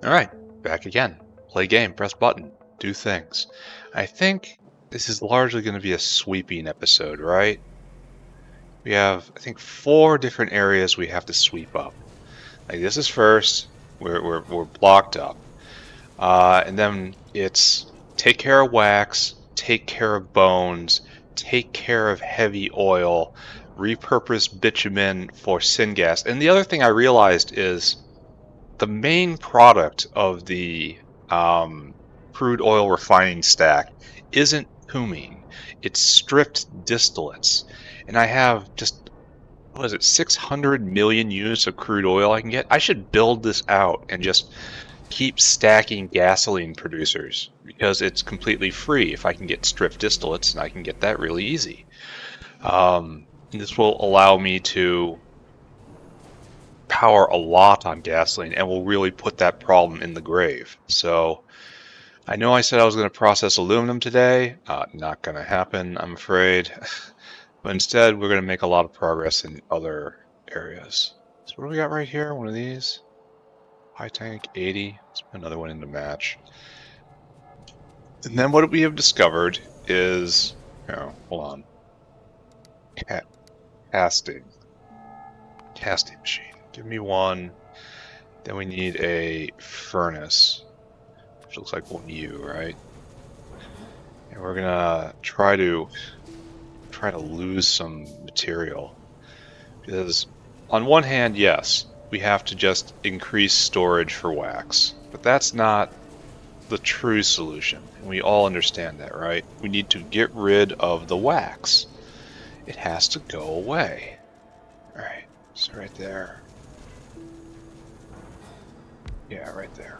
Alright, back again. Play game, press button, do things. I think this is largely going to be a sweeping episode, right? We have, I think, 4 different areas we have to sweep up. Like this is first, we're blocked up. And then it's take care of wax, take care of bones, take care of heavy oil, repurpose bitumen for syngas. And the other thing I realized is the main product of the crude oil refining stack isn't cumene, it's stripped distillates. And I have just, what is it, 600 million units of crude oil I can get? I should build this out and just keep stacking gasoline producers because it's completely free if I can get stripped distillates, and I can get that really easy. This will allow me to power a lot on gasoline and will really put that problem in the grave. So I know I said I was going to process aluminum today. Not going to happen, I'm afraid. But instead, we're going to make a lot of progress in other areas. So what do we got right here? One of these. High tank, 80. Let's put another one in to match. And then what we have discovered is, hold on. Casting machine. Give me one. Then we need a furnace, which looks like 1U, right? And we're gonna try to lose some material, because on one hand, yes, we have to just increase storage for wax, but that's not the true solution, and we all understand that, right? We need to get rid of the wax. It has to go away. Alright, so right there. Yeah, right there.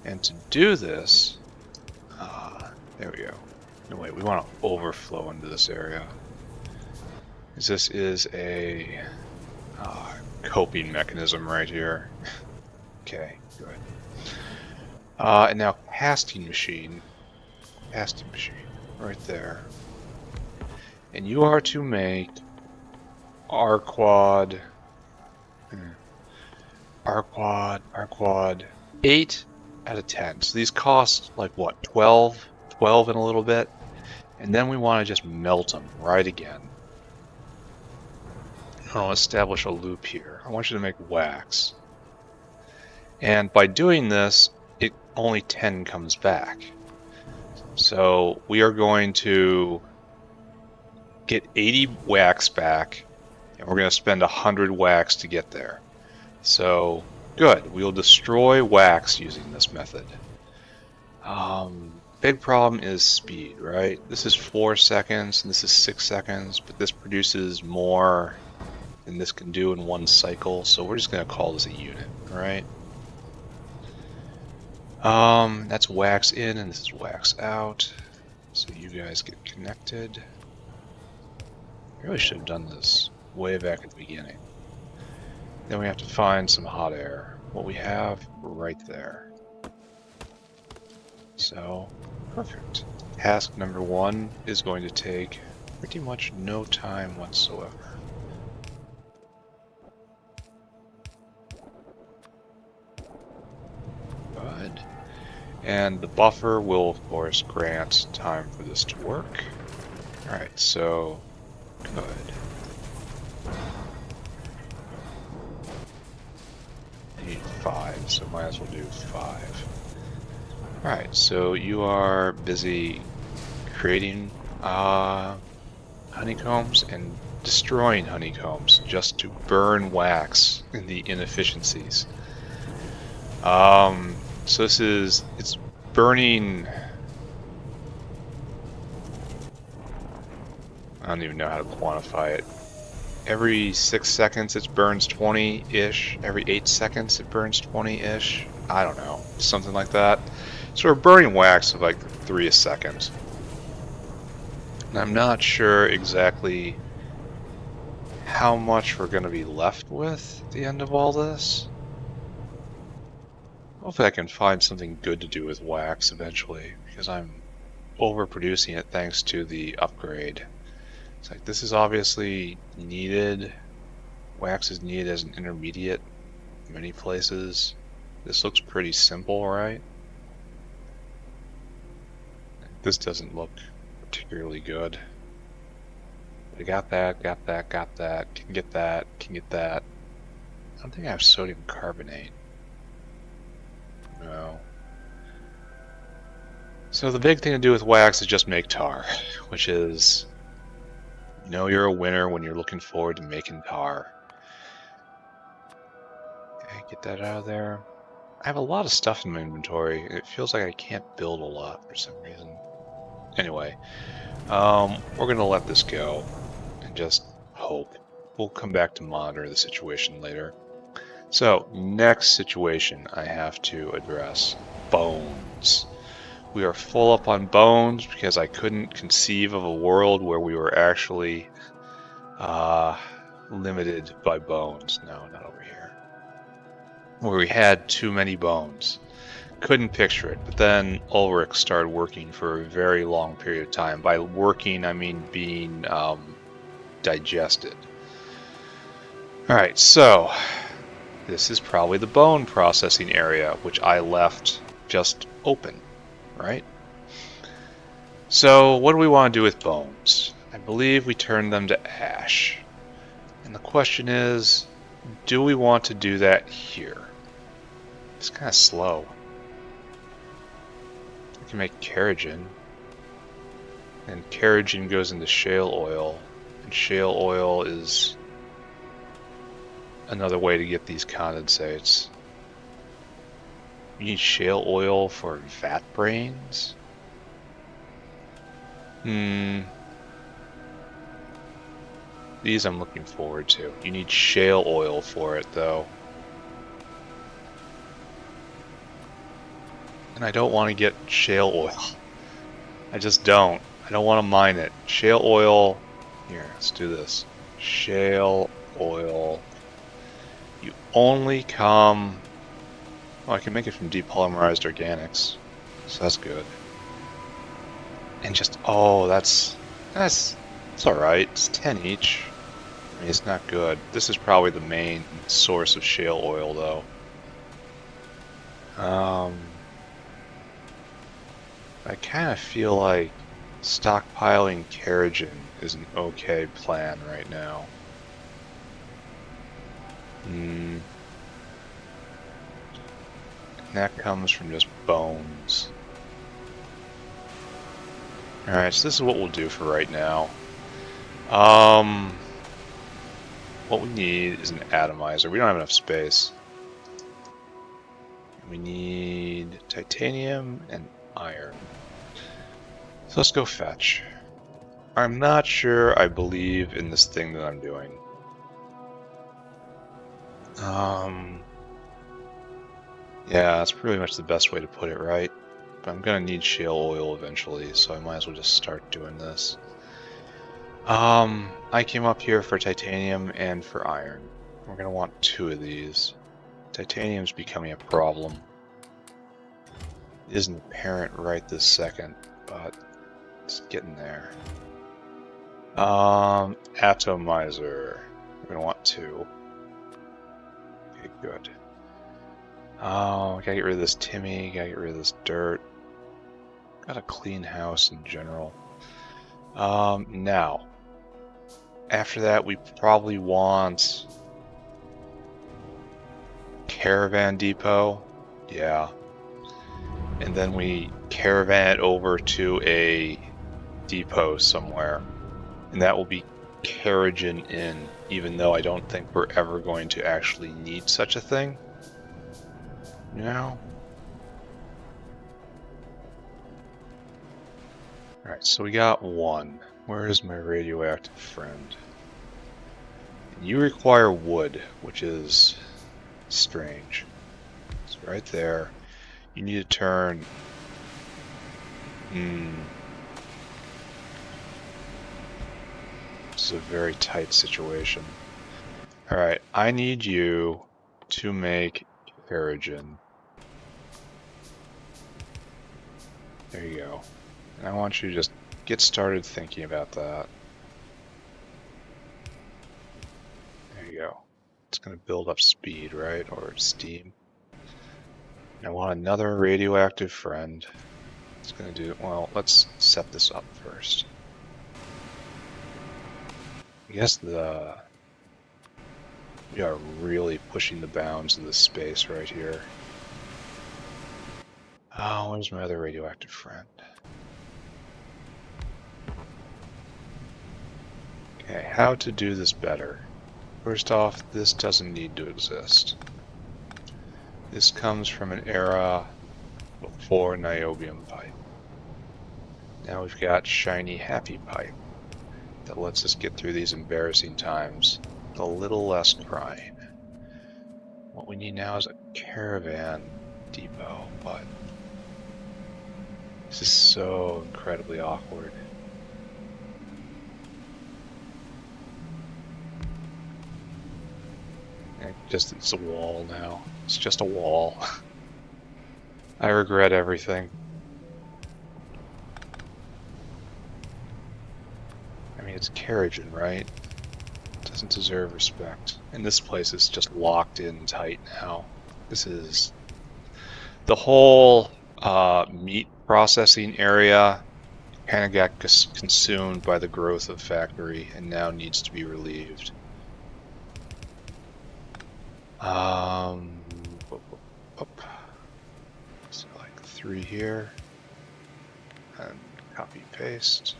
And to do this, there we go. No, wait, we want to overflow into this area. Because this is a coping mechanism right here. Okay, good. And now casting machine, right there. And you are to make R-quad, 8 out of 10. So these cost like what, 12 and a little bit? And then we want to just melt them right again. I'll establish a loop here. I want you to make wax. And by doing this, only 10 comes back. So we are going to get 80 wax back, and we're going to spend 100 wax to get there. So good, we'll destroy wax using this method. Big problem is speed, right? This is 4 seconds and this is 6 seconds, but this produces more than this can do in one cycle, so we're just going to call this a unit, right? That's wax in and this is wax out, so you guys get connected. I really should have done this way back at the beginning. Then we have to find some hot air. What we have right there. So, perfect. Task number 1 is going to take pretty much no time whatsoever. Good. And the buffer will, of course, grant time for this to work. Alright, so, good. I need 5, so might as well do 5. Alright, so you are busy creating honeycombs and destroying honeycombs just to burn wax in the inefficiencies. So it's burning, I don't even know how to quantify it. Every 6 seconds it burns 20-ish, every 8 seconds it burns 20-ish, I don't know, something like that. So we're burning wax of like 3 a second. And I'm not sure exactly how much we're going to be left with at the end of all this. Hopefully I can find something good to do with wax eventually, because I'm overproducing it thanks to the upgrade. It's like, this is obviously needed. Wax is needed as an intermediate many places. This looks pretty simple, right? This doesn't look particularly good. I got that, got that, got that, can get that, can get that. I don't think I have sodium carbonate. No. So the big thing to do with wax is just make tar, which is, you know, you're a winner when you're looking forward to making tar. Okay, get that out of there. I have a lot of stuff in my inventory. It feels like I can't build a lot for some reason. Anyway, we're gonna let this go and just hope. We'll come back to monitor the situation later. So, next situation I have to address. Bones. We are full up on bones because I couldn't conceive of a world where we were actually limited by bones. No, not over here. Where we had too many bones. Couldn't picture it, but then Ulrich started working for a very long period of time. By working, I mean being digested. Alright, so this is probably the bone processing area, which I left just open, right? So what do we want to do with bones? I believe we turn them to ash. And the question is, do we want to do that here? It's kind of slow. We can make keragen. And keragen goes into shale oil. And shale oil is another way to get these condensates. You need shale oil for vat brains? These I'm looking forward to. You need shale oil for it, though. And I don't want to get shale oil. I just don't. I don't want to mine it. Shale oil... Here, let's do this. Shale oil. You only come... Oh, I can make it from depolymerized organics. So that's good. And just... Oh, that's alright. It's 10 each. I mean, it's not good. This is probably the main source of shale oil, though. I kind of feel like stockpiling keragen is an okay plan right now. And that comes from just bones. Alright, so this is what we'll do for right now. What we need is an atomizer. We don't have enough space. We need titanium and iron. So let's go fetch. I'm not sure I believe in this thing that I'm doing. Yeah, that's pretty much the best way to put it, right? But I'm gonna need shale oil eventually, so I might as well just start doing this. I came up here for titanium and for iron. We're gonna want 2 of these. Titanium's becoming a problem. It isn't apparent right this second, but it's getting there. Atomizer. We're gonna want 2. Okay, good. Gotta get rid of this Timmy, gotta get rid of this dirt. Gotta clean house in general. Now, after that we probably want caravan depot. Yeah. And then we caravan it over to a depot somewhere. And that will be keragen in, even though I don't think we're ever going to actually need such a thing. No. Alright, so we got 1. Where is my radioactive friend? You require wood, which is strange. It's right there. You need to turn... This is a very tight situation. Alright, I need you to make keragen. There you go. And I want you to just get started thinking about that. There you go. It's going to build up speed, right? Or steam. I want another radioactive friend. It's going to do, well, let's set this up first. I guess we are really pushing the bounds of this space right here. Oh, where's my other radioactive friend? Okay, how to do this better. First off, this doesn't need to exist. This comes from an era before niobium pipe. Now we've got shiny happy pipe that lets us get through these embarrassing times with a little less crying. What we need now is a caravan depot, but this is so incredibly awkward. It's a wall now. It's just a wall. I regret everything. I mean, it's Carrigan, right? It doesn't deserve respect. And this place is just locked in tight now. This is... The whole meat processing area kind of got consumed by the growth of factory and now needs to be relieved. So like 3 here, and copy paste.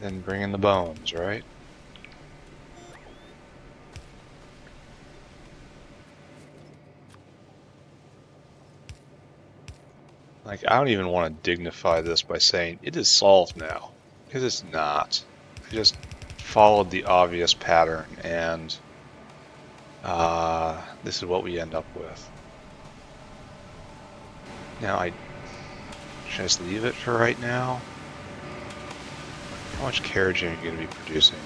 Then bring in the bones, right? Like, I don't even want to dignify this by saying it is solved now, because it's not. I just followed the obvious pattern, and this is what we end up with. Now, should I just leave it for right now? How much Carrigan are you going to be producing?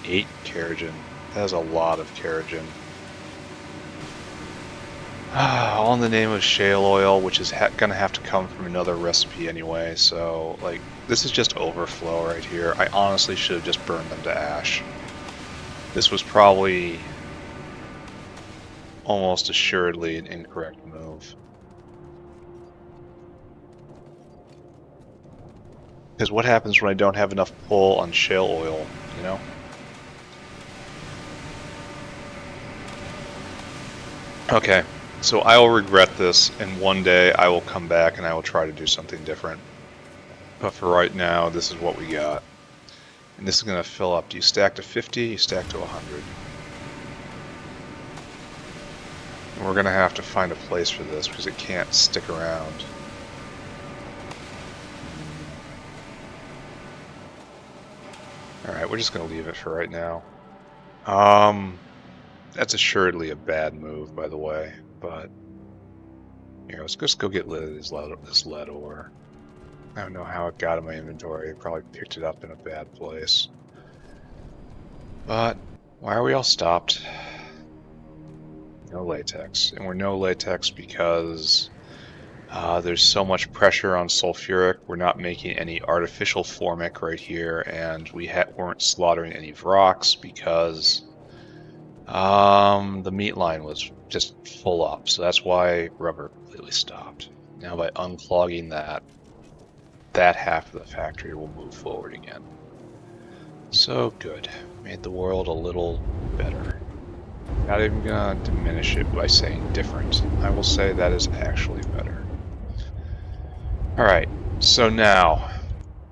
8 Carrigan. That is a lot of Carrigan. All in the name of shale oil, which is going to have to come from another recipe anyway, so, like, this is just overflow right here. I honestly should have just burned them to ash. This was probably almost assuredly an incorrect move. Because what happens when I don't have enough pull on shale oil, you know? Okay, so I will regret this, and one day I will come back and I will try to do something different. But for right now, this is what we got. And this is going to fill up. Do you stack to 50? You stack to 100. And we're going to have to find a place for this because it can't stick around. Alright, we're just going to leave it for right now. That's assuredly a bad move, by the way, but here, let's just go get rid of this lead ore. I don't know how it got in my inventory. I probably picked it up in a bad place. But why are we all stopped? No latex. And we're no latex because there's so much pressure on sulfuric. We're not making any artificial formic right here, and we weren't slaughtering any rocks because the meat line was just full up. So that's why rubber completely stopped. Now by unclogging that half of the factory will move forward again. So good. Made the world a little better. Not even gonna diminish it by saying different. I will say that is actually better. Alright, so now,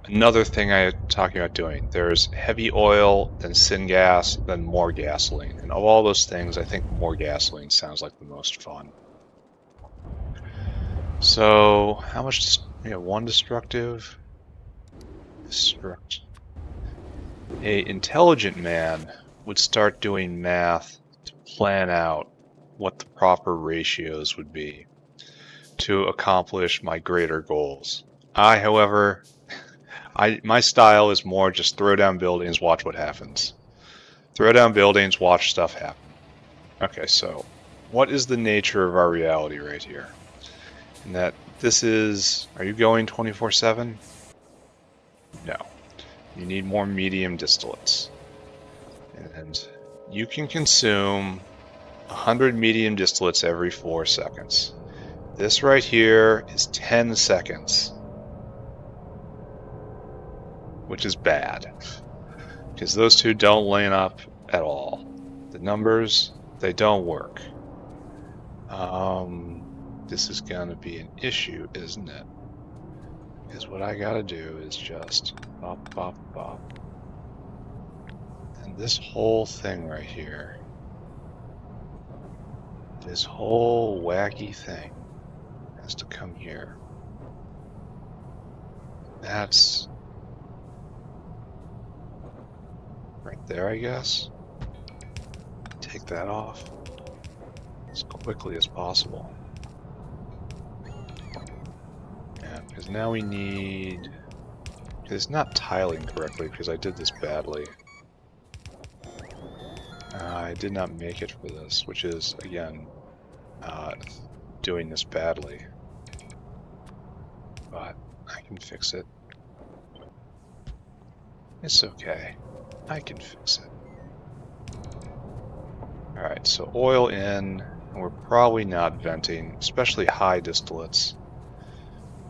another thing I'm talking about doing. There's heavy oil, then syngas, then more gasoline. And of all those things, I think more gasoline sounds like the most fun. So, how much, one destructive? Destruct. A intelligent man would start doing math to plan out what the proper ratios would be to accomplish my greater goals. However, my style is more just throw down buildings, watch what happens. Throw down buildings, watch stuff happen. Okay, so what is the nature of our reality right here? And that this is, are you going 24/7? No. You need more medium distillates. And you can consume 100 medium distillates every 4 seconds. This right here is 10 seconds, which is bad, because those two don't line up at all. The numbers, they don't work. This is going to be an issue, isn't it? Because what I got to do is just bop, bop, bop. And this whole thing right here, this whole wacky thing has to come here. That's right there, I guess. Take that off as quickly as possible. Yeah, because now we need... It's not tiling correctly because I did this badly. I did not make it for this, which is, again, doing this badly. But I can fix it. It's okay. I can fix it. Alright, so oil in, and we're probably not venting, especially high distillates.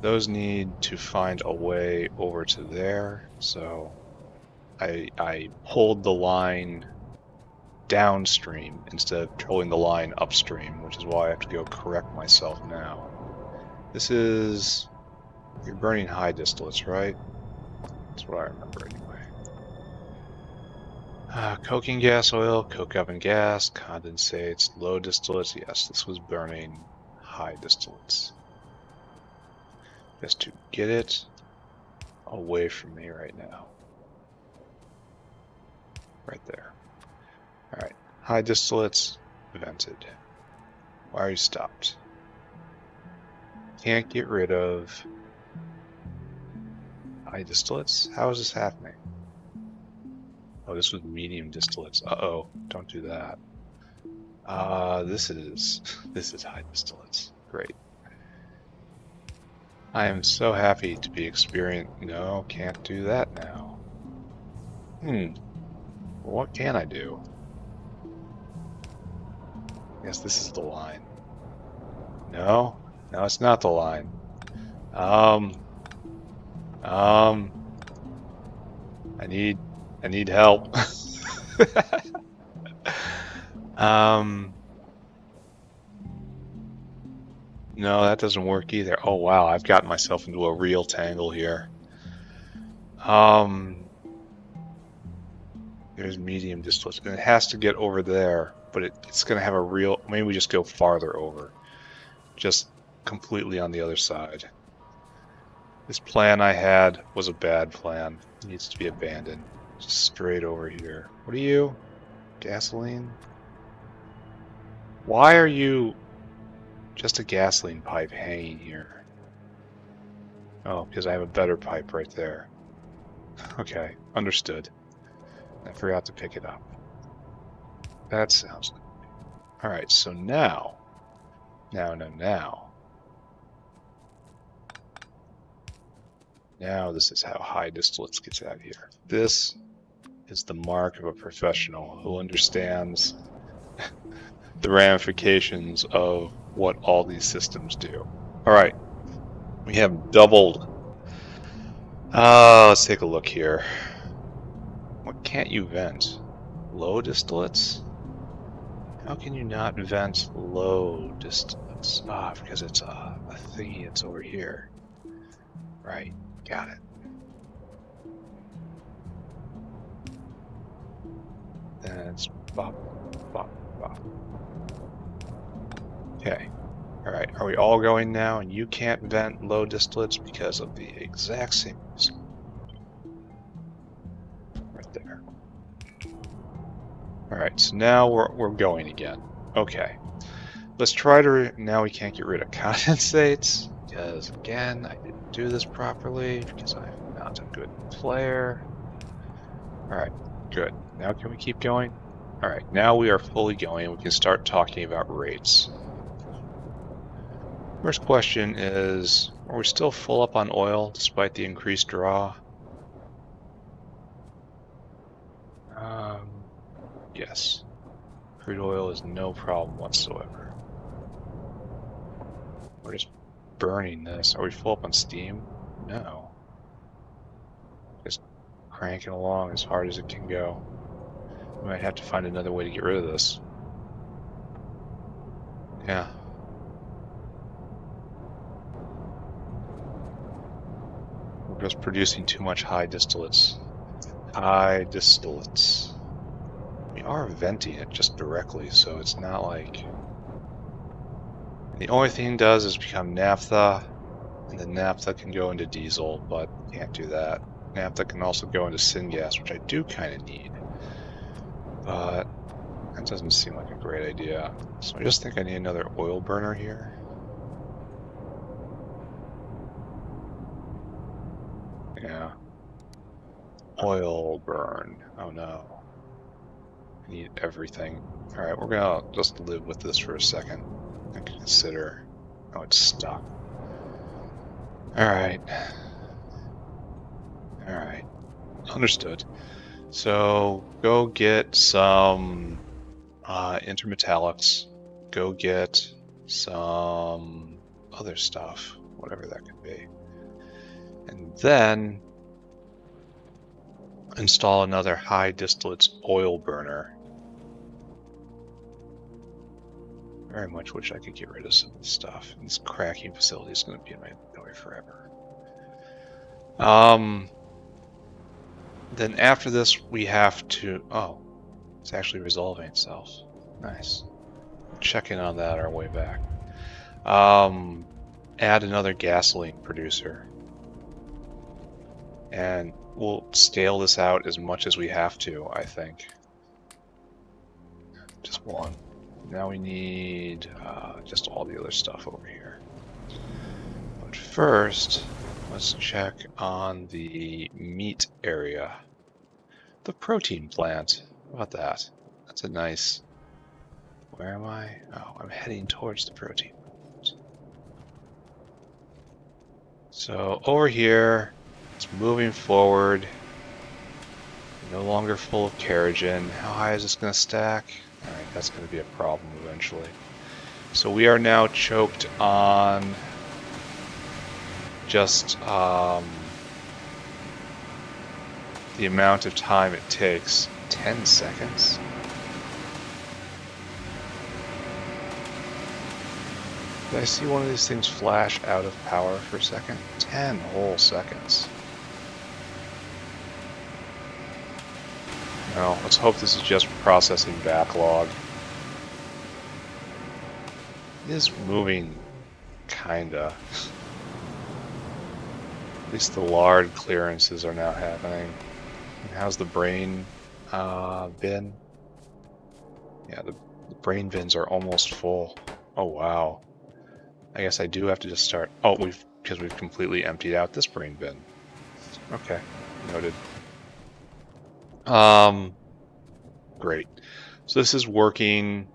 Those need to find a way over to there, so I pulled the line downstream instead of pulling the line upstream, which is why I have to go correct myself now. This is... You're burning high distillates, right? That's what I remember anyway. Coking gas oil, coke oven gas, condensates, low distillates. Yes, this was burning high distillates. Just to get it away from me right now. Right there. Alright, high distillates, vented. Why are you stopped? Can't get rid of high distillates? How is this happening? Oh, this was medium distillates. Uh-oh, don't do that. This is high distillates. Great. I am so happy to be experienced. No, can't do that now. Well, what can I do? Yes, this is the line. No, it's not the line. I need help. No, that doesn't work either. Oh wow, I've gotten myself into a real tangle here. There's medium distillates, and it has to get over there, but it's going to have a real... Maybe we just go farther over. Just completely on the other side. This plan I had was a bad plan. It needs to be abandoned. Just straight over here. What are you? Gasoline? Why are you just a gasoline pipe hanging here? Oh, because I have a better pipe right there. Okay, understood. I forgot to pick it up. That sounds good. Alright, so now. Now this is how high distillates gets out here. This is the mark of a professional who understands the ramifications of what all these systems do. Alright, we have doubled. Let's take a look here. What can't you vent? Low distillates? How can you not vent low distillates? Because it's a thingy, it's over here. Right, got it. And it's bop, bop, bop. Okay. Alright, are we all going now? And you can't vent low distillates because of the exact same reason. Right there. Alright, so now we're going again. Okay. Let's try to... Now we can't get rid of condensates, because again, I didn't do this properly, because I'm not a good player. Alright, good. Now can we keep going? Alright, now we are fully going. We can start talking about rates. First question is, are we still full up on oil despite the increased draw? Yes. Crude oil is no problem whatsoever. We're just burning this. Are we full up on steam? No. Just cranking along as hard as it can go. We might have to find another way to get rid of this. Yeah. We're just producing too much high distillates. High distillates. We are venting it just directly, so it's not like... The only thing it does is become naphtha, and then naphtha can go into diesel, but can't do that. Naphtha can also go into syngas, which I do kind of need. But that doesn't seem like a great idea. So I just think I need another oil burner here. Yeah. Oil burn. Oh no. I need everything. Alright, we're gonna just live with this for a second and consider. Oh, it's stuck. Alright. Alright. Understood. So go get some intermetallics. Go get some other stuff, whatever that could be. And then install another high distillates oil burner. Very much wish I could get rid of some of this stuff. This cracking facility is going to be in my inventory forever. Then after this, we have to... Oh, it's actually resolving itself. Nice. Check in on that our way back. Add another gasoline producer. And we'll scale this out as much as we have to, I think. Just one. Now we need just all the other stuff over here. But first, let's check on the meat area. The protein plant. How about that? That's a nice... Where am I? Oh, I'm heading towards the protein plant. So over here, it's moving forward. No longer full of caesin. How high is this going to stack? Alright, that's going to be a problem eventually. So we are now choked on just the amount of time it takes. 10 seconds? Did I see one of these things flash out of power for a second? 10 whole seconds. No, let's hope this is just processing backlog. It is moving, kinda. At least the lard clearances are now happening. And how's the brain bin? Yeah, the brain bins are almost full. Oh wow. I guess I do have to just start. Oh, because we've completely emptied out this brain bin. Okay, noted. Great. So this is working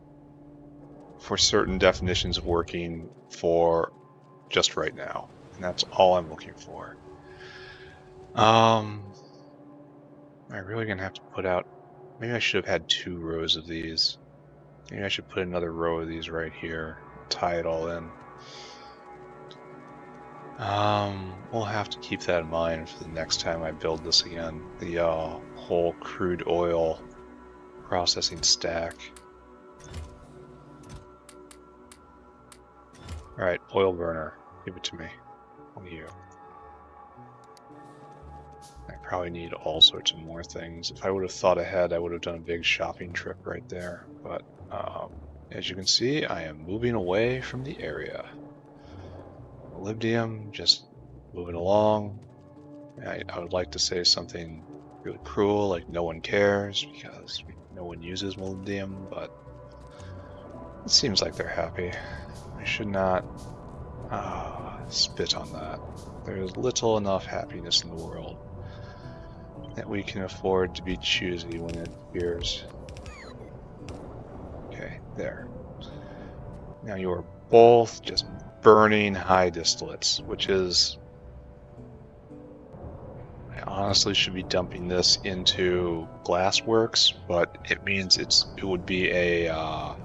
for certain definitions of working for just right now, and that's all I'm looking for. Am I really gonna have to put out? Maybe I should have had 2 rows of these. Maybe I should put another row of these right here. Tie it all in. We'll have to keep that in mind for the next time I build this again. The whole crude oil processing stack. Alright, oil burner. Give it to me. What are you? I probably need all sorts of more things. If I would have thought ahead, I would have done a big shopping trip right there. But as you can see, I am moving away from the area. Molybdenum, just moving along. I would like to say something really cruel, like no one cares, because no one uses molybdenum, but it seems like they're happy. I should not spit on that. There's little enough happiness in the world that we can afford to be choosy when it appears. Okay, there. Now you are both just burning high distillates, which is... honestly should be dumping this into Glassworks, but it means it would be a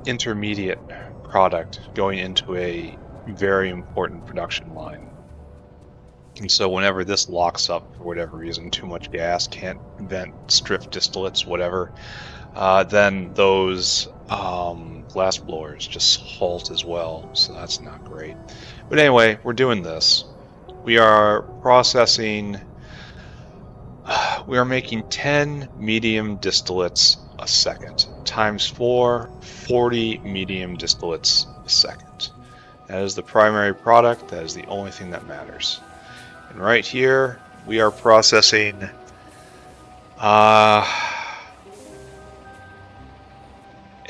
intermediate product going into a very important production line. And so whenever this locks up for whatever reason, too much gas, can't vent, strip distillates, whatever, then those glass blowers just halt as well. So that's not great. But anyway, we're doing this. We are processing, we are making 10 medium distillates a second. Times 4, 40 medium distillates a second. That is the primary product. That is the only thing that matters. And right here, we are processing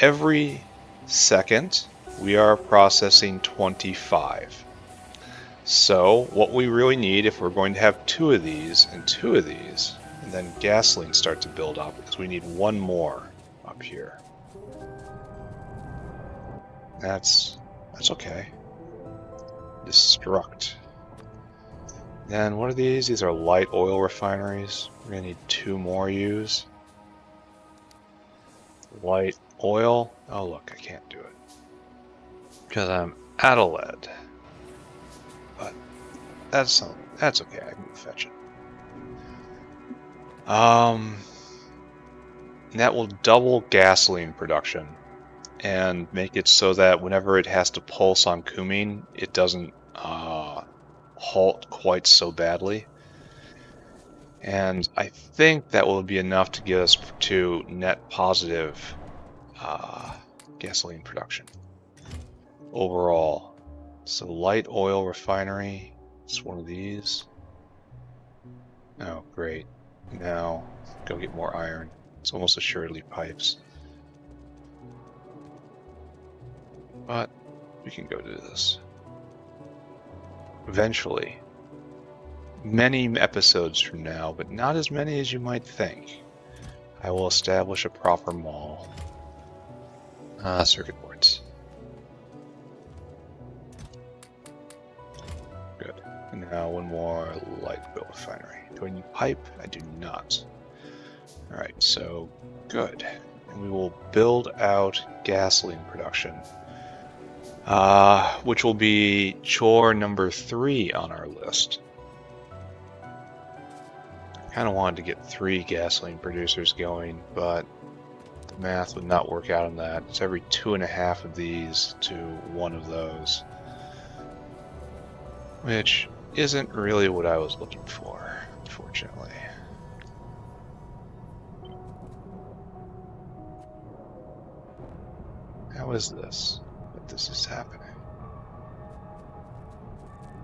every second, we are processing 25. So what we really need, if we're going to have 2 of these and 2 of these, and then gasoline start to build up, is we need 1 more up here. That's okay. Destruct. Then what are these? These are light oil refineries. We're going to need 2 more U's. Light oil. Oh look, I can't do it. Because I'm out of lead. But that's okay, I can fetch it. That will double gasoline production and make it so that whenever it has to pulse on cumene, it doesn't halt quite so badly. And I think that will be enough to get us to net positive gasoline production overall. So light oil refinery, it's one of these. Oh, great. Now, go get more iron. It's almost assuredly pipes. But we can go do this. Eventually. Many episodes from now, but not as many as you might think, I will establish a proper mall. Circuit boards. Good. And now 1 more light oil refinery. Do I need pipe? I do not. Alright, so good. And we will build out gasoline production, which will be chore number 3 on our list. Kind of wanted to get 3 gasoline producers going, but the math would not work out on that. It's every 2.5 of these to 1 of those, which isn't really what I was looking for, unfortunately. How is this that this is happening?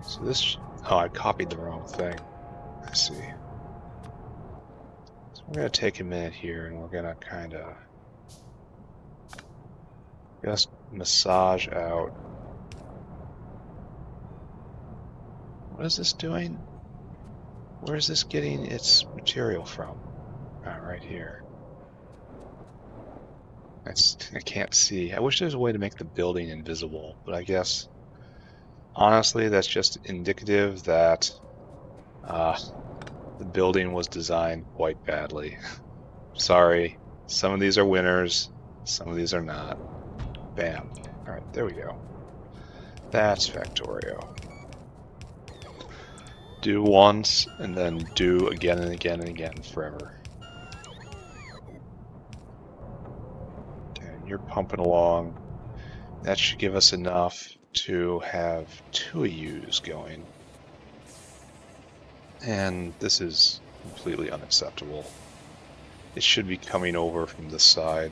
So this, oh, I copied the wrong thing. I see. We're going to take a minute here and we're going to kind of just massage out. What is this doing? Where is this getting its material from? Right here. I can't see. I wish there was a way to make the building invisible, but I guess honestly that's just indicative that the building was designed quite badly. Sorry, some of these are winners, some of these are not. Bam. Alright, there we go. That's Factorio. Do once, and then do again and again and again forever. Okay, you're pumping along. That should give us enough to have 2 U's going. And this is completely unacceptable. It should be coming over from this side,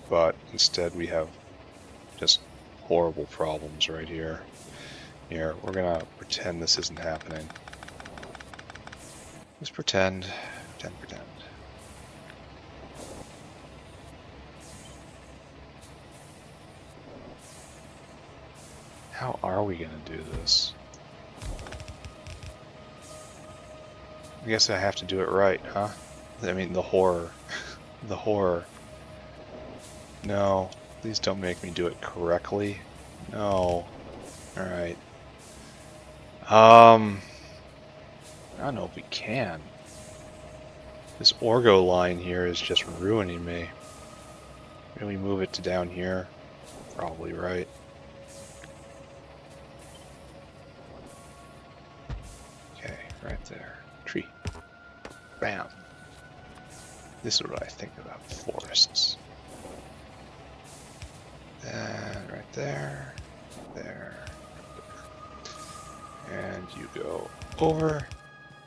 but instead we have just horrible problems right here. Here, we're gonna pretend this isn't happening. Just pretend. Pretend. How are we gonna do this? I guess I have to do it right, huh? I mean, the horror. The horror. No, please don't make me do it correctly. No. Alright. I don't know if we can. This Orgo line here is just ruining me. Can we move it to down here? Probably right. Okay, right there. Tree. Bam. This is what I think about forests. And right there. There. And you go over.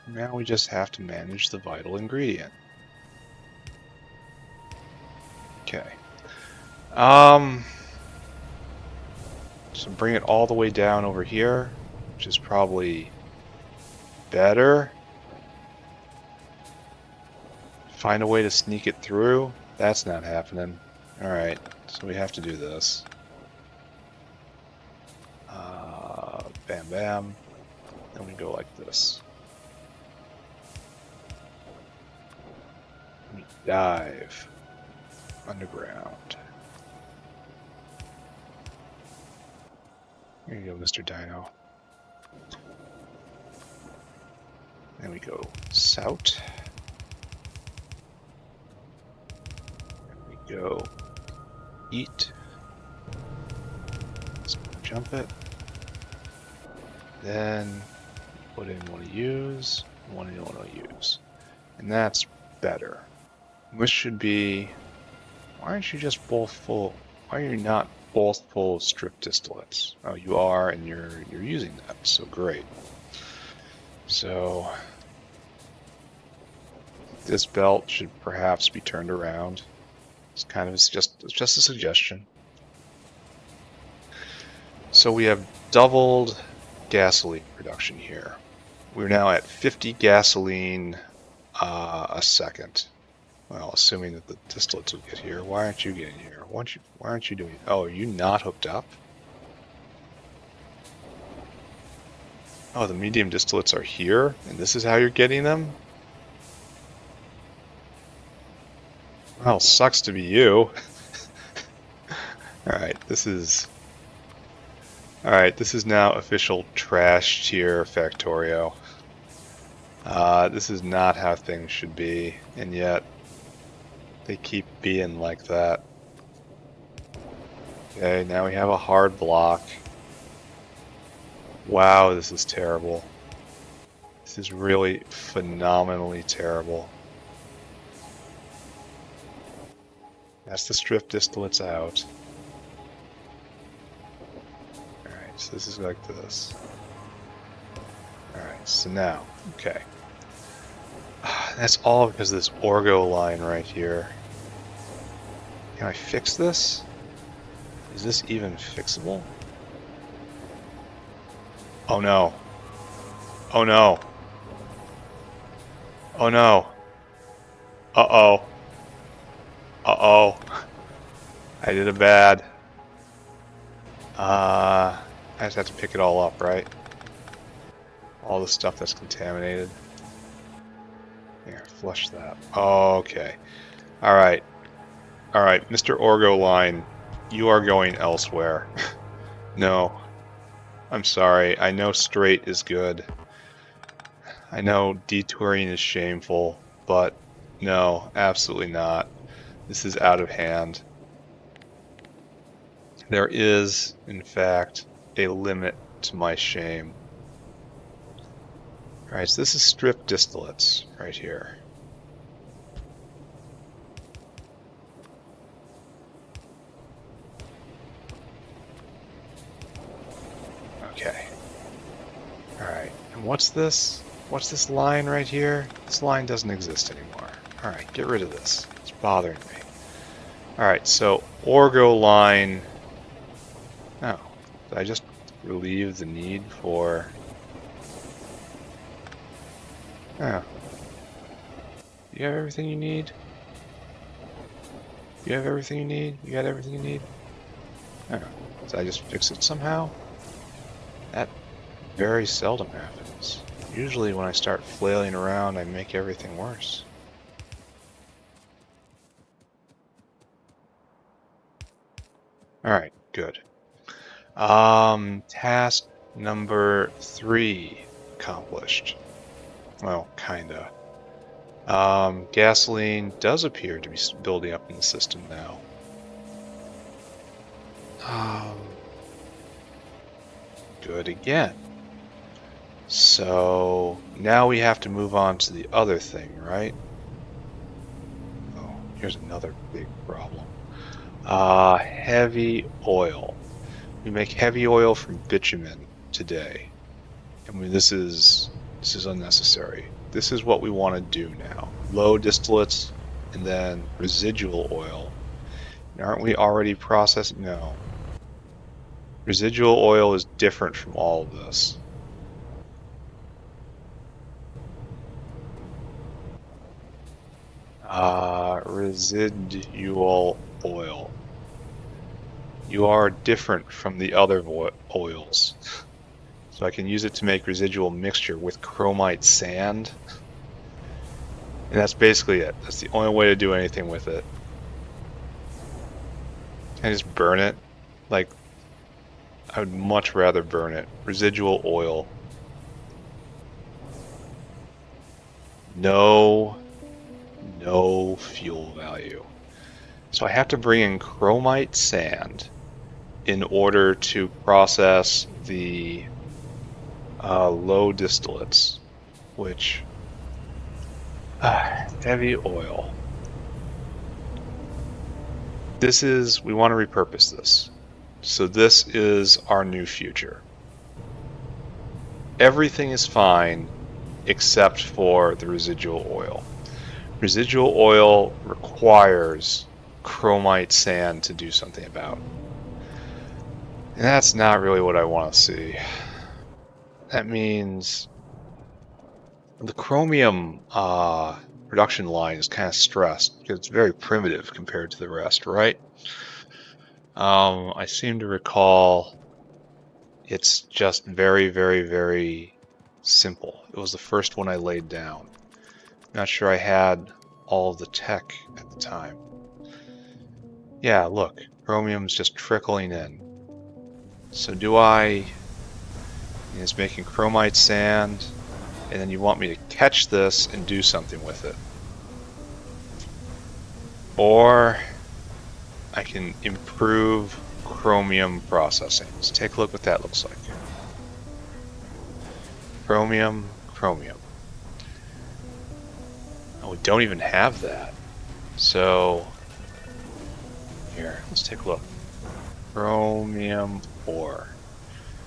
Now we just have to manage the vital ingredient. Okay. So bring it all the way down over here, which is probably better. Find a way to sneak it through. That's not happening. Alright, so we have to do this. Bam, bam. Then we go like this. We dive underground. Here you go, Mr. Dino. Then we go sout. And we go eat. Let's jump it. Then put in one to use, one you don't want to use. And that's better. This should be, why aren't you just both full? Why are you not both full of strip distillates? Oh, you are, and you're using that, so great. So this belt should perhaps be turned around. It's kind of just a suggestion. So we have doubled gasoline production here. We're now at 50 gasoline a second. Well, assuming that the distillates will get here. Why aren't you getting here? Why aren't you doing? Oh, are you not hooked up? Oh, the medium distillates are here, and this is how you're getting them? Well, sucks to be you. Alright, this is now official trash tier Factorio. This is not how things should be, and yet they keep being like that. Okay, now we have a hard block. Wow, this is terrible. This is really phenomenally terrible. That's the strip distillates out. Alright, so this is like this. Alright, so now, okay. That's all because of this Orgo line right here. Can I fix this? Is this even fixable? Oh no. Oh no. Oh no. Uh-oh. Uh-oh. I did it bad. I just have to pick it all up, right? All the stuff that's contaminated. Here, flush that. Okay. Alright. Alright, Mr. Orgo line, you are going elsewhere. No. I'm sorry. I know straight is good. I know detouring is shameful, but no, absolutely not. This is out of hand. There is, in fact, a limit to my shame. Alright, so this is strip distillates right here. Okay. Alright, and what's this? What's this line right here? This line doesn't exist anymore. Alright, get rid of this. It's bothering me. Alright, so Orgo line... Oh, did I just relieve the need for... Oh. You have everything you need? You have everything you need? You got everything you need? Oh. Did I just fix it somehow? That very seldom happens. Usually when I start flailing around, I make everything worse. Alright, good. Task number 3 accomplished. Well, kinda. Gasoline does appear to be building up in the system now. Good again. So now we have to move on to the other thing, right? Oh, here's another big problem. Heavy oil. We make heavy oil from bitumen today. I mean, this is unnecessary. This is what we want to do now. Low distillates and then residual oil. And aren't we already processing? No. Residual oil is different from all of this. Residual oil. You are different from the other oils. So I can use it to make residual mixture with chromite sand. And that's basically it. That's the only way to do anything with it. Can I just burn it? Like, I would much rather burn it. Residual oil. No fuel value. So I have to bring in chromite sand in order to process the low distillates, which heavy oil. We want to repurpose this. So this is our new future. Everything is fine except for the residual oil. Residual oil requires chromite sand to do something about. And that's not really what I want to see. That means the chromium production line is kind of stressed because it's very primitive compared to the rest, right? I seem to recall it's just very, very, very simple. It was the first one I laid down. Not sure I had all of the tech at the time. Yeah, look, chromium's just trickling in. So do I... It's making chromite sand, and then you want me to catch this and do something with it. Or I can improve chromium processing. Let's take a look what that looks like. Chromium. Oh, we don't even have that. So, here, let's take a look. Chromium ore.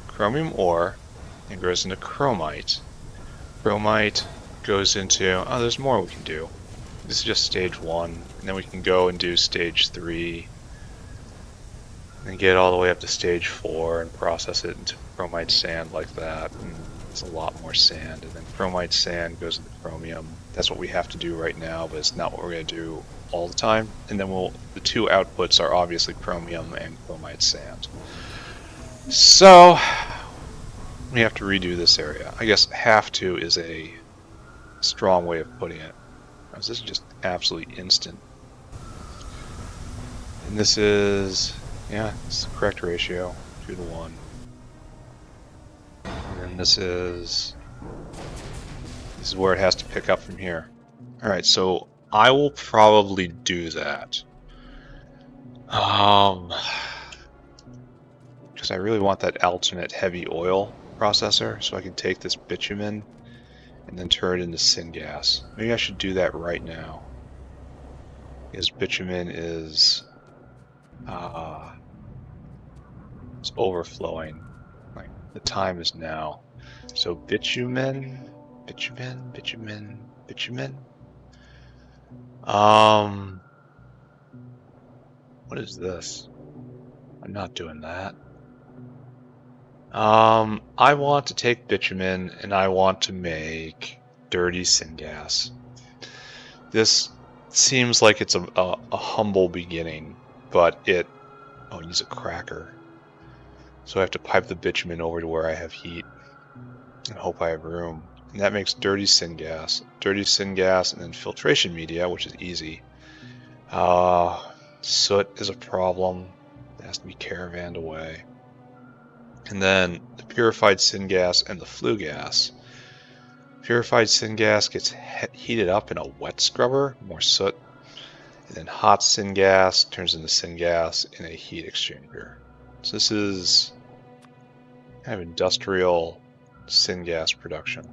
Chromium ore, it goes into chromite. Chromite goes into, oh, there's more we can do. This is just stage 1, and then we can go and do stage 3, and get all the way up to stage 4 and process it into chromite sand like that. And it's a lot more sand, and then chromite sand goes into chromium. That's what we have to do right now, but it's not what we're going to do all the time. And then the two outputs are obviously chromium and chromite sand. So we have to redo this area. I guess have to is a strong way of putting it. This is just absolutely instant. And this is, yeah, it's the correct ratio, 2 to 1. And then this is where it has to pick up from here. Alright, so I will probably do that. Because I really want that alternate heavy oil processor, so I can take this bitumen and then turn it into syngas. Maybe I should do that right now. Because bitumen is it's overflowing. Like, the time is now. So bitumen. What is this? I'm not doing that. I want to take bitumen and I want to make dirty syngas. This seems like it's a humble beginning, but oh, use a cracker. So I have to pipe the bitumen over to where I have heat and hope I have room. And that makes dirty syngas. Dirty syngas and then filtration media, which is easy. Soot is a problem. It has to be caravanned away. And then the purified syngas and the flue gas. Purified syngas gets heated up in a wet scrubber, more soot. And then hot syngas turns into syngas in a heat exchanger. So this is kind of industrial syngas production.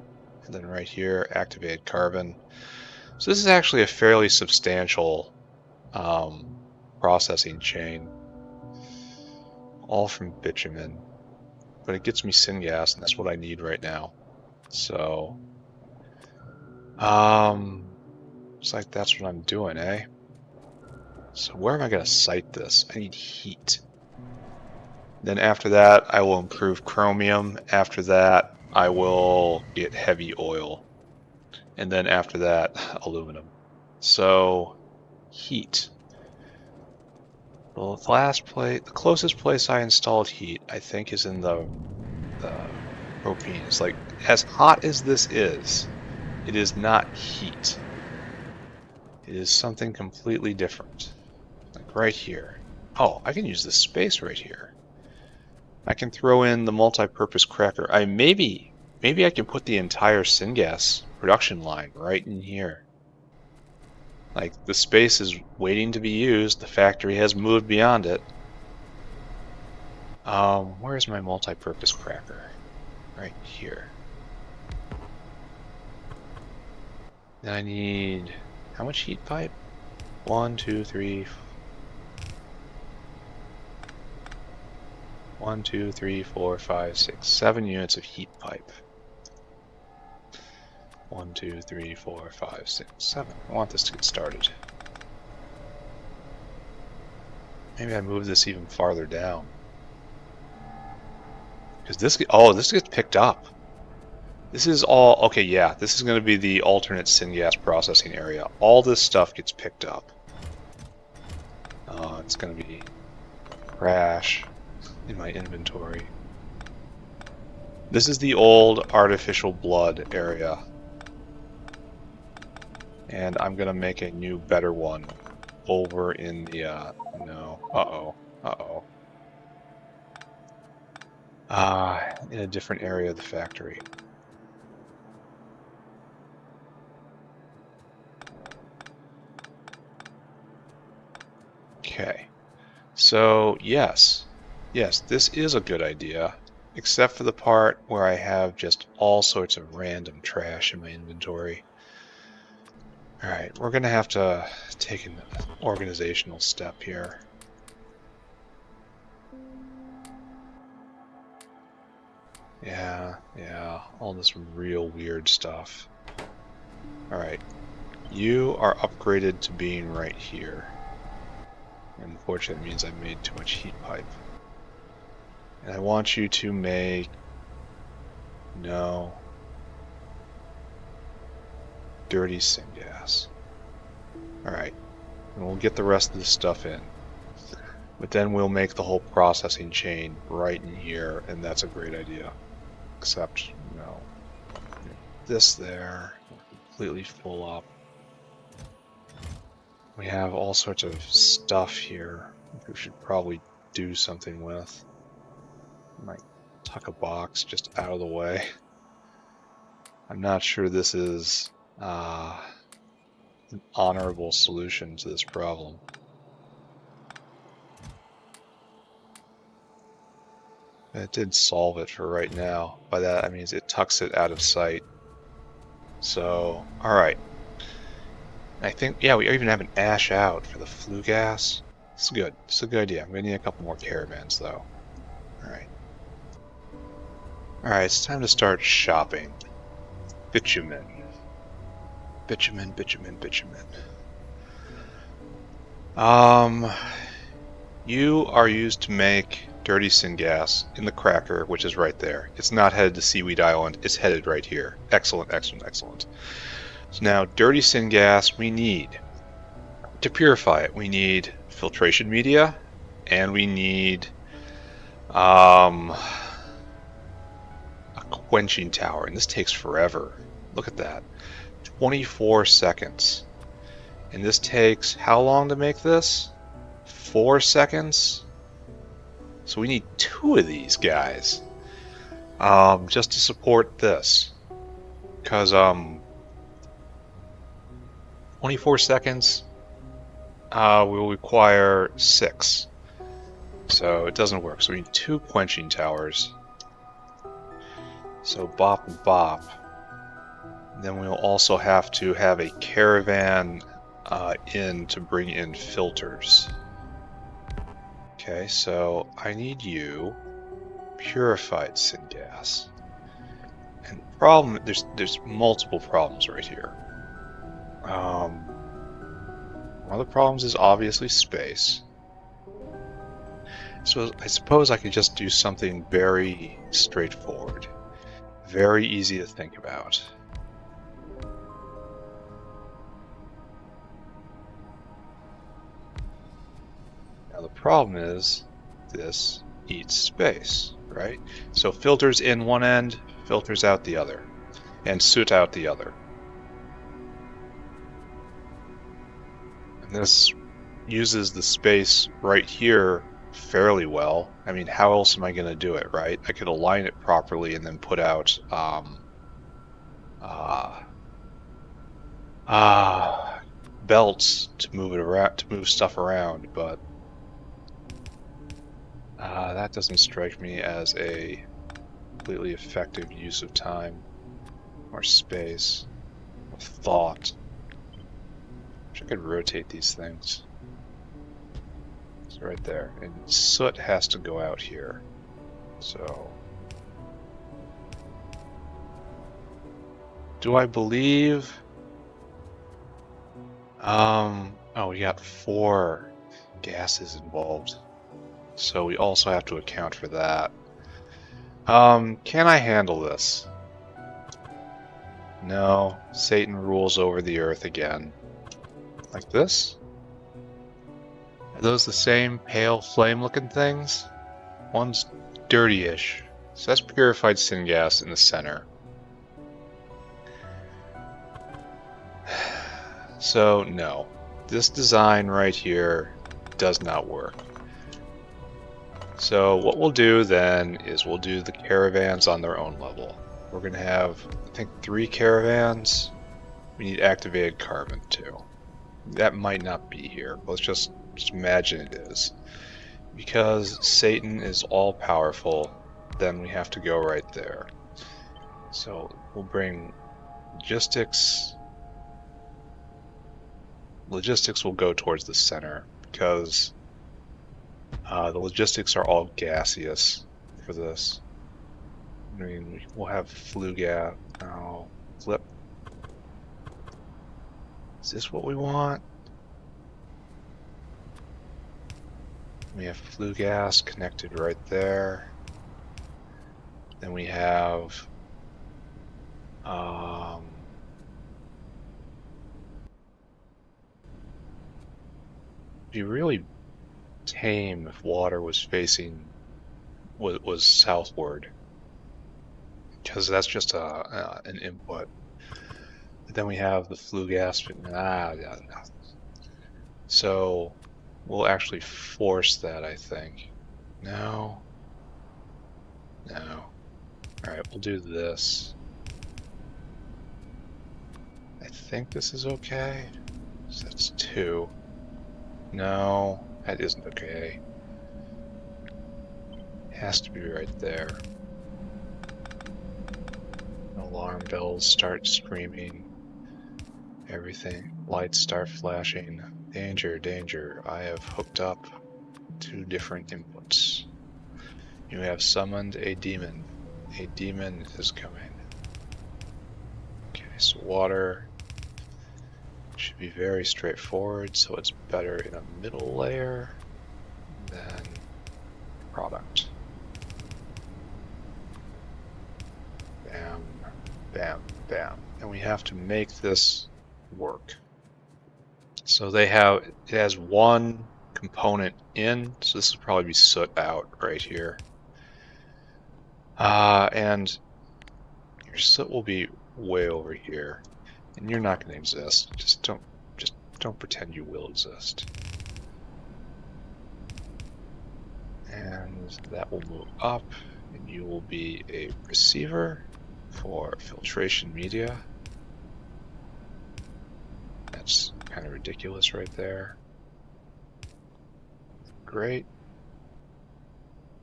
And then right here, activated carbon. So this is actually a fairly substantial processing chain, all from bitumen. But it gets me syngas, and that's what I need right now. So, it's like that's what I'm doing, eh? So where am I going to site this? I need heat. Then after that, I will improve chromium. After that, I will get heavy oil. And then after that, aluminum. So, heat. The closest place I installed heat, I think, is in the propane. It's like, as hot as this is, it is not heat. It is something completely different. Like right here. Oh, I can use this space right here. I can throw in the multi-purpose cracker. Maybe I can put the entire syngas production line right in here. Like, the space is waiting to be used. The factory has moved beyond it. Where's my multi-purpose cracker? Right here. Then I need... how much heat pipe? 1, 2, 3... 1, 2, 3, 4, 5, 6, 7 units of heat pipe. 1, 2, 3, 4, 5, 6, 7. I want this to get started. Maybe I move this even farther down. Because this gets picked up. This is all, okay, yeah, this is going to be the alternate syngas processing area. All this stuff gets picked up. It's going to be crash in my inventory. This is the old artificial blood area. And I'm going to make a new, better one over in the, in a different area of the factory. Okay, so yes, this is a good idea, except for the part where I have just all sorts of random trash in my inventory. Alright, we're going to have to take an organizational step here. Yeah, all this real weird stuff. Alright, you are upgraded to being right here. Unfortunately, it means I made too much heat pipe. And I want you to make... no... dirty syngas. Alright, and we'll get the rest of this stuff in. But then we'll make the whole processing chain right in here, and that's a great idea. Except, no. This there, completely full up. We have all sorts of stuff here we should probably do something with. Might tuck a box just out of the way. I'm not sure this is an honorable solution to this problem. It did solve it for right now. By that I mean it tucks it out of sight. So, alright. I think, yeah, we even have an ash out for the flue gas. It's good. It's a good idea. I'm going to need a couple more caravans, though. Alright. Alright, it's time to start shopping. Bitumen. Bitumen. You are used to make dirty syngas in the cracker, which is right there. It's not headed to Seaweed Island. It's headed right here. Excellent. So now, dirty syngas, we need, to purify it, we need filtration media, and we need a quenching tower, and this takes forever. Look at that. 24 seconds. And this takes how long to make this? 4 seconds? So we need 2 of these guys just to support this. because 24 seconds will require 6. So it doesn't work. So we need 2 quenching towers. So bop and bop. Then we'll also have to have a caravan in to bring in filters. Okay, so I need you purified syngas. And problem, there's multiple problems right here. One of the problems is obviously space. So I suppose I could just do something very straightforward, very easy to think about. Now the problem is this eats space, right? So filters in one end, filters out the other, and soot out the other. And this uses the space right here fairly well. I mean, how else am I going to do it, right? I could align it properly and then put out belts to move it around, to move stuff around, but that doesn't strike me as a completely effective use of time or space or thought. Wish I could rotate these things. It's right there, and soot has to go out here. So, do I believe? Oh, we got 4 gases involved, so we also have to account for that. Can I handle this? No, Satan rules over the earth again. Like this? Are those the same pale flame-looking things? One's dirty-ish. So that's purified syngas in the center. So, no. This design right here does not work. So what we'll do then is we'll do the caravans on their own level. We're going to have, I think, 3 caravans. We need activated carbon too. That might not be here. Let's just imagine it is. Because Satan is all-powerful, then we have to go right there. So we'll bring logistics. Logistics will go towards the center because the logistics are all gaseous for this. I mean, we'll have flue gas. Oh, flip. Is this what we want? We have flue gas connected right there. Then we have be really tame if water was facing was southward, because that's just an input. But then we have the flue gas. Yeah. So we'll actually force that, I think. No. Alright, we'll do this. I think this is okay. So that's 2. No, that isn't okay. It has to be right there. Alarm bells start screaming. Everything. Lights start flashing. Danger, danger. I have hooked up 2 different inputs. You have summoned a demon. A demon is coming. Okay, so water should be very straightforward, so it's better in a middle layer than product. Bam, bam, bam. And we have to make this work. So it has 1 component in, so this will probably be soot out right here. And your soot will be way over here, and you're not going to exist. Just don't pretend you will exist. And that will move up, and you will be a receiver. for filtration media. That's kind of ridiculous right there. Great.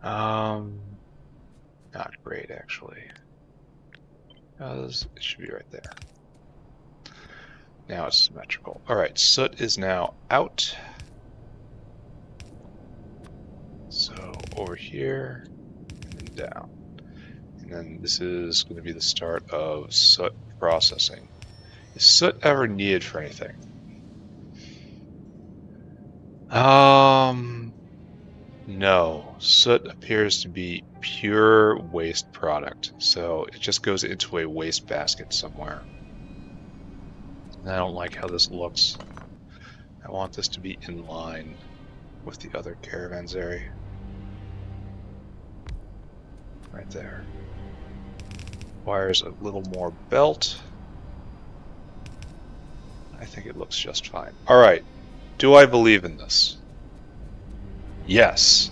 Not great actually. It should be right there. Now it's symmetrical. Alright, soot is now out. So over here and then down. And then this is going to be the start of soot processing. Is soot ever needed for anything? No. Soot appears to be pure waste product, so it just goes into a waste basket somewhere. And I don't like how this looks. I want this to be in line with the other caravanserai. Right there. Requires a little more belt. I think it looks just fine. Alright, do I believe in this? Yes.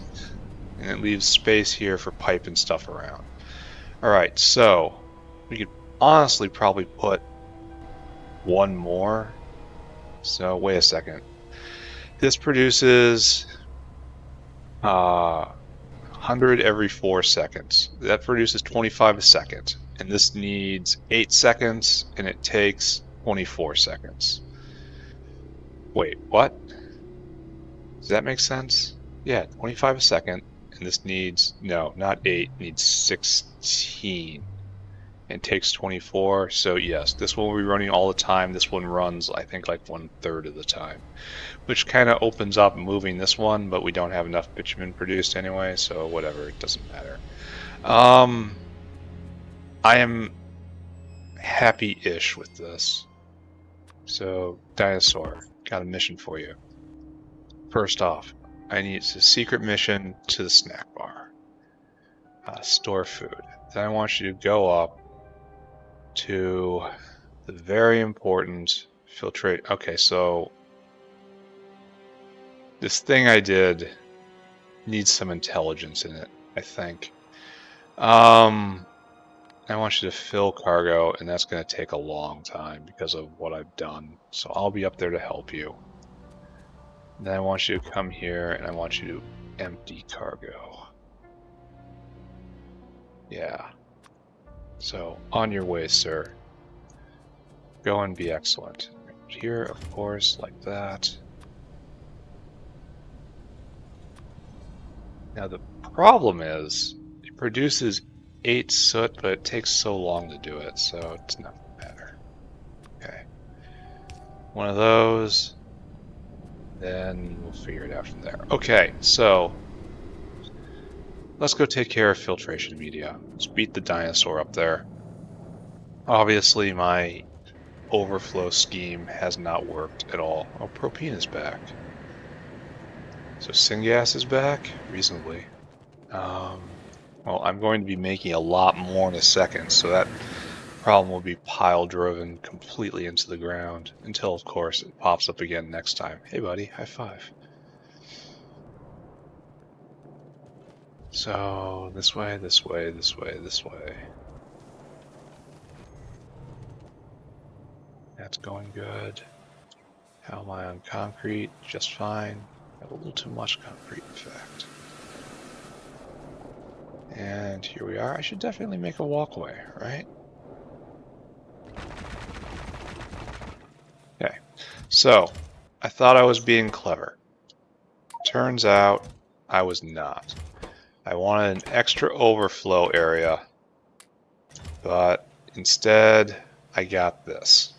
And it leaves space here for pipe and stuff around. Alright, so we could honestly probably put one more. So wait a second. This produces 100 every 4 seconds. That produces 25 a second. And this needs 8 seconds, and it takes 24 seconds. Wait, what? Does that make sense? Yeah, 25 a second, and this needs, no, not 8, needs 16. And takes 24, so yes, this one will be running all the time. This one runs, I think, like 1/3 of the time. Which kind of opens up moving this one, but we don't have enough bitumen produced anyway, so whatever, it doesn't matter. I am happy-ish with this. So, Dinosaur, got a mission for you. First off, I need a secret mission to the snack bar. Store food. Then I want you to go up to the very important filtrate. Okay, so this thing I did needs some intelligence in it, I think. I want you to fill cargo, and that's going to take a long time because of what I've done. So I'll be up there to help you. Then I want you to come here, and I want you to empty cargo. Yeah. So, on your way, sir. Go and be excellent. Here, of course, like that. Now the problem is, it produces 8 soot, but it takes so long to do it, so it's not gonna matter. Okay. One of those, then we'll figure it out from there. Okay, so let's go take care of filtration media. Let's beat the dinosaur up there. Obviously, my overflow scheme has not worked at all. Oh, propene is back. So syngas is back, reasonably. Well, I'm going to be making a lot more in a second, so that problem will be pile driven completely into the ground until, of course, it pops up again next time. Hey, buddy, high five. So, this way, this way, this way, this way. That's going good. How am I on concrete? Just fine. I have a little too much concrete, in fact. And here we are. I should definitely make a walkway, right? Okay, so I thought I was being clever. Turns out I was not. I wanted an extra overflow area, but instead I got this.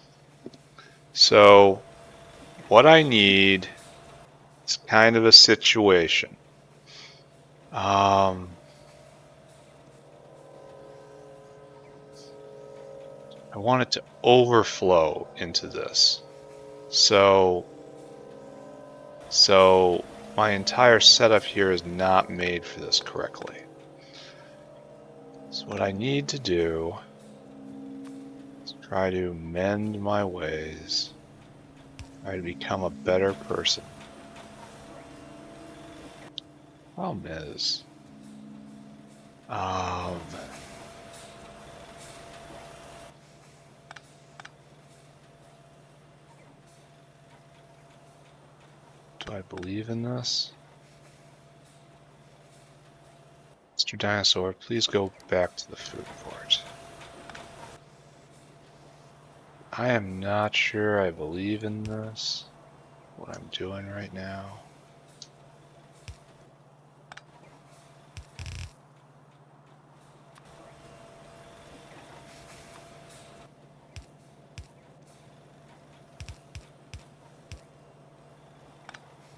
So what I need is kind of a situation. I want it to overflow into this. So my entire setup here is not made for this correctly. So what I need to do is try to mend my ways, try to become a better person. Problem is, Do I believe in this? Mr. Dinosaur, please go back to the food court. I am not sure I believe in this, what I'm doing right now.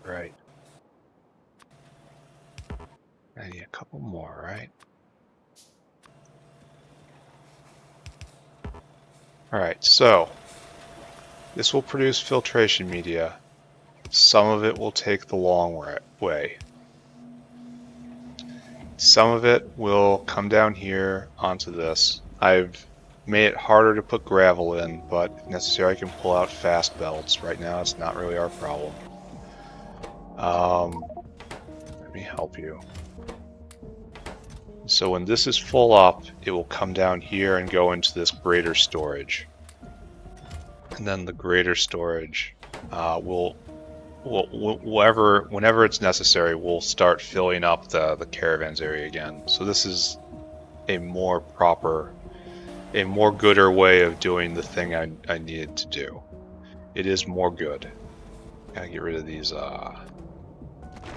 Right. I need a couple more, right? Alright, so this will produce filtration media. Some of it will take the long way. Some of it will come down here onto this. I've made it harder to put gravel in, but if necessary I can pull out fast belts. Right now it's not really our problem. Let me help you. So when this is full up, it will come down here and go into this greater storage. And then the greater storage whenever it's necessary, we'll start filling up the caravans area again. So this is a more proper, a more gooder way of doing the thing I needed to do. It is more good. Gotta get rid of these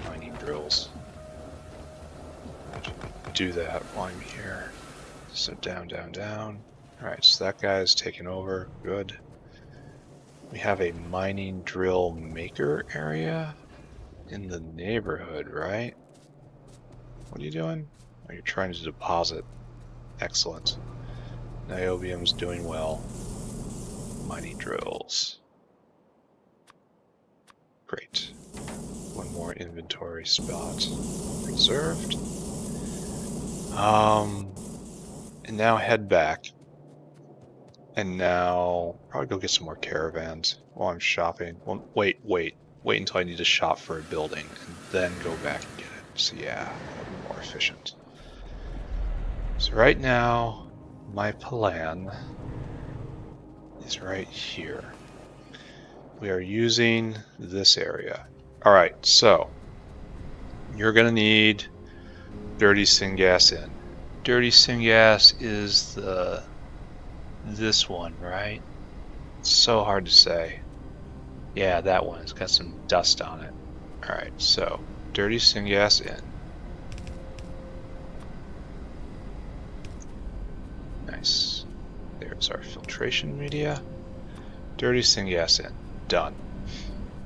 mining drills. Do that while I'm here. So down, down, down. Alright, so that guy's taken over. Good. We have a mining drill maker area in the neighborhood, right? What are you doing? Oh, you're trying to deposit. Excellent. Niobium's doing well. Mining drills. Great. One more inventory spot reserved. And now head back. And now probably go get some more caravans while I'm shopping. Well, wait until I need to shop for a building and then go back and get it. So yeah, that'll be more efficient. So right now, my plan is right here. We are using this area. Alright, so you're gonna need dirty syngas in. Dirty syngas is this one, right? It's so hard to say. Yeah, that one. It's got some dust on it. Alright, so dirty syngas in. Nice. There's our filtration media. Dirty syngas in. Done.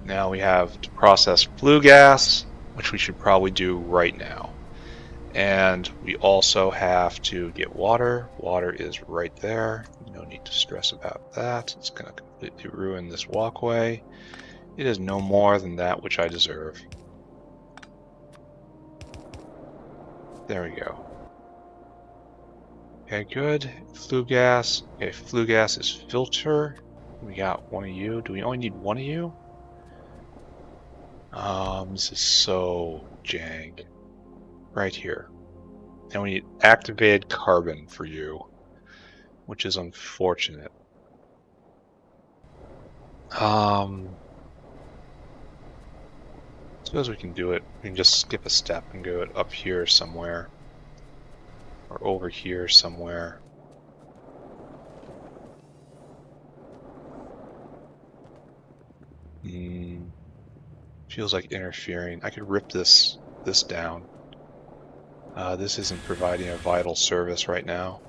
Now we have to process flue gas, which we should probably do right now. And we also have to get water. Water is right there. No need to stress about that. It's going to completely ruin this walkway. It is no more than that which I deserve. There we go. Okay, good. Flue gas. Okay, flue gas is filter. We got one of you. Do we only need one of you? This is so jank. Right here. And we need activated carbon for you, which is unfortunate. I suppose we can do it. We can just skip a step and go it up here somewhere. Or over here somewhere. Feels like interfering. I could rip this down. This isn't providing a vital service right now.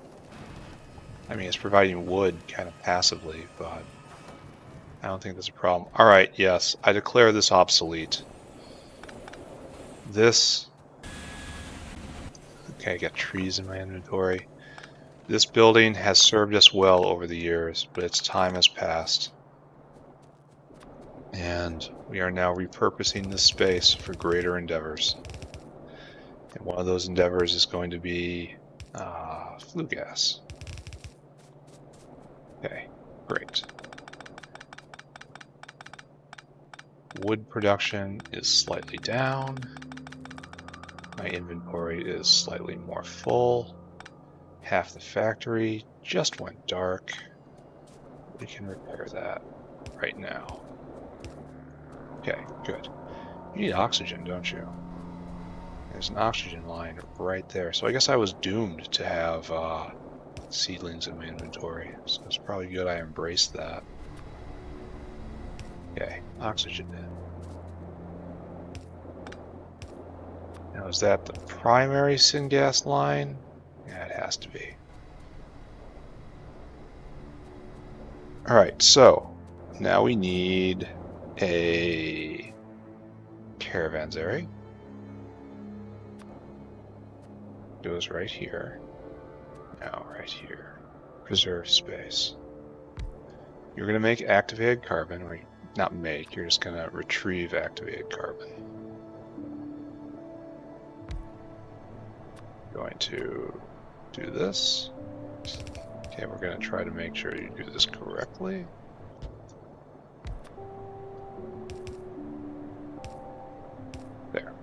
I mean, it's providing wood kind of passively, but I don't think that's a problem. Alright, yes, I declare this obsolete. This... Okay, I got trees in my inventory. This building has served us well over the years, but its time has passed. And we are now repurposing this space for greater endeavors. And one of those endeavors is going to be flue gas. Okay, great. Wood production is slightly down. My inventory is slightly more full. Half the factory just went dark. We can repair that right now. Okay, good. You need oxygen, don't you? There's an oxygen line right there. So I guess I was doomed to have seedlings in my inventory. So it's probably good I embraced that. Okay, oxygen in. Now is that the primary syngas line? Yeah, it has to be. Alright, so now we need a caravanserai. Goes right here. Now right here. Preserve space. You're going to make activated carbon, or not make, you're just going to retrieve activated carbon. Going to do this. Okay, we're going to try to make sure you do this correctly. There.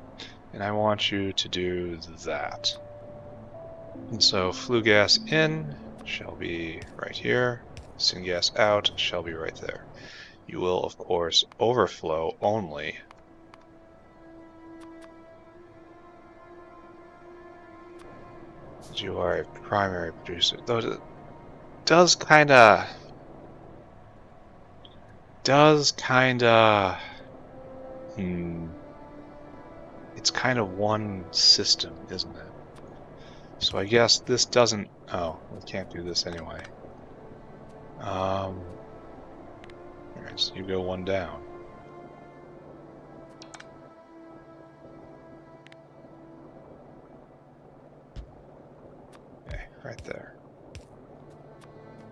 And I want you to do that. And so flue gas in shall be right here. Syngas out shall be right there. You will, of course, overflow only. You are a primary producer. Though it does kinda it's kind of one system, isn't it? So I guess this doesn't, oh, we can't do this anyway. Alright, so you go one down. Okay, right there.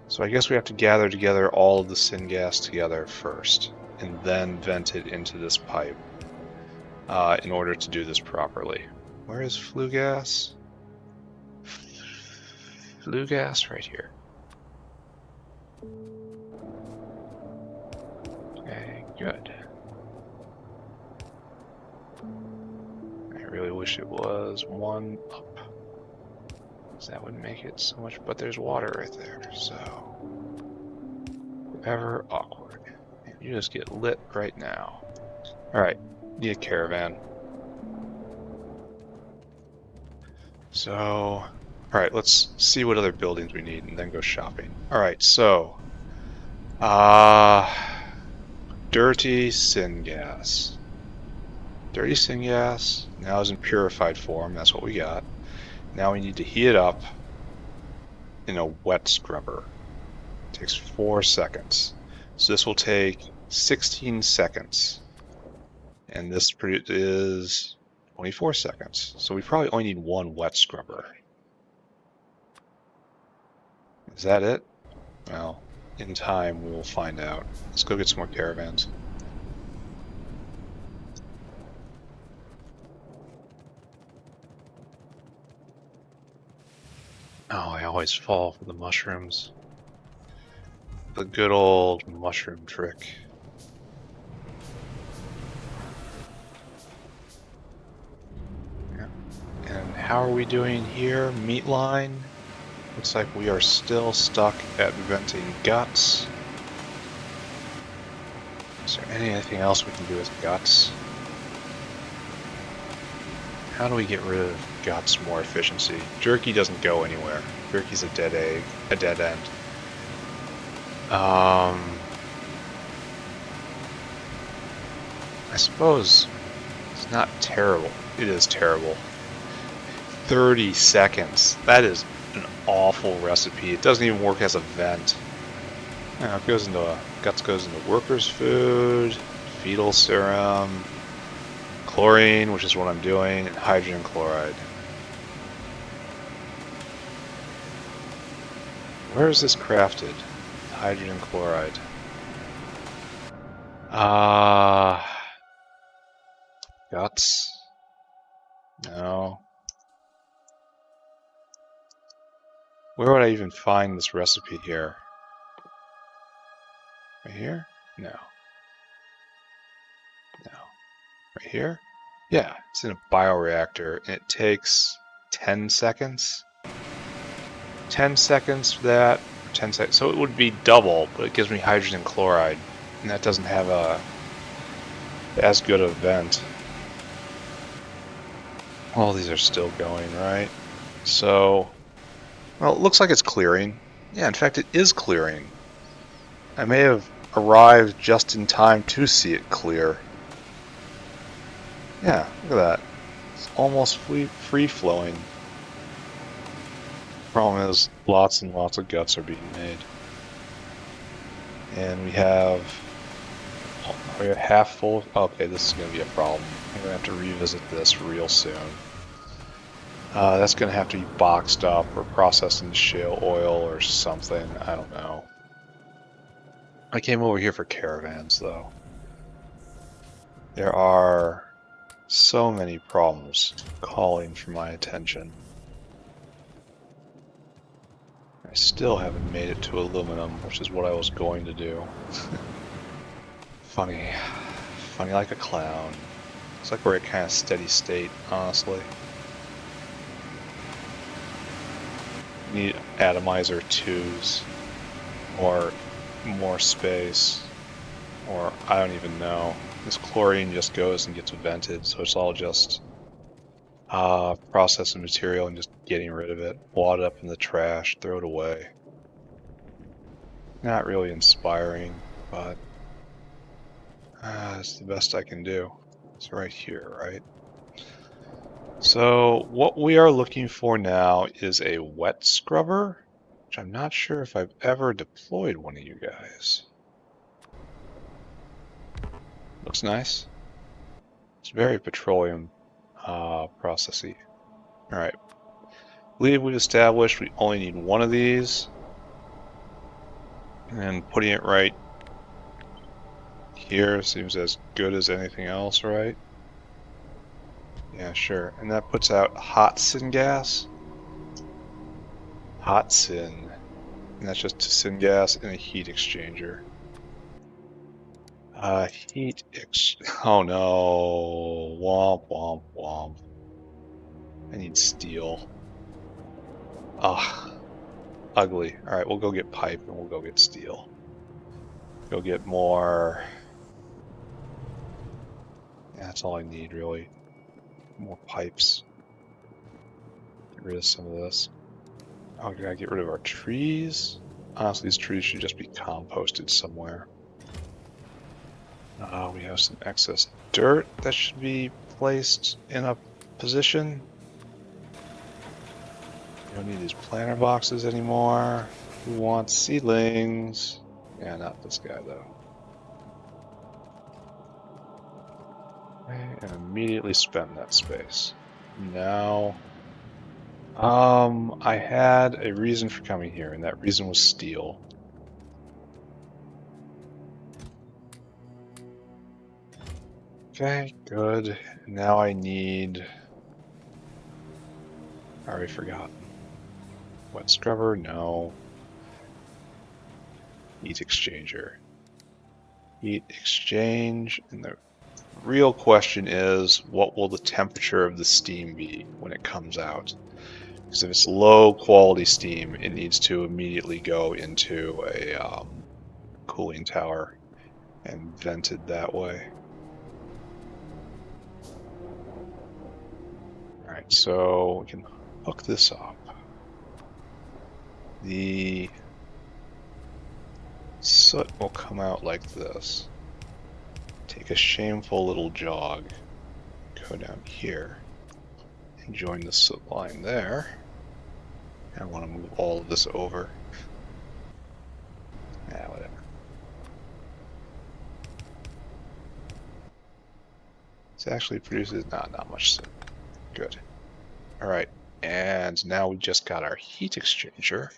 So I guess we have to gather together all of the syngas together first, and then vent it into this pipe in order to do this properly. Where is flue gas? Flue gas right here. Okay, good. I really wish it was one up, because that would make it so much, but there's water right there, so ever awkward. You just get lit right now. Alright, need a caravan. So, alright, let's see what other buildings we need and then go shopping. Alright, so, dirty syngas. Dirty syngas now is in purified form, that's what we got. Now we need to heat it up in a wet scrubber. It takes 4 seconds. So this will take 16 seconds. And this is 24 seconds. So we probably only need one wet scrubber. Is that it? Well, in time we will find out. Let's go get some more caravans. Oh, I always fall for the mushrooms. The good old mushroom trick. Yeah. And how are we doing here? Meat line? Looks like we are still stuck at venting guts. Is there anything else we can do with guts? How do we get rid of guts more efficiency? Jerky doesn't go anywhere. Jerky's a dead egg, a dead end. I suppose it's not terrible. It is terrible. 30 seconds. That is an awful recipe. It doesn't even work as a vent. Now it goes into guts goes into workers' food, fetal serum, chlorine, which is what I'm doing, and hydrogen chloride. Where is this crafted? Hydrogen chloride. Guts? No. Where would I even find this recipe here? Right here? No. No. Right here? Yeah, it's in a bioreactor, and it takes 10 seconds. 10 seconds for that, 10 seconds. So it would be double, but it gives me hydrogen chloride, and that doesn't have as good a vent. All these are still going, right? So, well, it looks like it's clearing. Yeah, in fact, it is clearing. I may have arrived just in time to see it clear. Yeah, look at that. It's almost free-flowing. Problem is, lots and lots of guts are being made. And we have half full. Okay, this is going to be a problem. I'm going to have to revisit this real soon. That's going to have to be boxed up or processed into shale oil or something. I don't know. I came over here for caravans, though. There are so many problems calling for my attention. I still haven't made it to aluminum, which is what I was going to do. Funny. Funny like a clown. Looks like we're at kind of steady state, honestly. Need atomizer 2s, or more space, or I don't even know. This chlorine just goes and gets vented, so it's all just processing material and just getting rid of it. Wad it up in the trash, throw it away. Not really inspiring, but it's the best I can do. It's right here, right? So what we are looking for now is a wet scrubber, which I'm not sure if I've ever deployed one of you guys. Looks nice. It's very petroleum processy. All right. I believe we've established we only need one of these. And putting it right here seems as good as anything else, right? Yeah, sure. And that puts out hot syngas. Hot syn. And that's just syngas in a heat exchanger. Oh no. Womp, womp, womp. I need steel. Ugh. Ugly. Alright, we'll go get pipe and we'll go get steel. Go get more. Yeah, that's all I need, really. More pipes. Get rid of some of this. Oh, we gotta get rid of our trees. Honestly, these trees should just be composted somewhere. We have some excess dirt that should be placed in a position. We don't need these planter boxes anymore. We want seedlings. Yeah, not this guy though. Okay, and immediately spend that space. Now, I had a reason for coming here, and that reason was steel. Okay, good. Now I need... I already forgot. Wet scrubber? No. Heat exchanger. Heat exchange. And the real question is, what will the temperature of the steam be when it comes out? Because if it's low quality steam, it needs to immediately go into a cooling tower and vented that way. Alright, so we can hook this up. The soot will come out like this. Take a shameful little jog, go down here, and join the soot line there. I want to move all of this over. Yeah, whatever. This actually produces not much soot. Good. Alright, and now we just got our heat exchanger.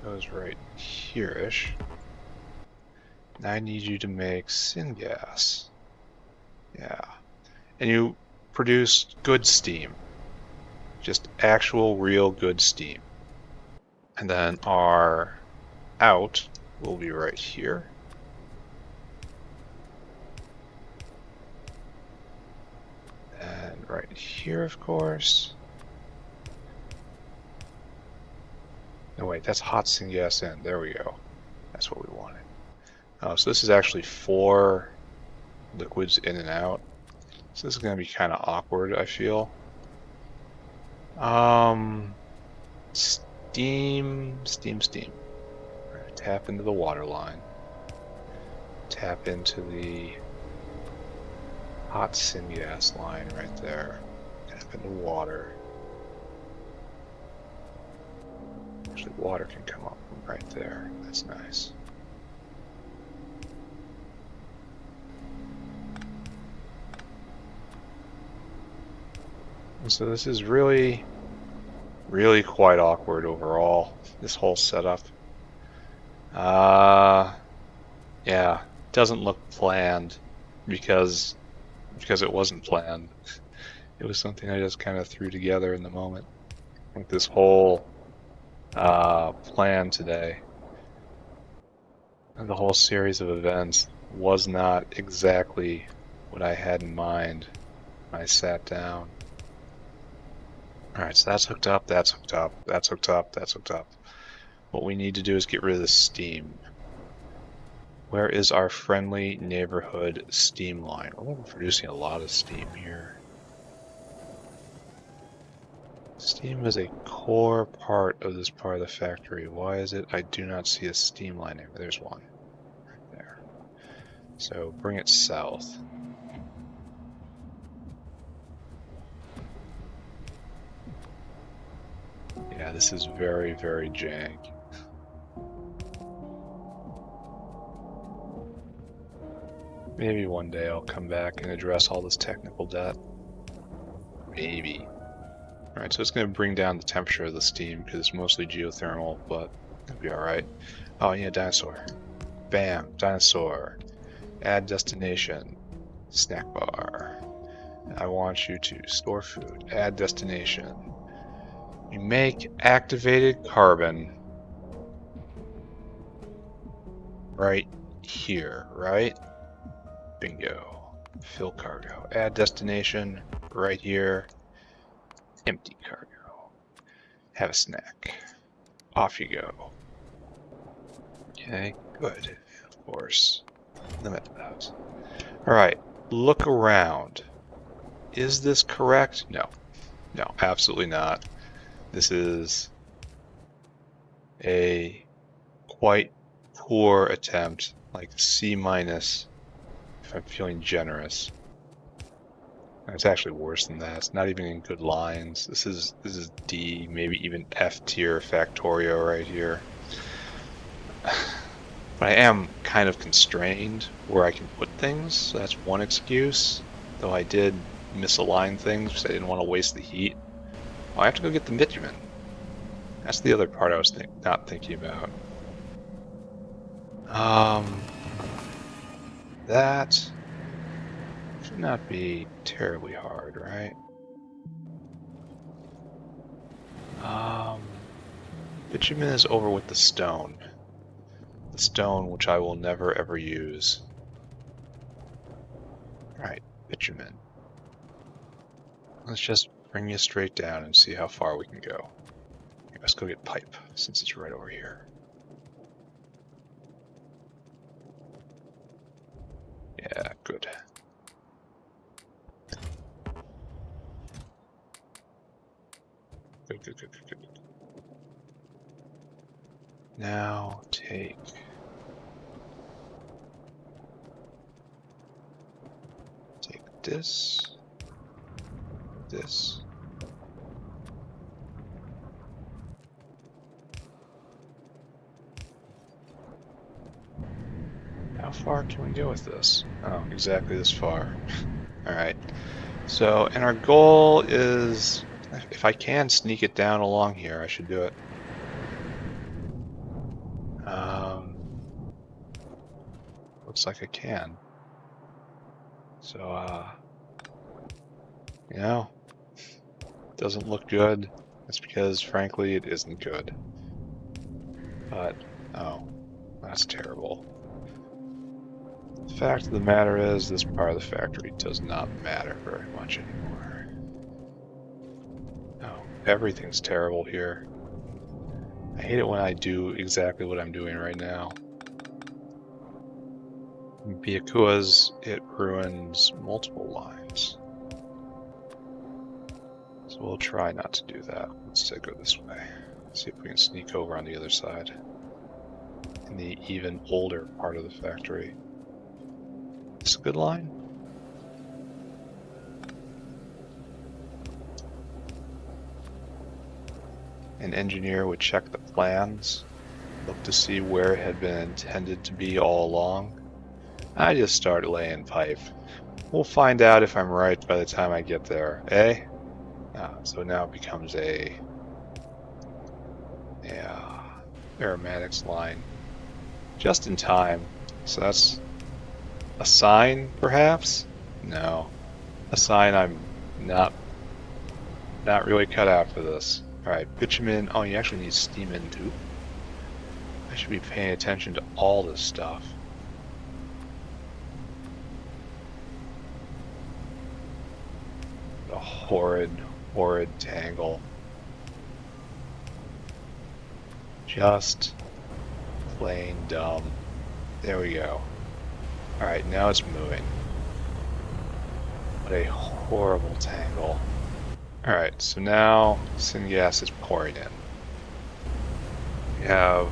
Goes right here-ish. Now I need you to make syngas. Yeah. And you produce good steam. Just actual, real good steam. And then our out will be right here. And right here, of course. No, wait, that's hot syngas in. There we go. That's what we wanted. So this is actually 4 liquids in and out. So this is going to be kind of awkward, I feel. Steam. Right, tap into the water line. Tap into the hot syngas line right there. Tap into water. Actually, water can come up from right there. That's nice. And so this is really quite awkward overall, this whole setup. Yeah, doesn't look planned because it wasn't planned. It was something I just kind of threw together in the moment. Like this whole plan today, and the whole series of events was not exactly what I had in mind when I sat down. Alright, so that's hooked up, that's hooked up, that's hooked up, that's hooked up. What we need to do is get rid of the steam. Where is our friendly neighborhood steam line? Oh, we're producing a lot of steam here. Steam is a core part of this part of the factory. Why is it I do not see a steam line there? There's one right there. So bring it south. Yeah, this is very, very jank. Maybe one day I'll come back and address all this technical debt. Maybe. Alright, so it's going to bring down the temperature of the steam because it's mostly geothermal, but it'll be alright. Oh, yeah, dinosaur. Bam, dinosaur. Add destination. Snack bar. I want you to store food. Add destination. You make activated carbon right here, right? Bingo. Fill cargo. Add destination right here. Empty cargo. Have a snack. Off you go. Okay, good. Of course. Limit that. Alright, look around. Is this correct? No. No, absolutely not. This is a quite poor attempt, like C-, if I'm feeling generous. It's actually worse than that. It's not even in good lines. This is D, maybe even F tier Factorio right here. But I am kind of constrained where I can put things, so that's one excuse. Though I did misalign things because I didn't want to waste the heat. Oh, I have to go get the bitumen. That's the other part I was not thinking about. That should not be terribly hard, right? Bitumen is over with the stone. The stone which I will never ever use. Alright, bitumen. Let's just bring you straight down and see how far we can go. Let's go get pipe, since it's right over here. Yeah, good. Good. Now take this. How far can we go with this? Oh, exactly this far. Alright. So, and our goal is, if I can sneak it down along here, I should do it. Looks like I can. So, you know, doesn't look good. That's because, frankly, it isn't good. But, oh, that's terrible. The fact of the matter is, this part of the factory does not matter very much anymore. Oh, everything's terrible here. I hate it when I do exactly what I'm doing right now. Because it ruins multiple lines. So we'll try not to do that. Let's go this way. See if we can sneak over on the other side. In the even older part of the factory. Is this a good line? An engineer would check the plans, look to see where it had been intended to be all along. I just start laying pipe. We'll find out if I'm right by the time I get there, eh? So now it becomes a aromatics line. Just in time. So that's a sign, perhaps? No. A sign I'm not really cut out for this. Alright, bitumen. Oh, you actually need steam in too. I should be paying attention to all this stuff. A horrid tangle. Just plain dumb. There we go. Alright, now it's moving. What a horrible tangle. Alright, so now syngas is pouring in. We have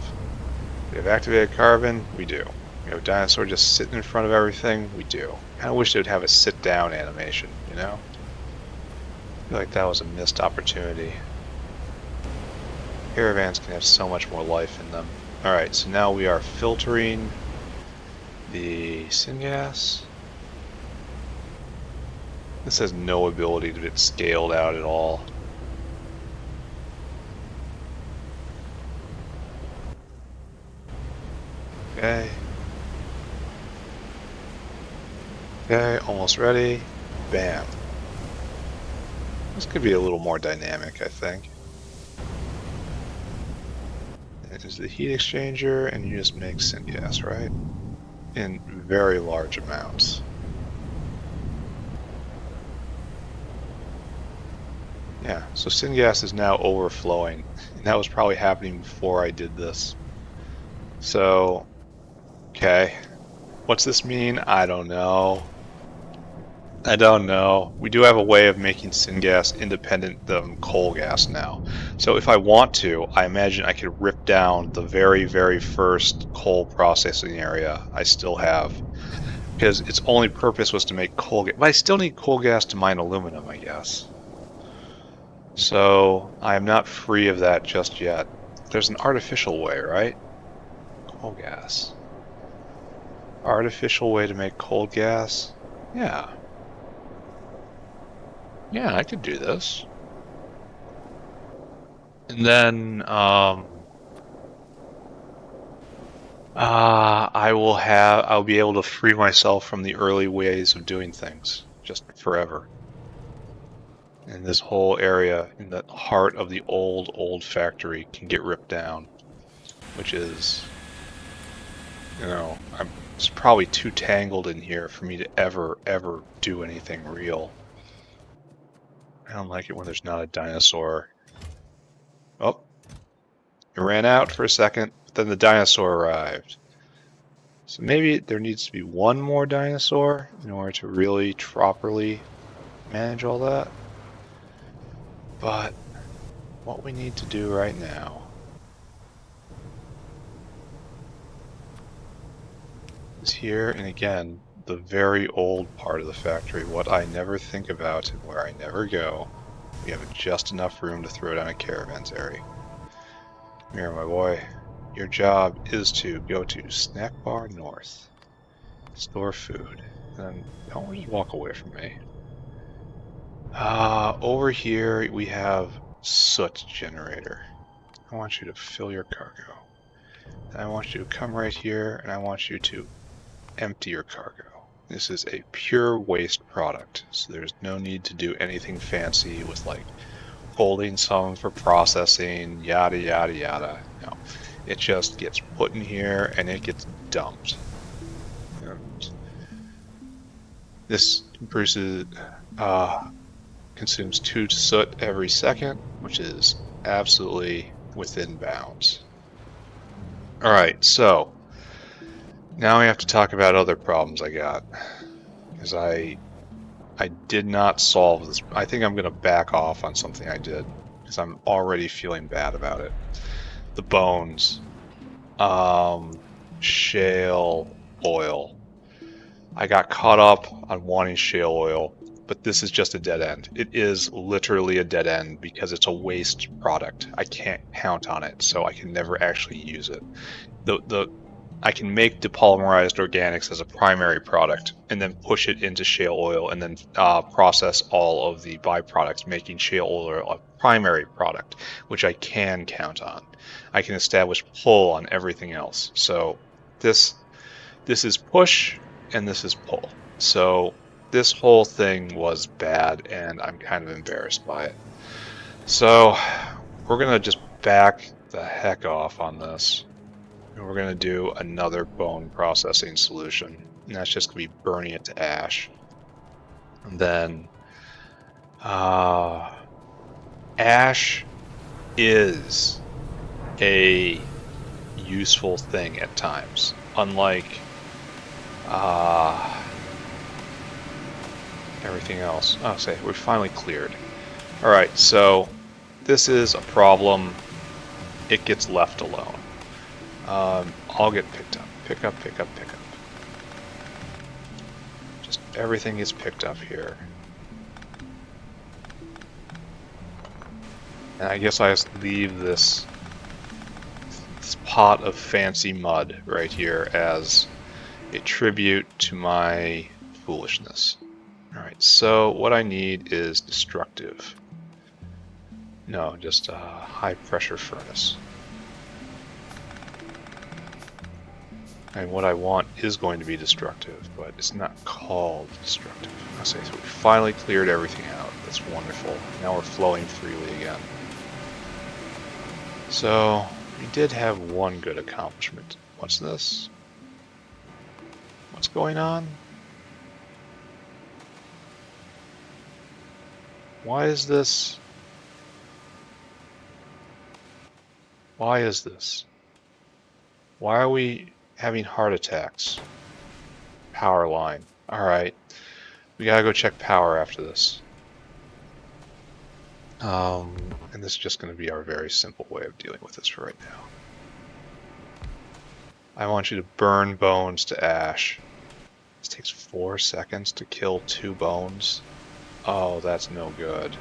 activated carbon, we do. We have a dinosaur just sitting in front of everything, we do. I kinda wish they would have a sit down animation, you know? I feel like that was a missed opportunity. Caravans can have so much more life in them. Alright, so now we are filtering the syngas. This has no ability to get scaled out at all. Okay. Okay, almost ready. Bam. This could be a little more dynamic, I think. This is the heat exchanger, and you just make syngas, right? In very large amounts. Yeah, so syngas is now overflowing, and that was probably happening before I did this. So, okay. What's this mean? I don't know. I don't know. We do have a way of making syngas independent of coal gas now. So if I want to, I imagine I could rip down the very, very first coal processing area I still have. Because its only purpose was to make coal gas. But I still need coal gas to mine aluminum, I guess. So I am not free of that just yet. There's an artificial way, right? Coal gas. Artificial way to make coal gas? Yeah. Yeah, I could do this. And then, I'll be able to free myself from the early ways of doing things, just forever. And this whole area in the heart of the old factory can get ripped down, which is, you know, it's probably too tangled in here for me to ever do anything real. I don't like it when there's not a dinosaur. Oh, it ran out for a second, but then the dinosaur arrived. So maybe there needs to be one more dinosaur in order to really properly manage all that. But what we need to do right now is here, and again, the very old part of the factory, what I never think about and where I never go. We have just enough room to throw down a caravans-area. Come here, my boy. Your job is to go to Snack Bar North, store food, and don't just walk away from me. Over here we have soot generator. I want you to fill your cargo. And I want you to come right here, and I want you to empty your cargo. This is a pure waste product, so there's no need to do anything fancy with like holding some for processing, yada yada yada. No, it just gets put in here and it gets dumped. And this consumes 2 soot every second, which is absolutely within bounds. Alright, so Now we have to talk about other problems I got, because I did not solve this. I think I'm going to back off on something I did, because I'm already feeling bad about it. The bones. Shale oil. I got caught up on wanting shale oil, but this is just a dead end. It is literally a dead end because it's a waste product. I can't count on it, so I can never actually use it. I can make depolymerized organics as a primary product and then push it into shale oil and then process all of the byproducts, making shale oil a primary product, which I can count on. I can establish pull on everything else. So this is push and this is pull. So this whole thing was bad and I'm kind of embarrassed by it. So we're going to just back the heck off on this. And we're going to do another bone processing solution. And that's just going to be burning it to ash. And then ash is a useful thing at times. Unlike everything else. Oh, say, we're finally cleared. Alright, so this is a problem. It gets left alone. I'll get picked up. Pick up. Just everything is picked up here. And I guess I just leave this pot of fancy mud right here as a tribute to my foolishness. Alright, so what I need is destructive. No, just a high pressure furnace. And what I want is going to be destructive, but it's not called destructive. I say, so we finally cleared everything out. That's wonderful. Now we're flowing freely again. So we did have one good accomplishment. What's this? What's going on? Why is this? Why is this? Why are we having heart attacks? Power line. Alright. We gotta go check power after this. And this is just going to be our very simple way of dealing with this for right now. I want you to burn bones to ash. This takes 4 seconds to kill 2 bones. Oh, that's no good.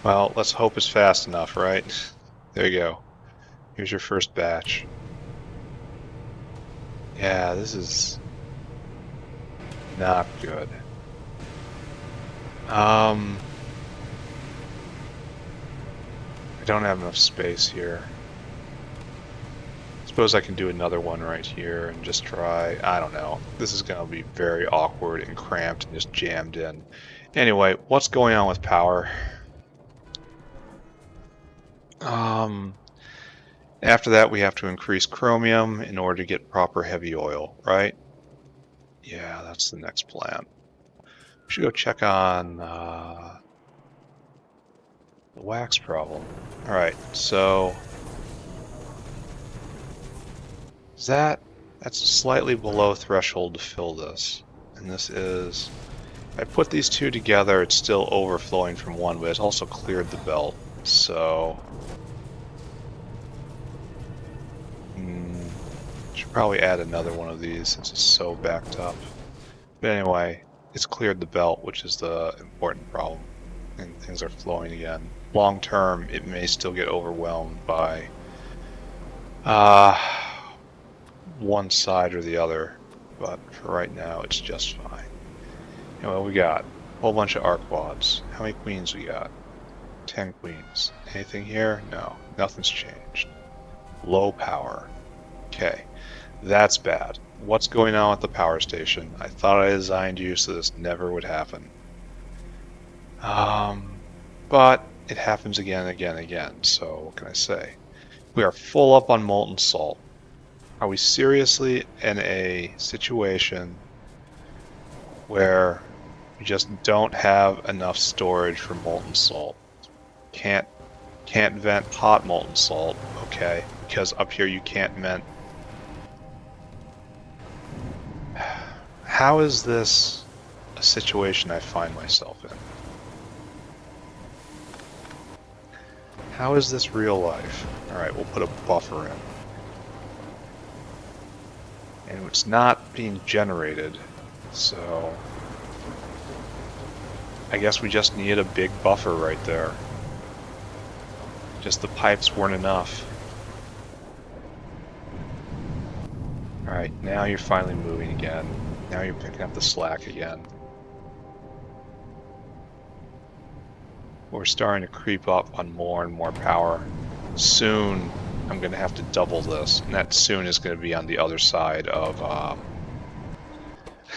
Well, let's hope it's fast enough, right? There you go. Here's your first batch. Yeah, this is not good. I don't have enough space here. Suppose I can do another one right here and just try. I don't know. This is going to be very awkward and cramped and just jammed in. Anyway, what's going on with power? After that, we have to increase chromium in order to get proper heavy oil, right? Yeah, that's the next plan. We should go check on the wax problem. Alright, so that's slightly below threshold to fill this. And this is, if I put these two together, it's still overflowing from one, but it's also cleared the belt. So should probably add another one of these since it's so backed up. But anyway, it's cleared the belt, which is the important problem, and things are flowing again. Long term, it may still get overwhelmed by one side or the other, but for right now, it's just fine. And what we got? A whole bunch of arc wads. How many queens we got? 10 queens. Anything here? No, nothing's changed. Low power. Okay, that's bad. What's going on with the power station? I thought I designed you so this never would happen. But it happens again and again and again, so what can I say? We are full up on molten salt. Are we seriously in a situation where we just don't have enough storage for molten salt? Can't vent hot molten salt. Okay, because up here you can't vent. How is this a situation I find myself in? How is this real life? Alright, we'll put a buffer in. And it's not being generated, so I guess we just needed a big buffer right there. Just the pipes weren't enough. Alright, now you're finally moving again. Now you're picking up the slack again. We're starting to creep up on more and more power. Soon, I'm going to have to double this, and that soon is going to be on the other side of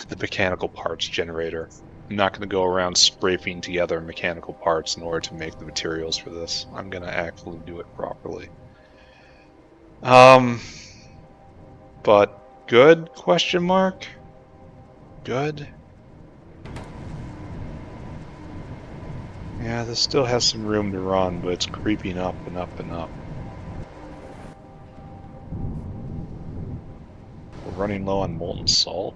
the mechanical parts generator. I'm not going to go around scraping together mechanical parts in order to make the materials for this. I'm going to actually do it properly. But good? Question mark? Good? Yeah, this still has some room to run, but it's creeping up and up and up. We're running low on molten salt.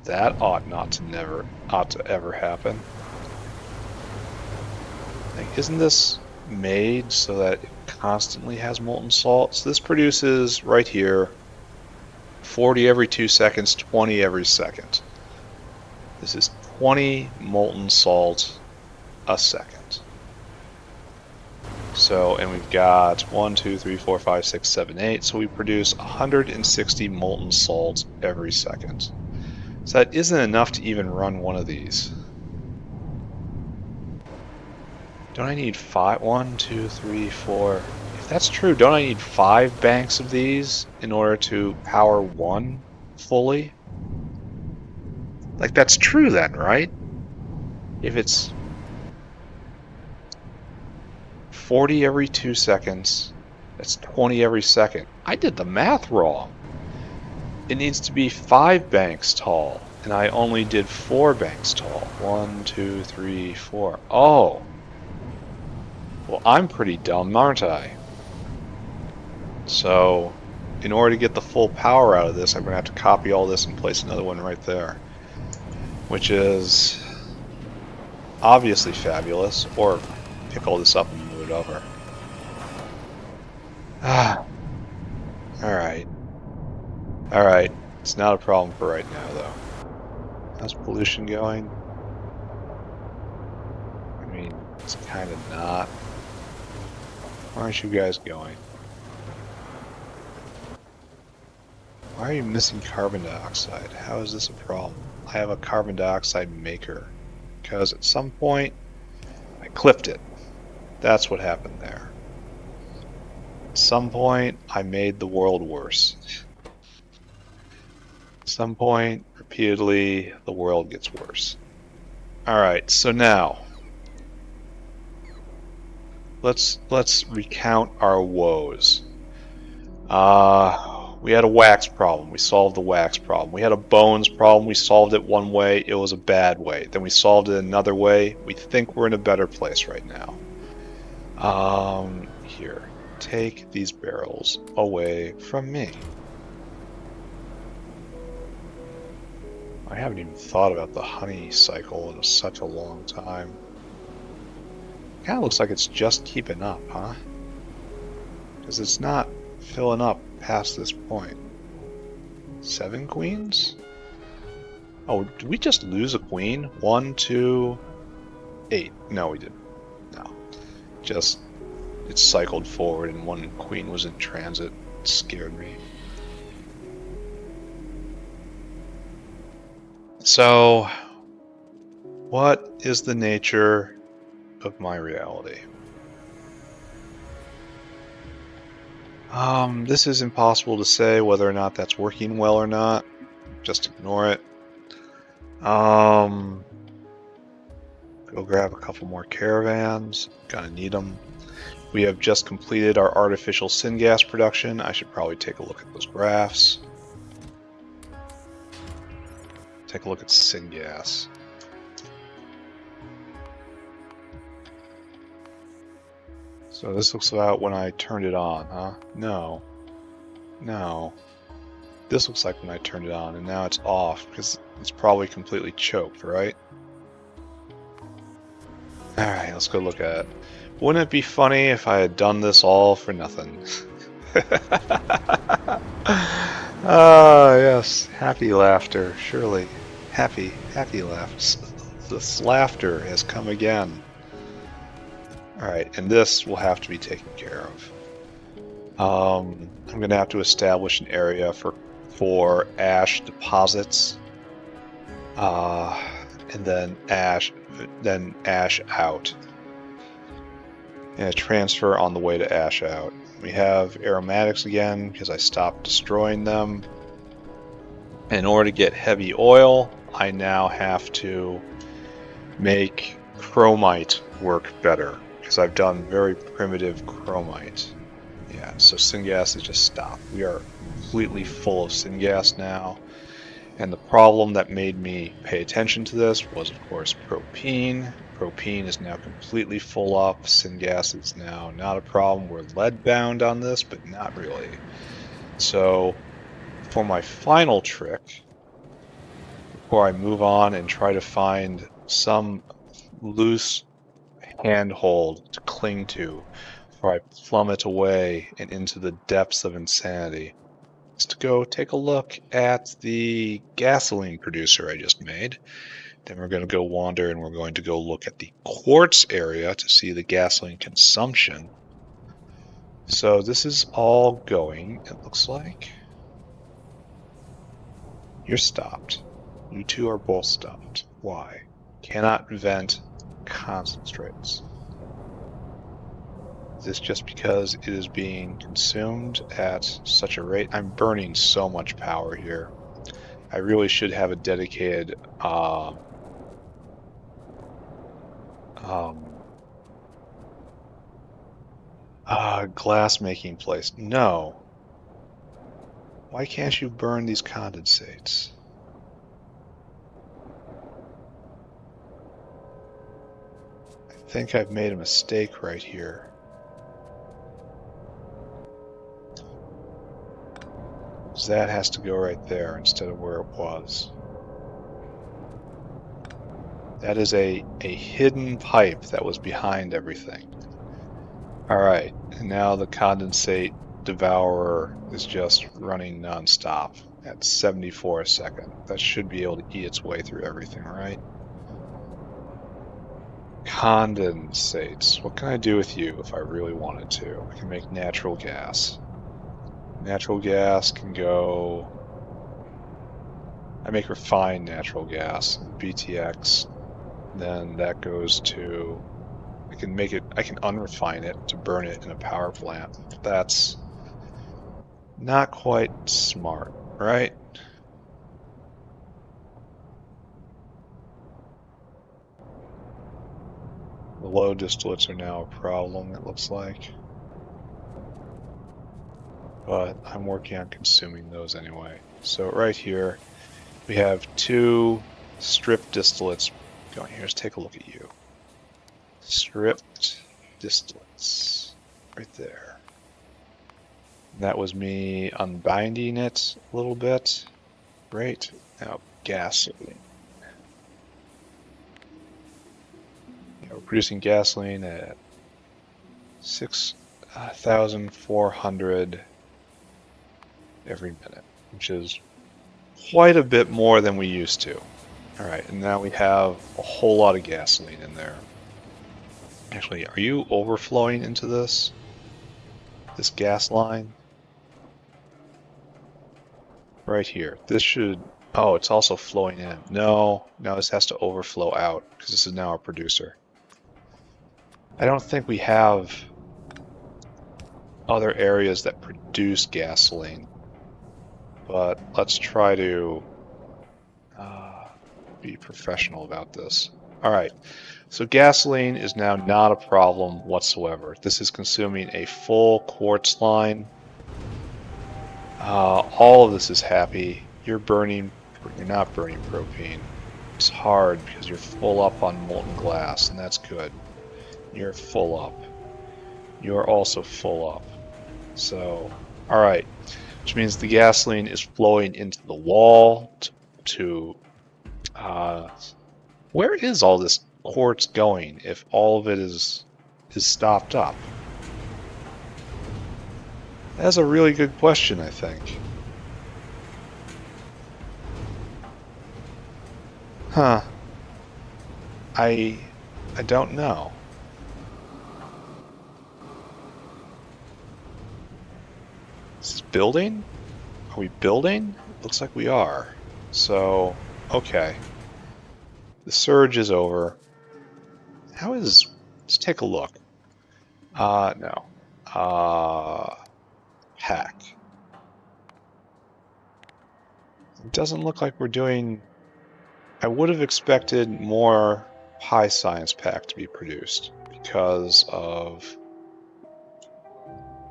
That ought to ever happen. Like, isn't this made so that it constantly has molten salt? So this produces right here 40 every 2 seconds, 20 every second. This is 20 molten salt a second. So, and we've got 1, 2, 3, 4, 5, 6, 7, 8. So we produce 160 molten salt every second. So that isn't enough to even run one of these. Don't I need 5? 1, 2, 3, 4. If that's true, don't I need 5 banks of these in order to power one fully? Like, that's true then, right? If it's 40 every 2 seconds, that's 20 every second. I did the math wrong. It needs to be 5 banks tall, and I only did 4 banks tall. 1, 2, 3, 4. Oh! Well, I'm pretty dumb, aren't I? So, in order to get the full power out of this, I'm going to have to copy all this and place another one right there. Which is obviously fabulous, or pick all this up and move it over. Alright. Alright, it's not a problem for right now, though. How's pollution going? I mean, it's kind of not. Where aren't you guys going? Why are you missing carbon dioxide? How is this a problem? I have a carbon dioxide maker. Because at some point, I clipped it. That's what happened there. At some point, I made the world worse. At some point, repeatedly, the world gets worse. Alright, so now, let's recount our woes. We had a wax problem. We solved the wax problem. We had a bones problem. We solved it one way. It was a bad way. Then we solved it another way. We think we're in a better place right now. Here. Take these barrels away from me. I haven't even thought about the honey cycle in such a long time. Kind of looks like it's just keeping up, huh? Because it's not filling up past this point. 7 queens? Oh, did we just lose a queen? 1, 2, 8. No, we didn't. No. Just, it cycled forward and one queen was in transit. It scared me. So, what is the nature of my reality? This is impossible to say whether or not that's working well or not. Just ignore it. Go grab a couple more caravans. Gonna need them. We have just completed our artificial syngas production. I should probably take a look at those graphs. Take a look at syngas. So this looks about when I turned it on, huh? No. No. This looks like when I turned it on, and now it's off, because it's probably completely choked, right? Alright, let's go look at it. Wouldn't it be funny if I had done this all for nothing? Ah, yes. Happy laughter, surely. Happy laughter. This laughter has come again. Alright, and this will have to be taken care of. I'm going to have to establish an area for ash deposits, and then ash out, and a transfer on the way to ash out. We have aromatics again because I stopped destroying them. In order to get heavy oil, I now have to make chromite work better because I've done very primitive chromite. Yeah, so syngas has just stopped. We are completely full of syngas now. And the problem that made me pay attention to this was, of course, propene. Propene is now completely full up. Syngas is now not a problem. We're lead bound on this, but not really. So for my final trick, before I move on and try to find some loose handhold to cling to before I plummet away and into the depths of insanity, is to go take a look at the gasoline producer I just made. Then we're going to go wander and we're going to go look at the quartz area to see the gasoline consumption. So this is all going, it looks like. You're stopped. You two are both stopped. Why? Cannot vent concentrates. Is this just because it is being consumed at such a rate? I'm burning so much power here. I really should have a dedicated glass making place. No. Why can't you burn these condensates? I think I've made a mistake right here. That has to go right there instead of where it was. That is a hidden pipe that was behind everything. Alright, and now the condensate devourer is just running non-stop at 74 a second. That should be able to eat its way through everything, right? Condensates. What can I do with you if I really wanted to? I can make natural gas. Natural gas can go... I make refined natural gas, BTX. Then that goes to... I can unrefine it to burn it in a power plant. That's not quite smart, right? The low distillates are now a problem, it looks like. But I'm working on consuming those anyway. So right here, we have two stripped distillates going. Here, let's take a look at you. Stripped distillates. Right there. And that was me unbinding it a little bit. Great. Now gasoline. Yeah, we're producing gasoline at 6,400 every minute, which is quite a bit more than we used to. Alright, and now we have a whole lot of gasoline in there. Actually, are you overflowing into this gas line? Right here. This should... Oh, it's also flowing in. No, this has to overflow out, because this is now our producer. I don't think we have other areas that produce gasoline. But let's try to be professional about this. Alright, so gasoline is now not a problem whatsoever. This is consuming a full quartz line. All of this is happy. You're not burning propane. It's hard because you're full up on molten glass, and that's good. You're full up. You are also full up. So, alright. Which means the gasoline is flowing into the wall where is all this quartz going if all of it is stopped up? That's a really good question, I think. Huh. I don't know. Is this building? Are we building? Looks like we are. So, okay. The surge is over. Let's take a look. No. Hack. It doesn't look like we're doing... I would have expected more high science pack to be produced because of...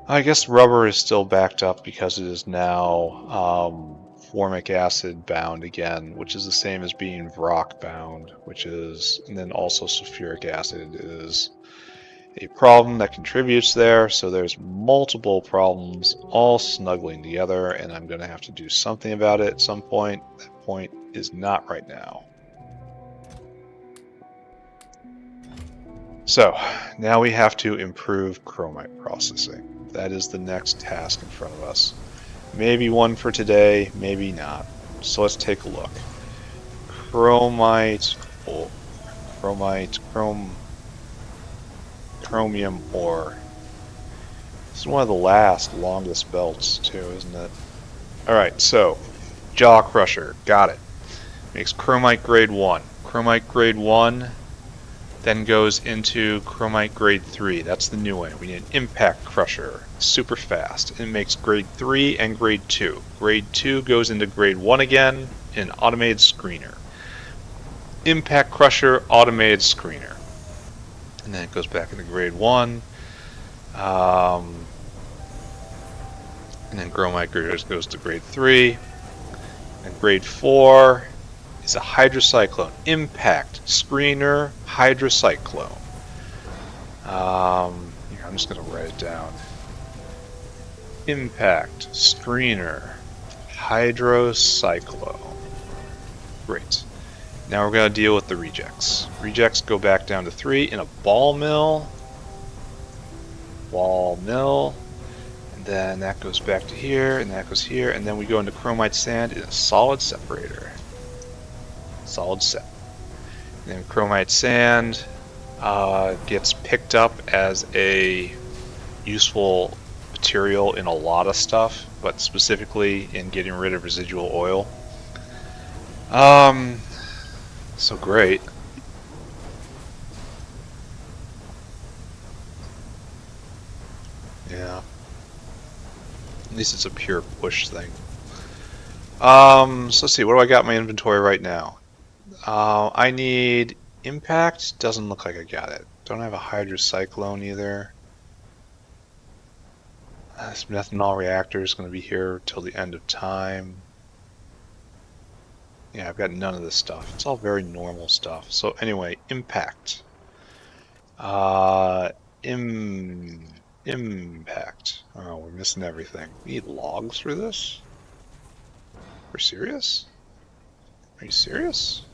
I guess rubber is still backed up because it is now formic acid bound again, which is the same as being rock bound, and then also sulfuric acid is a problem that contributes there, so there's multiple problems all snuggling together, and I'm going to have to do something about it at some point. That point is not right now. So, now we have to improve chromite processing. That is the next task in front of us. Maybe one for today, maybe not. So let's take a look. Chromium ore. This is one of the longest belts too, isn't it? Alright, so, jaw crusher, got it. Makes chromite grade 1. Chromite grade 1 then goes into chromite grade 3. That's the new one. We need an impact crusher. Super fast. It makes grade 3 and grade 2. Grade 2 goes into grade 1 again in automated screener. Impact crusher, automated screener. And then it goes back into grade 1. And then chromite goes to grade 3. And grade 4 is a hydrocyclone. Impact screener hydrocyclone. Here, I'm just going to write it down. Impact screener hydrocyclone. Great. Now we're going to deal with the rejects. Rejects go back down to 3 in a ball mill. And then that goes back to here, and that goes here, and then we go into chromite sand in a solid separator. Solid set. And then chromite sand gets picked up as a useful material in a lot of stuff, but specifically in getting rid of residual oil. So great. Yeah. At least it's a pure push thing. So let's see, what do I got in my inventory right now? I need impact. Doesn't look like I got it. Don't have a hydrocyclone either. This methanol reactor is going to be here till the end of time. Yeah, I've got none of this stuff. It's all very normal stuff. So anyway, impact. Impact. Oh, we're missing everything. We need logs for this? We're serious? Are you serious?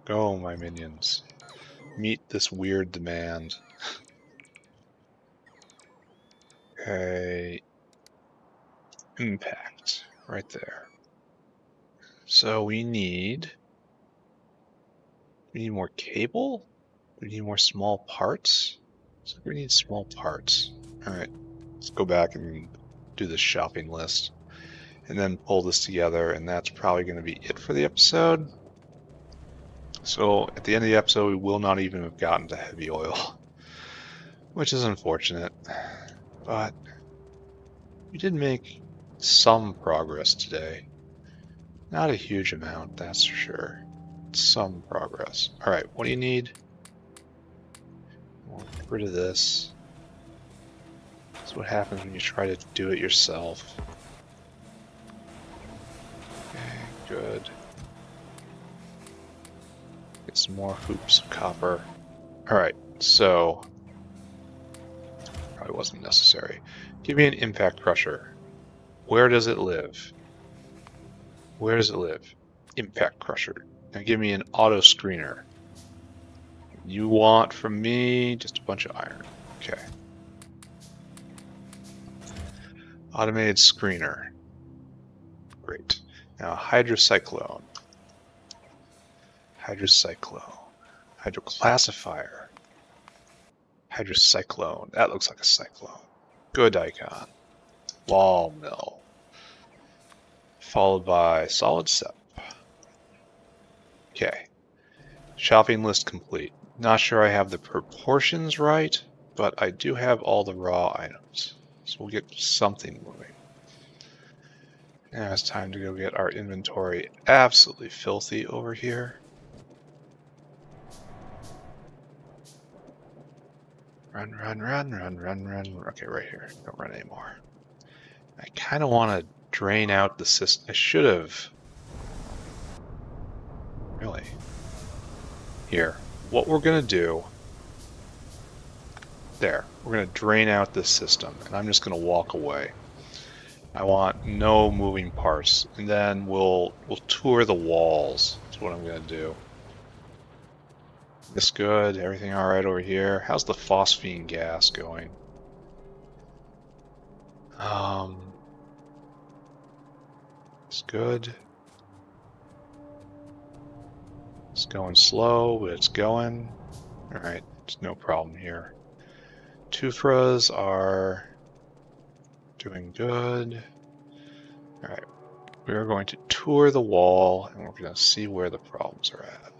Go, my minions. Meet this weird demand. Okay. Impact. Right there. So we need more cable? We need more small parts? So we need small parts. Alright. Let's go back and do this shopping list. And then pull this together, and that's probably going to be it for the episode. So at the end of the episode, we will not even have gotten to heavy oil, which is unfortunate. But we did make some progress today. Not a huge amount, that's for sure. Some progress. Alright, what do you need? We'll get rid of this. That's what happens when you try to do it yourself. Okay, good. Get some more hoops of copper. Alright, so probably wasn't necessary. Give me an impact crusher. Where does it live? Where does it live? Impact crusher. Now give me an auto screener. You want from me just a bunch of iron. Okay. Automated screener. Great. Now hydrocyclone. Hydrocyclone. Hydroclassifier. Hydrocyclone. That looks like a cyclone. Good icon. Wall mill. Followed by solid sep. Okay. Shopping list complete. Not sure I have the proportions right, but I do have all the raw items. So we'll get something moving. Now it's time to go get our inventory absolutely filthy over here. Run, run, run, run, run, run. Okay, right here. Don't run anymore. I kind of want to drain out the system. I should have. Really? Here. What we're going to do. There. We're going to drain out this system. And I'm just going to walk away. I want no moving parts. And then we'll tour the walls. That's what I'm going to do. This good? Everything alright over here? How's the phosphine gas going? It's good. It's going slow, but it's going. Alright, there's no problem here. Tufras are doing good. Alright, we are going to tour the wall and we're going to see where the problems are at.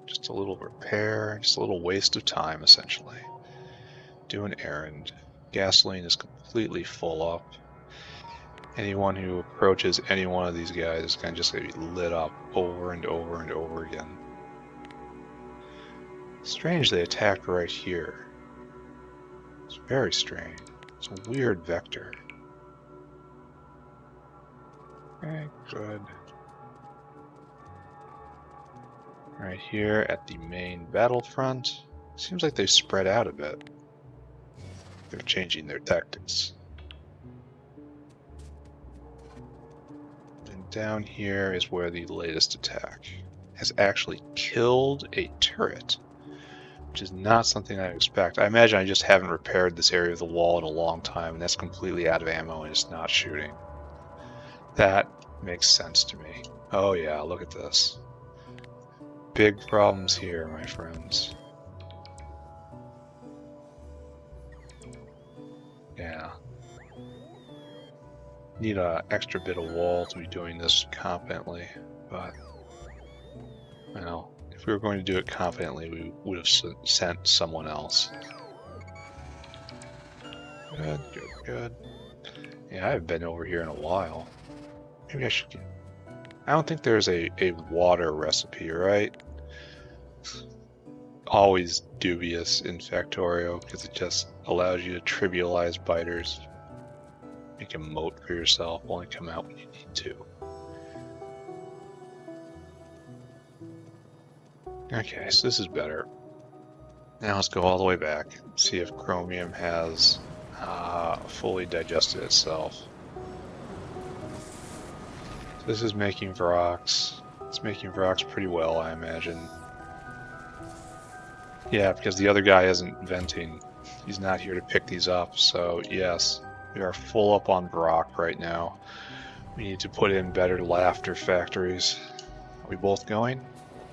Just a little repair, just a little waste of time essentially. Do an errand. Gasoline is completely full up. Anyone who approaches any one of these guys is kind of just going to be lit up over and over and over again. Strange they attacked right here. It's very strange. It's a weird vector. Okay, good. Right here at the main battlefront. Seems like they've spread out a bit. They're changing their tactics. And down here is where the latest attack has actually killed a turret, which is not something I expect. I imagine I just haven't repaired this area of the wall in a long time, and that's completely out of ammo and it's not shooting. That makes sense to me. Oh yeah, look at this. Big problems here, my friends. Yeah. Need an extra bit of wall to be doing this competently, but well, if we were going to do it competently, we would have sent someone else. Good, good, good. Yeah, I haven't been over here in a while. Maybe I should get... I don't think there's a water recipe, right? Always dubious in Factorio, because it just allows you to trivialize biters. Make a moat for yourself, only come out when you need to. Okay, so this is better. Now let's go all the way back and see if chromium has fully digested itself. So this is making Vrox. It's making Vrox pretty well, I imagine. Yeah, because the other guy isn't venting. He's not here to pick these up, so yes, we are full up on Vrock right now. We need to put in better laughter factories. Are we both going?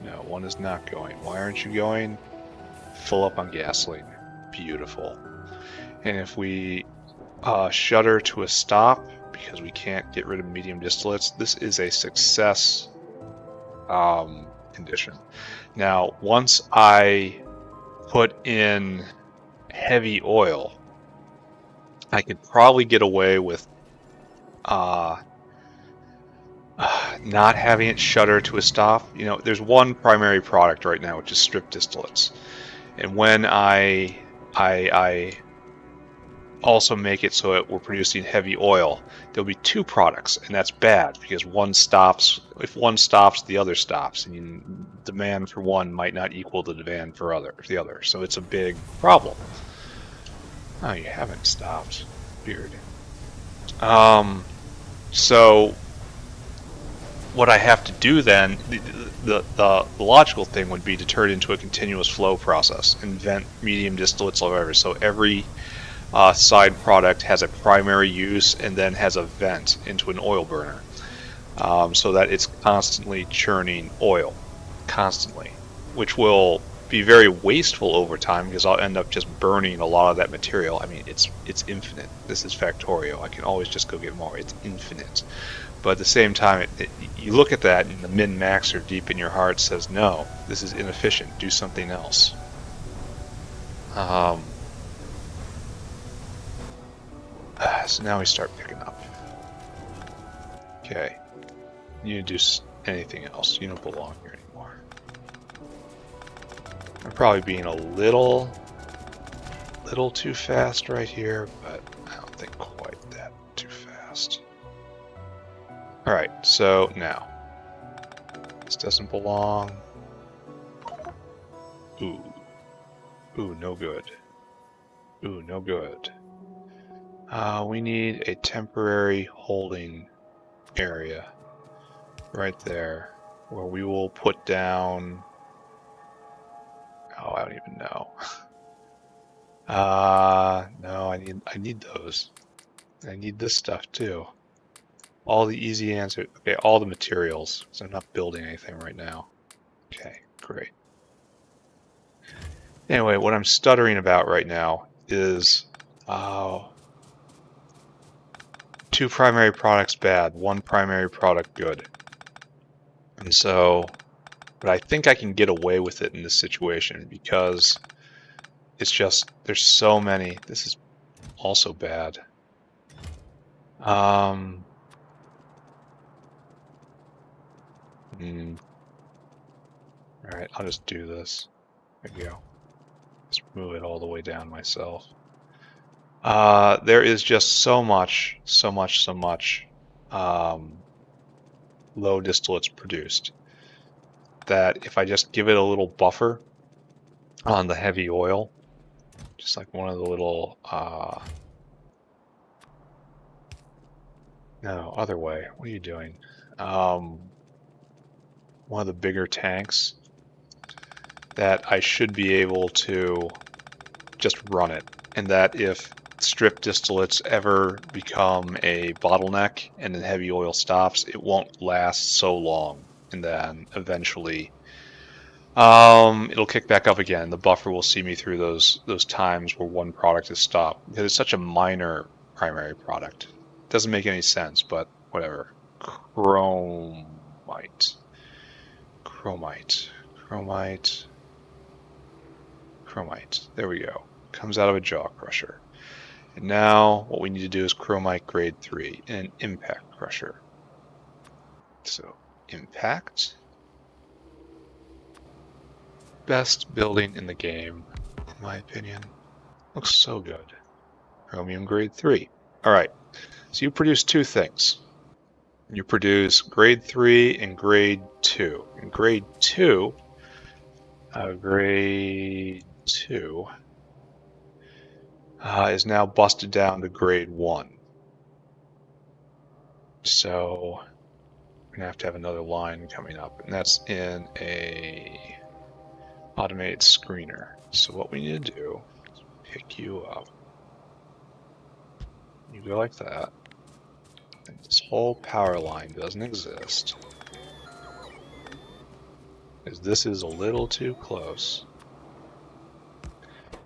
No, one is not going. Why aren't you going? Full up on gasoline. Beautiful. And if we shutter to a stop, because we can't get rid of medium distillates, this is a success condition. Now, once I put in heavy oil, I could probably get away with not having it shutter to a stop. You know, there's one primary product right now, which is strip distillates. And when I also make it so that we're producing heavy oil. There'll be two products, and that's bad because one stops. If one stops, the other stops, and demand for one might not equal the demand for the other. So it's a big problem. Oh, you haven't stopped. Weird. So what I have to do then, the logical thing would be to turn it into a continuous flow process and vent medium distillates or whatever. So every side product has a primary use and then has a vent into an oil burner, so that it's constantly churning oil, constantly, which will be very wasteful over time because I'll end up just burning a lot of that material. I mean, it's infinite. This is Factorio. I can always just go get more. It's infinite. But at the same time, you look at that and the min-maxer deep in your heart says, no, this is inefficient. Do something else. So now we start picking up. Okay. You need to do anything else. You don't belong here anymore. I'm probably being a little too fast right here, but I don't think quite that too fast. Alright, so now. This doesn't belong. Ooh. Ooh, no good. Ooh, no good. We need a temporary holding area right there where we will put down. Oh, I don't even know. No, I need those. I need this stuff too. All the easy answers. Okay, all the materials. So I'm not building anything right now. Okay, great. Anyway, what I'm stuttering about right now is two primary products bad, one primary product good. And so, but I think I can get away with it in this situation because it's just, there's so many. This is also bad. Alright, I'll just do this. There we go. Just move it all the way down myself. There is just so much low distillates produced that if I just give it a little buffer on the heavy oil, just like one of the little, no, other way, what are you doing? One of the bigger tanks, that I should be able to just run it, and that if strip distillates ever become a bottleneck and the heavy oil stops, it won't last so long, and then eventually it'll kick back up again. The buffer will see me through those times where one product is stopped, because it's such a minor primary product. It doesn't make any sense, but whatever. Chromite. There we go. Comes out of a jaw crusher. And now what we need to do is chromite grade 3 and an impact crusher. So impact. Best building in the game, in my opinion. Looks so good. Chromium grade 3. Alright, so you produce two things. You produce grade 3 and grade 2. And grade 2 is now busted down to grade 1. So we're gonna have to have another line coming up, and that's in a automated screener. So what we need to do is pick you up. You go like that. And this whole power line doesn't exist, because this is a little too close.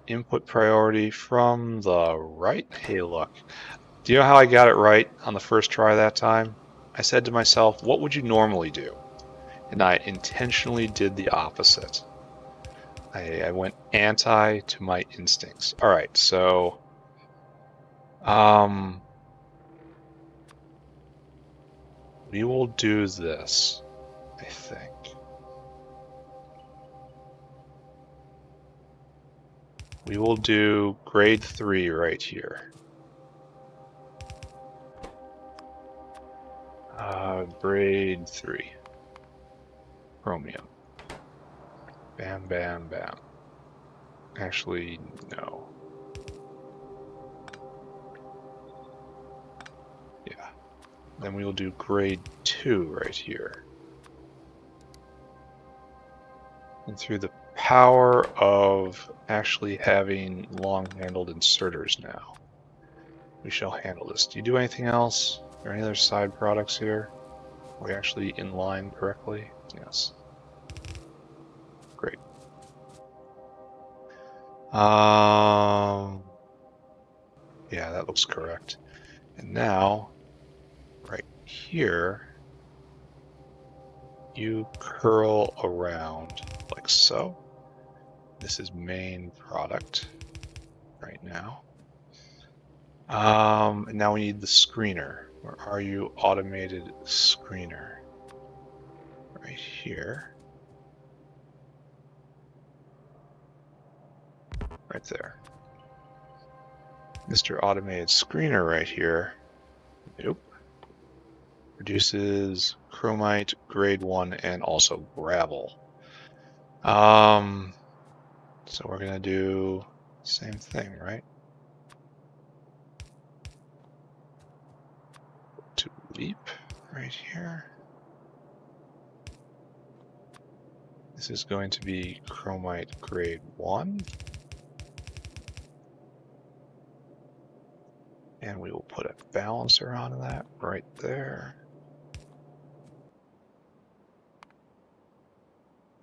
Input priority from the right. Hey, look. Do you know how I got it right on the first try that time? I said to myself, what would you normally do? And I intentionally did the opposite. I went anti to my instincts. Alright, so we will do this, I think. We will do grade 3 right here. Grade 3. Chromium. Bam, bam, bam. Actually, no. Yeah. Then we will do grade 2 right here. And through the power of actually having long-handled inserters now, we shall handle this. Do you do anything else? Are there any other side products here? Are we actually in line correctly? Yes. Great. Yeah, that looks correct. And now, right here, you curl around like so. This is main product right now. And now we need the screener. Where are you, automated screener? Right here. Right there. Mr. Automated Screener right here. Nope. Produces chromite, grade 1, and also gravel. So we're gonna do the same thing, right? To leap right here. This is going to be chromite grade 1. And we will put a balancer onto that right there.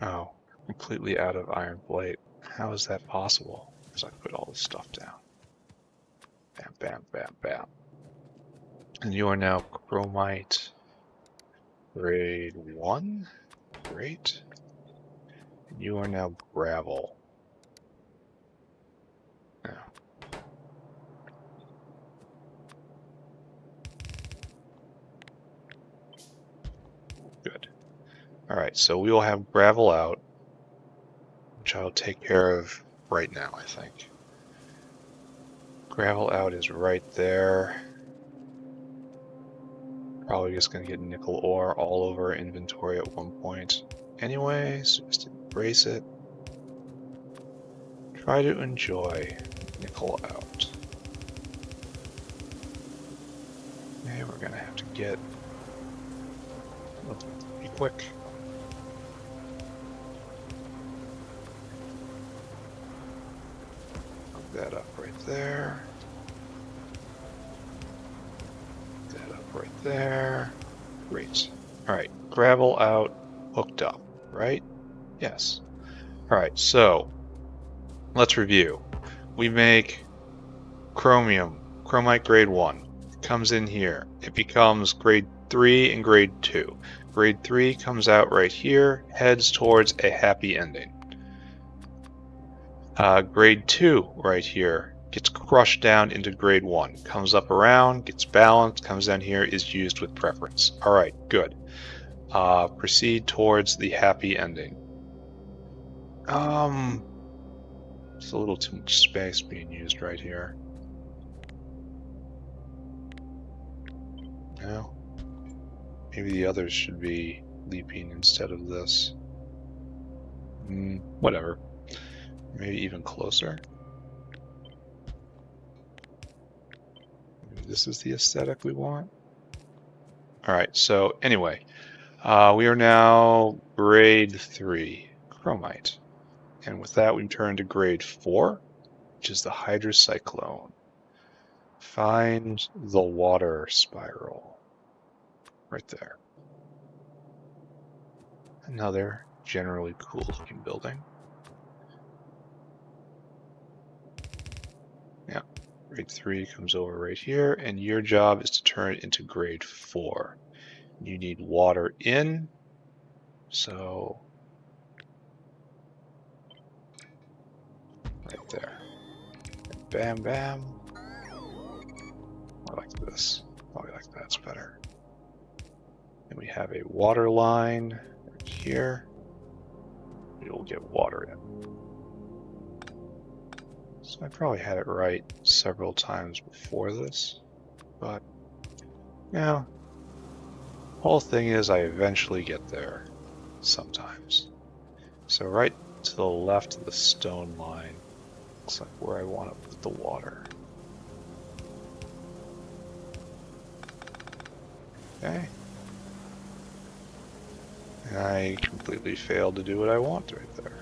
Oh, completely out of iron plate. How is that possible? Because I put all this stuff down. Bam, bam, bam, bam. And you are now chromite grade 1. Great. And you are now gravel. Now. Good. Alright, so we will have gravel out, which I'll take care of right now, I think. Gravel out is right there. Probably just going to get nickel ore all over our inventory at one point. Anyway, so just embrace it. Try to enjoy nickel out. Okay, we're going to have to get... Be quick. Hook that up right there. That up right there. Great. Alright, gravel out, hooked up, right? Yes. Alright, so let's review. We make chromium, chromite grade 1. It comes in here. It becomes grade 3 and grade 2. Grade 3 comes out right here, heads towards a happy ending. Grade 2 right here gets crushed down into grade 1. Comes up around, gets balanced, comes down here, is used with preference. Alright, good. Proceed towards the happy ending. It's a little too much space being used right here. No? Maybe the others should be leaping instead of this. Whatever. Maybe even closer. Maybe this is the aesthetic we want. Alright, so anyway, we are now grade 3 chromite. And with that, we turn to grade 4, which is the hydrocyclone. Find the water spiral. Right there. Another generally cool looking building. Yeah, grade 3 comes over right here, and your job is to turn it into grade 4. You need water in, so right there. And bam, bam. I like this. Probably like that's better. And we have a water line right here. We will get water in. So I probably had it right several times before this, but yeah, Whole thing is I eventually get there sometimes. So right to the left of the stone line looks like where I want to put the water. Okay. And I completely failed to do what I want right there.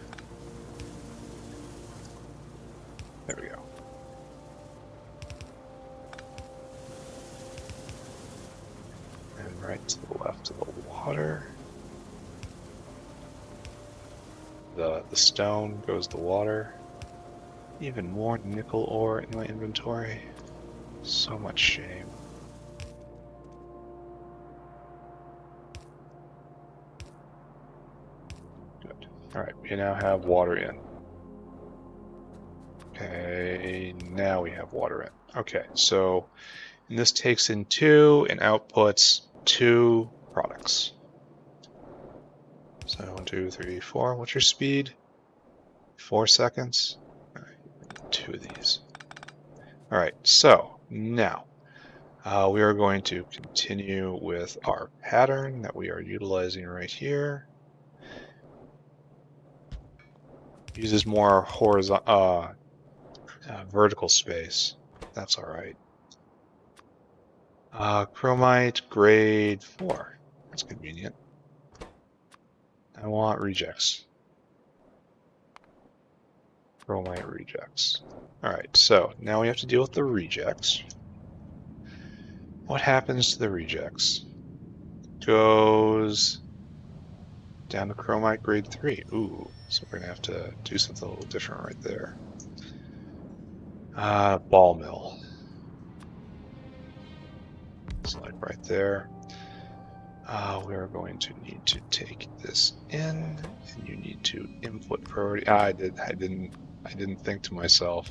There we go. And right to the left of the water. The stone goes the water. Even more nickel ore in my inventory. So much shame. Good. Alright, we now have water in. Okay, now we have water in. Okay, so and this takes in 2 and outputs 2 products. So 1, 2, 3, 4. What's your speed? 4 seconds. All right, 2 of these. All right, so now we are going to continue with our pattern that we are utilizing right here. Uses more horizontal, vertical space. That's all right. Chromite grade 4. That's convenient. I want rejects. Chromite rejects. All right, so now we have to deal with the rejects. What happens to the rejects? Goes down to chromite grade 3. Ooh, so we're gonna have to do something a little different right there. Ball mill. So like right there. We are going to need to take this in, and you need to input priority. I didn't think to myself.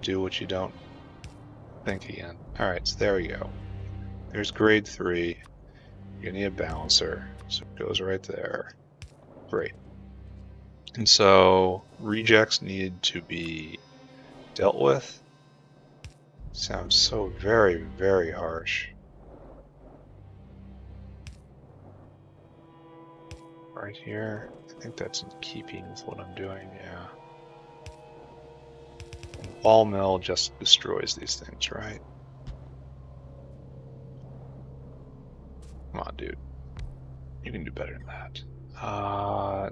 Do what you don't think again. All right, so there we go. There's grade 3. You're gonna need a balancer, so it goes right there. Great. And so rejects need to be dealt with. Sounds so very, very harsh. Right here. I think that's in keeping with what I'm doing, yeah. And ball mill just destroys these things, right? Come on, dude. You can do better than that.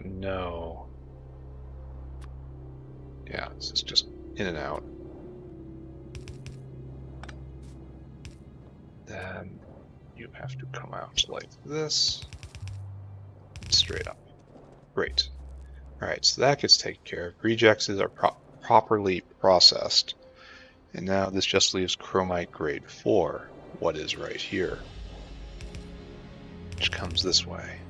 No. Yeah, this is just in and out. Then you have to come out like this. Straight up. Great. Alright, so that gets taken care of. Rejects are properly processed. And now this just leaves chromite grade 4, what is right here, which comes this way.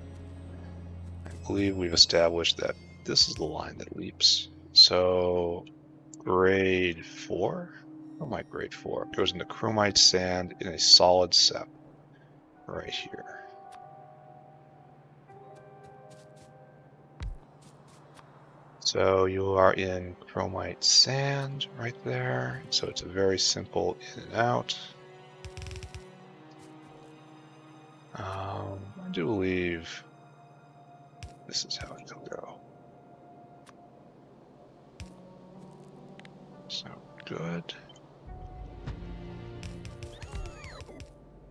I believe we've established that this is the line that leaps. So grade 4? Chromite grade 4 goes into chromite sand in a solid sep right here. So you are in chromite sand right there. So it's a very simple in and out. I do believe this is how it will go. So good.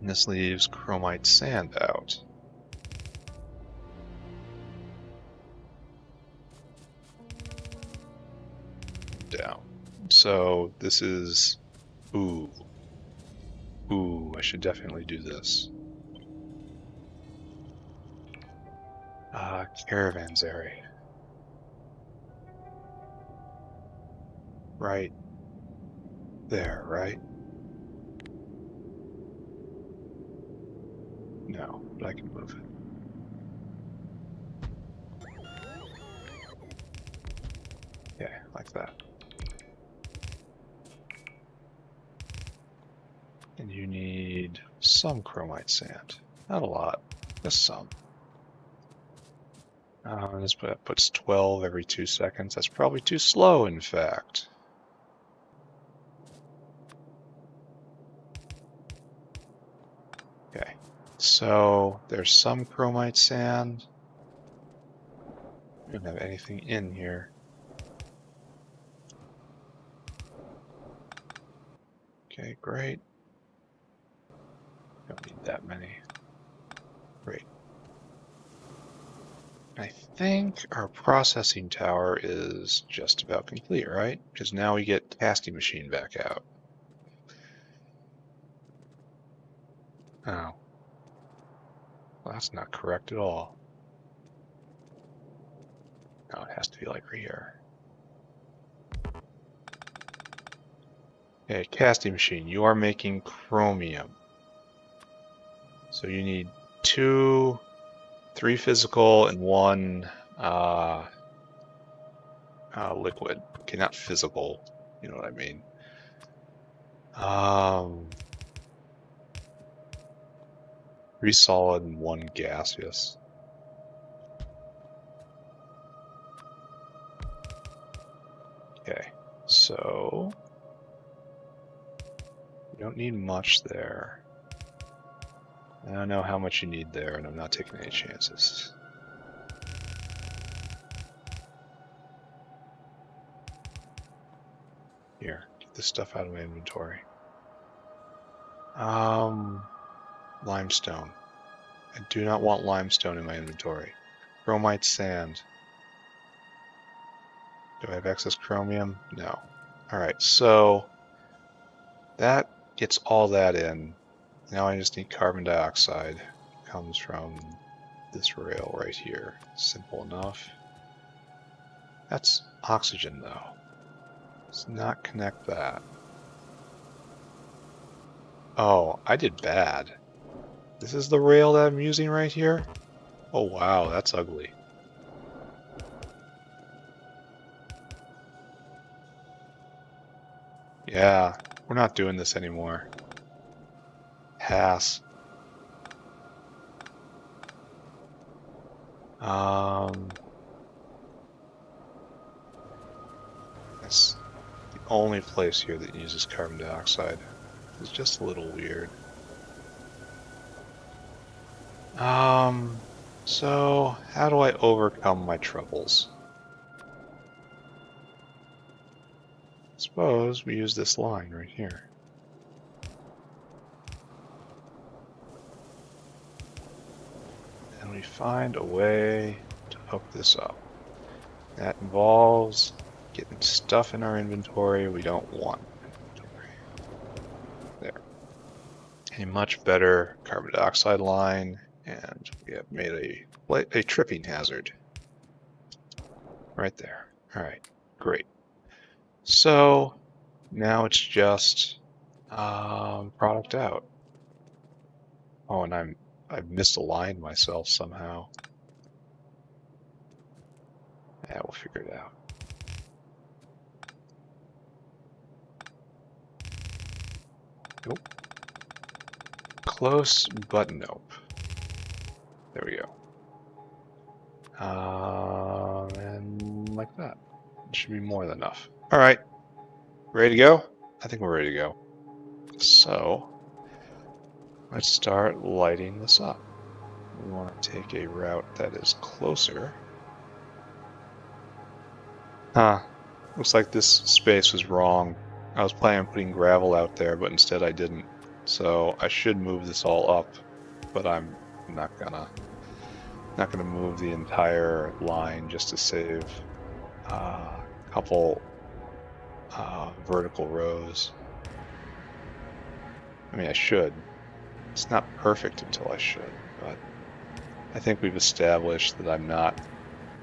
And this leaves chromite sand out. Down. So this is, ooh, I should definitely do this. Caravanserai. Right there, right? No, but I can move it. Yeah, like that. And you need some chromite sand. Not a lot, just some. This puts 12 every 2 seconds. That's probably too slow, in fact. Okay, So there's some chromite sand. We don't have anything in here. Okay, great. Don't need that many. Great. I think our processing tower is just about complete, right? Because now we get casting machine back out. Oh. Well, that's not correct at all. No, it has to be like right here. Okay, casting machine, you are making chromium. So you need 3 physical and 1 liquid. Okay, not physical, you know what I mean. 3 solid and 1 gaseous. Okay, so you don't need much there. I don't know how much you need there, and I'm not taking any chances. Here, get this stuff out of my inventory. Limestone. I do not want limestone in my inventory. Chromite sand. Do I have excess chromium? No. Alright, so that gets all that in. Now I just need carbon dioxide. It comes from this rail right here. Simple enough. That's oxygen though. Let's not connect that. Oh, I did bad. This is the rail that I'm using right here? Oh wow, that's ugly. Yeah, we're not doing this anymore. Pass. That's the only place here that uses carbon dioxide. It's just a little weird. So how do I overcome my troubles? Suppose we use this line right here. And we find a way to hook this up. That involves getting stuff in our inventory we don't want. There. A much better carbon dioxide line, and we have made a tripping hazard. Right there. Alright, great. So now it's just product out. Oh, and I've misaligned myself somehow. Yeah, we'll figure it out. Nope. Close, but nope. There we go. And like that. It should be more than enough. All right. Ready to go? I think we're ready to go. So let's start lighting this up. We want to take a route that is closer. Looks like this space was wrong. I was planning on putting gravel out there, but instead I didn't. So I should move this all up, but I'm not gonna move the entire line just to save a couple vertical rows. I mean, I should. It's not perfect until I should, but I think we've established that I'm not,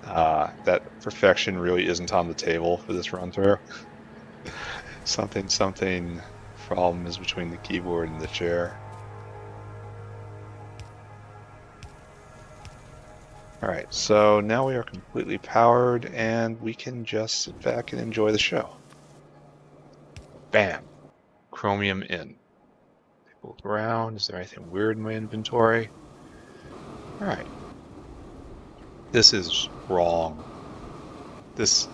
that perfection really isn't on the table for this run through. something problem is between the keyboard and the chair. Alright, so now we are completely powered and we can just sit back and enjoy the show. Bam! Chromium in. Look around. Is there anything weird in my inventory? Alright. This is wrong. This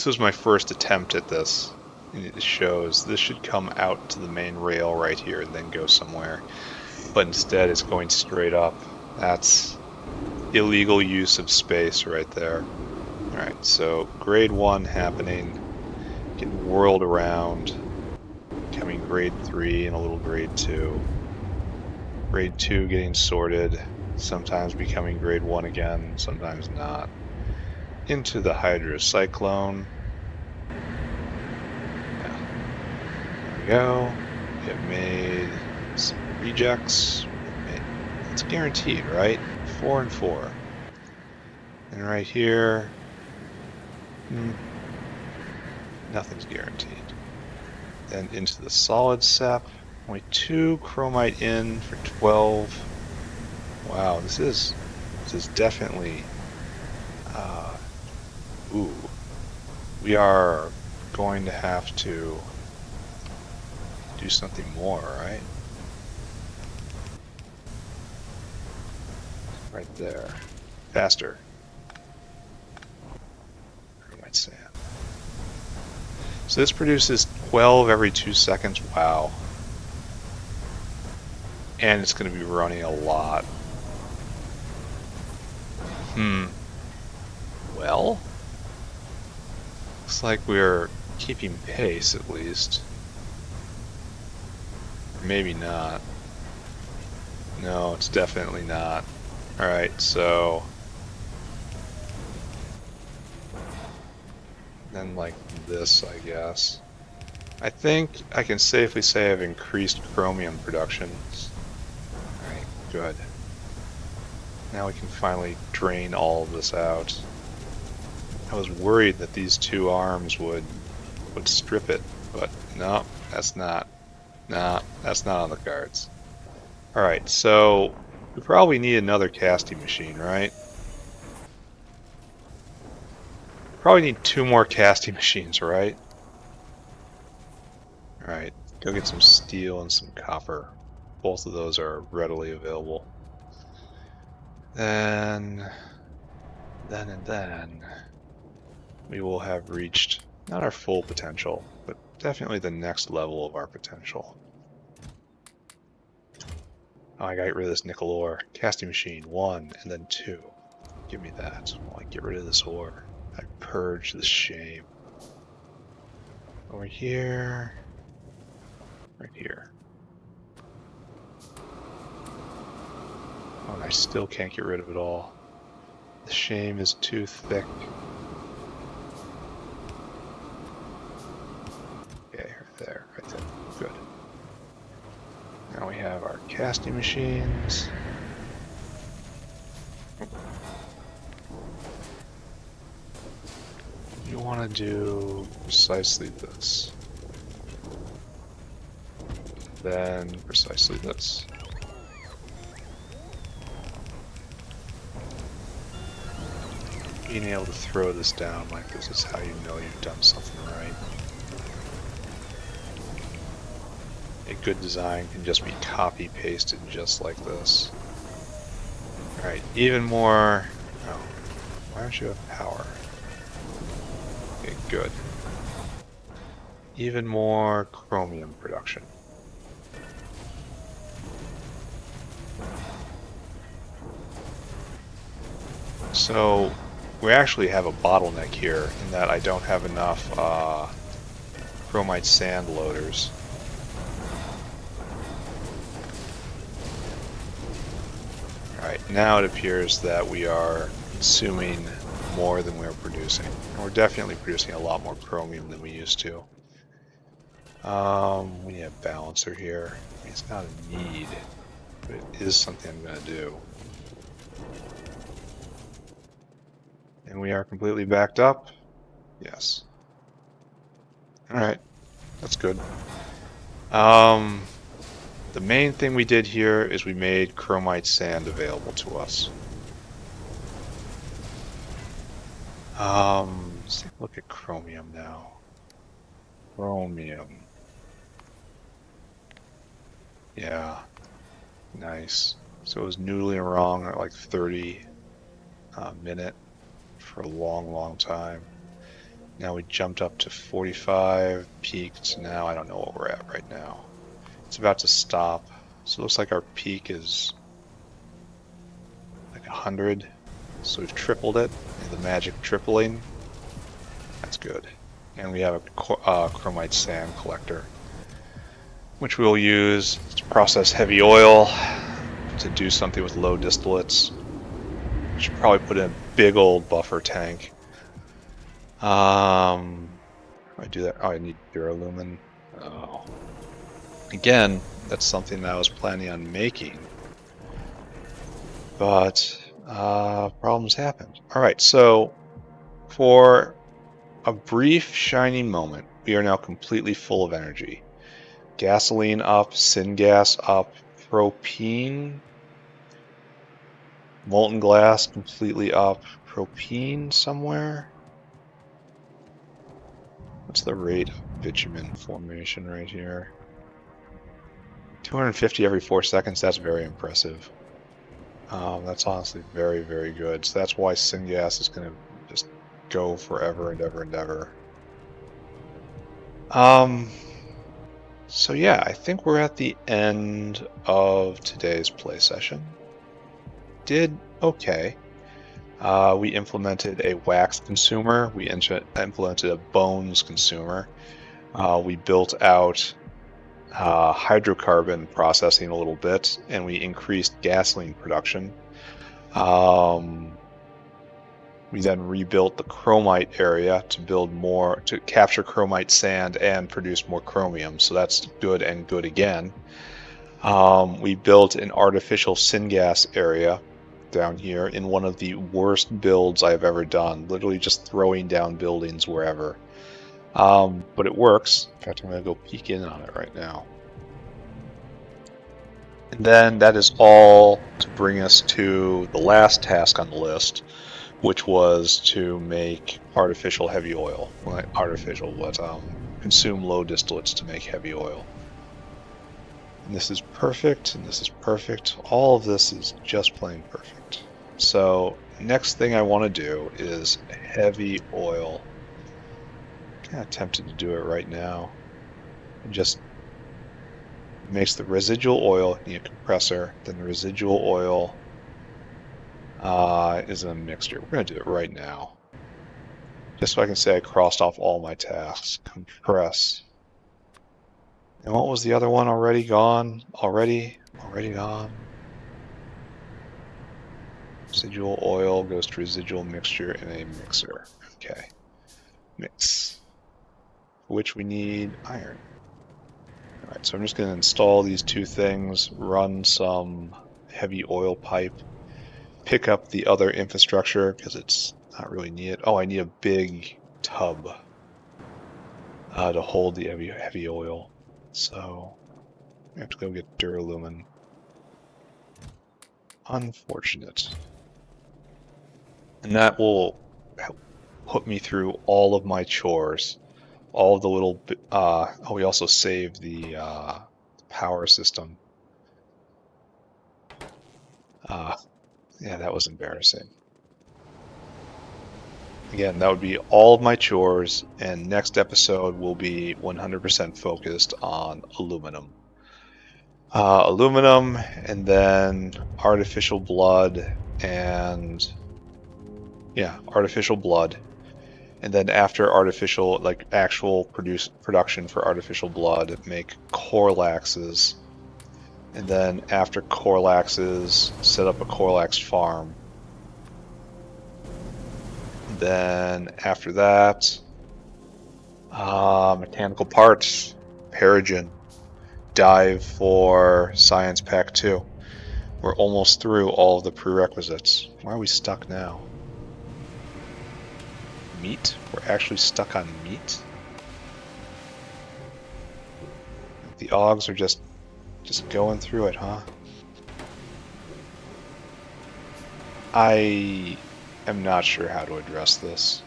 was my first attempt at this. And it shows this should come out to the main rail right here and then go somewhere. but instead it's going straight up. That's illegal use of space right there. Alright, so grade 1 happening, getting whirled around, becoming grade 3 and a little grade 2. Grade 2 getting sorted, sometimes becoming grade 1 again, sometimes not. Into the hydrocyclone. Yeah. There we go. We have made some rejects. It's guaranteed, right? 4 and 4. And right here, nothing's guaranteed. Then into the solid sep. Only 2 chromite in for 12. Wow, this is definitely. Ooh, we are going to have to do something more, right? Right there. Faster. Chromite sand. So this produces 12 every 2 seconds. Wow. And it's going to be running a lot. Well, looks like we're keeping pace at least. Or maybe not. No, it's definitely not. Alright, so then like this, I guess. I think I can safely say I've increased chromium production. Alright, good. Now we can finally drain all of this out. I was worried that these 2 arms would strip it, but no, that's not. Nah, that's not on the cards. Alright, so we probably need another casting machine, right? Probably need 2 more casting machines, right? Alright, go get some steel and some copper. Both of those are readily available. Then we will have reached not our full potential, but definitely the next level of our potential. Oh, I got rid of this nickel ore. Casting machine, 1 and then 2. Give me that while I get rid of this ore. I purge this shame. Over here. Right here. Oh, and I still can't get rid of it all. The shame is too thick. Okay, right there, right there. Good. Now we have our casting machines. You want to do precisely this. Then precisely this. Being able to throw this down like this is how you know you've done something right. A good design can just be copy pasted just like this. Alright, even more. Oh, why don't you have power? Okay, good. Even more chromium production. So we actually have a bottleneck here in that I don't have enough chromite sand loaders. Alright, now it appears that we are consuming more than we're producing. And we're definitely producing a lot more chromium than we used to. We need a balancer here. I mean, it's not a need, but it is something I'm going to do. And we are completely backed up? Yes. Alright, that's good. The main thing we did here is we made chromite sand available to us. Let's take a look at chromium now. Chromium. Yeah, nice. So it was noodling around at like 30 a minute for a long time. Now we jumped up to 45, peaked. Now I don't know what we're at right now. It's about to stop. So it looks like our peak is like 100. So we've tripled it. The magic tripling. That's good. And we have a chromite sand collector, which we'll use to process heavy oil, to do something with low distillates. Should probably put in a big old buffer tank. I do that. Oh, I need duralumin. Oh. Again, that's something that I was planning on making, but problems happened. All right, so for a brief shining moment, we are now completely full of energy. Gasoline up, syngas up, propene, molten glass completely up, propene somewhere. What's the rate of bitumen formation right here? 250 every 4 seconds, that's very impressive. That's honestly very, very good. So that's why syngas is going to just go forever and ever and ever. So yeah, I think we're at the end of today's play session. Did okay. We implemented a wax consumer. We implemented a bones consumer. We built out hydrocarbon processing a little bit, and we increased gasoline production. We then rebuilt the chromite area to build more, to capture chromite sand and produce more chromium. So that's good and good again. We built an artificial syngas area down here in one of the worst builds I've ever done. Literally just throwing down buildings wherever. But it works. In fact, I'm going to go peek in on it right now. And then that is all to bring us to the last task on the list, which was to make artificial heavy oil. Well, not artificial, but consume low distillates to make heavy oil. And this is perfect, and this is perfect. All of this is just plain perfect. So next thing I want to do is heavy oil. I'm kind of tempted to do it right now. And just makes the residual oil in a compressor, then the residual oil is in a mixture. We're going to do it right now. Just so I can say I crossed off all my tasks. Compress. And what was the other one? Already gone? Already gone? Residual oil goes to residual mixture in a mixer. Okay. Mix. For which we need iron. Alright, so I'm just going to install these two things, run some heavy oil pipe, pick up the other infrastructure because it's not really needed. Oh, I need a big tub to hold the heavy oil. So I have to go get duralumin. Unfortunate. And that will help put me through all of my chores. All of the little... oh, we also saved the power system. Yeah, that was embarrassing. Again, that would be all of my chores, and next episode will be 100% focused on aluminum. Aluminum, and then artificial blood, and... yeah, artificial blood. And then after artificial, like actual production for artificial blood, make korlexes. And then after korlexes, set up a korlex farm. Then after that, mechanical parts, paragen, dive for Science Pack 2. We're almost through all of the prerequisites. Why are we stuck now? Meat? We're actually stuck on meat? The Augs are just going through it, huh? I am not sure how to address this.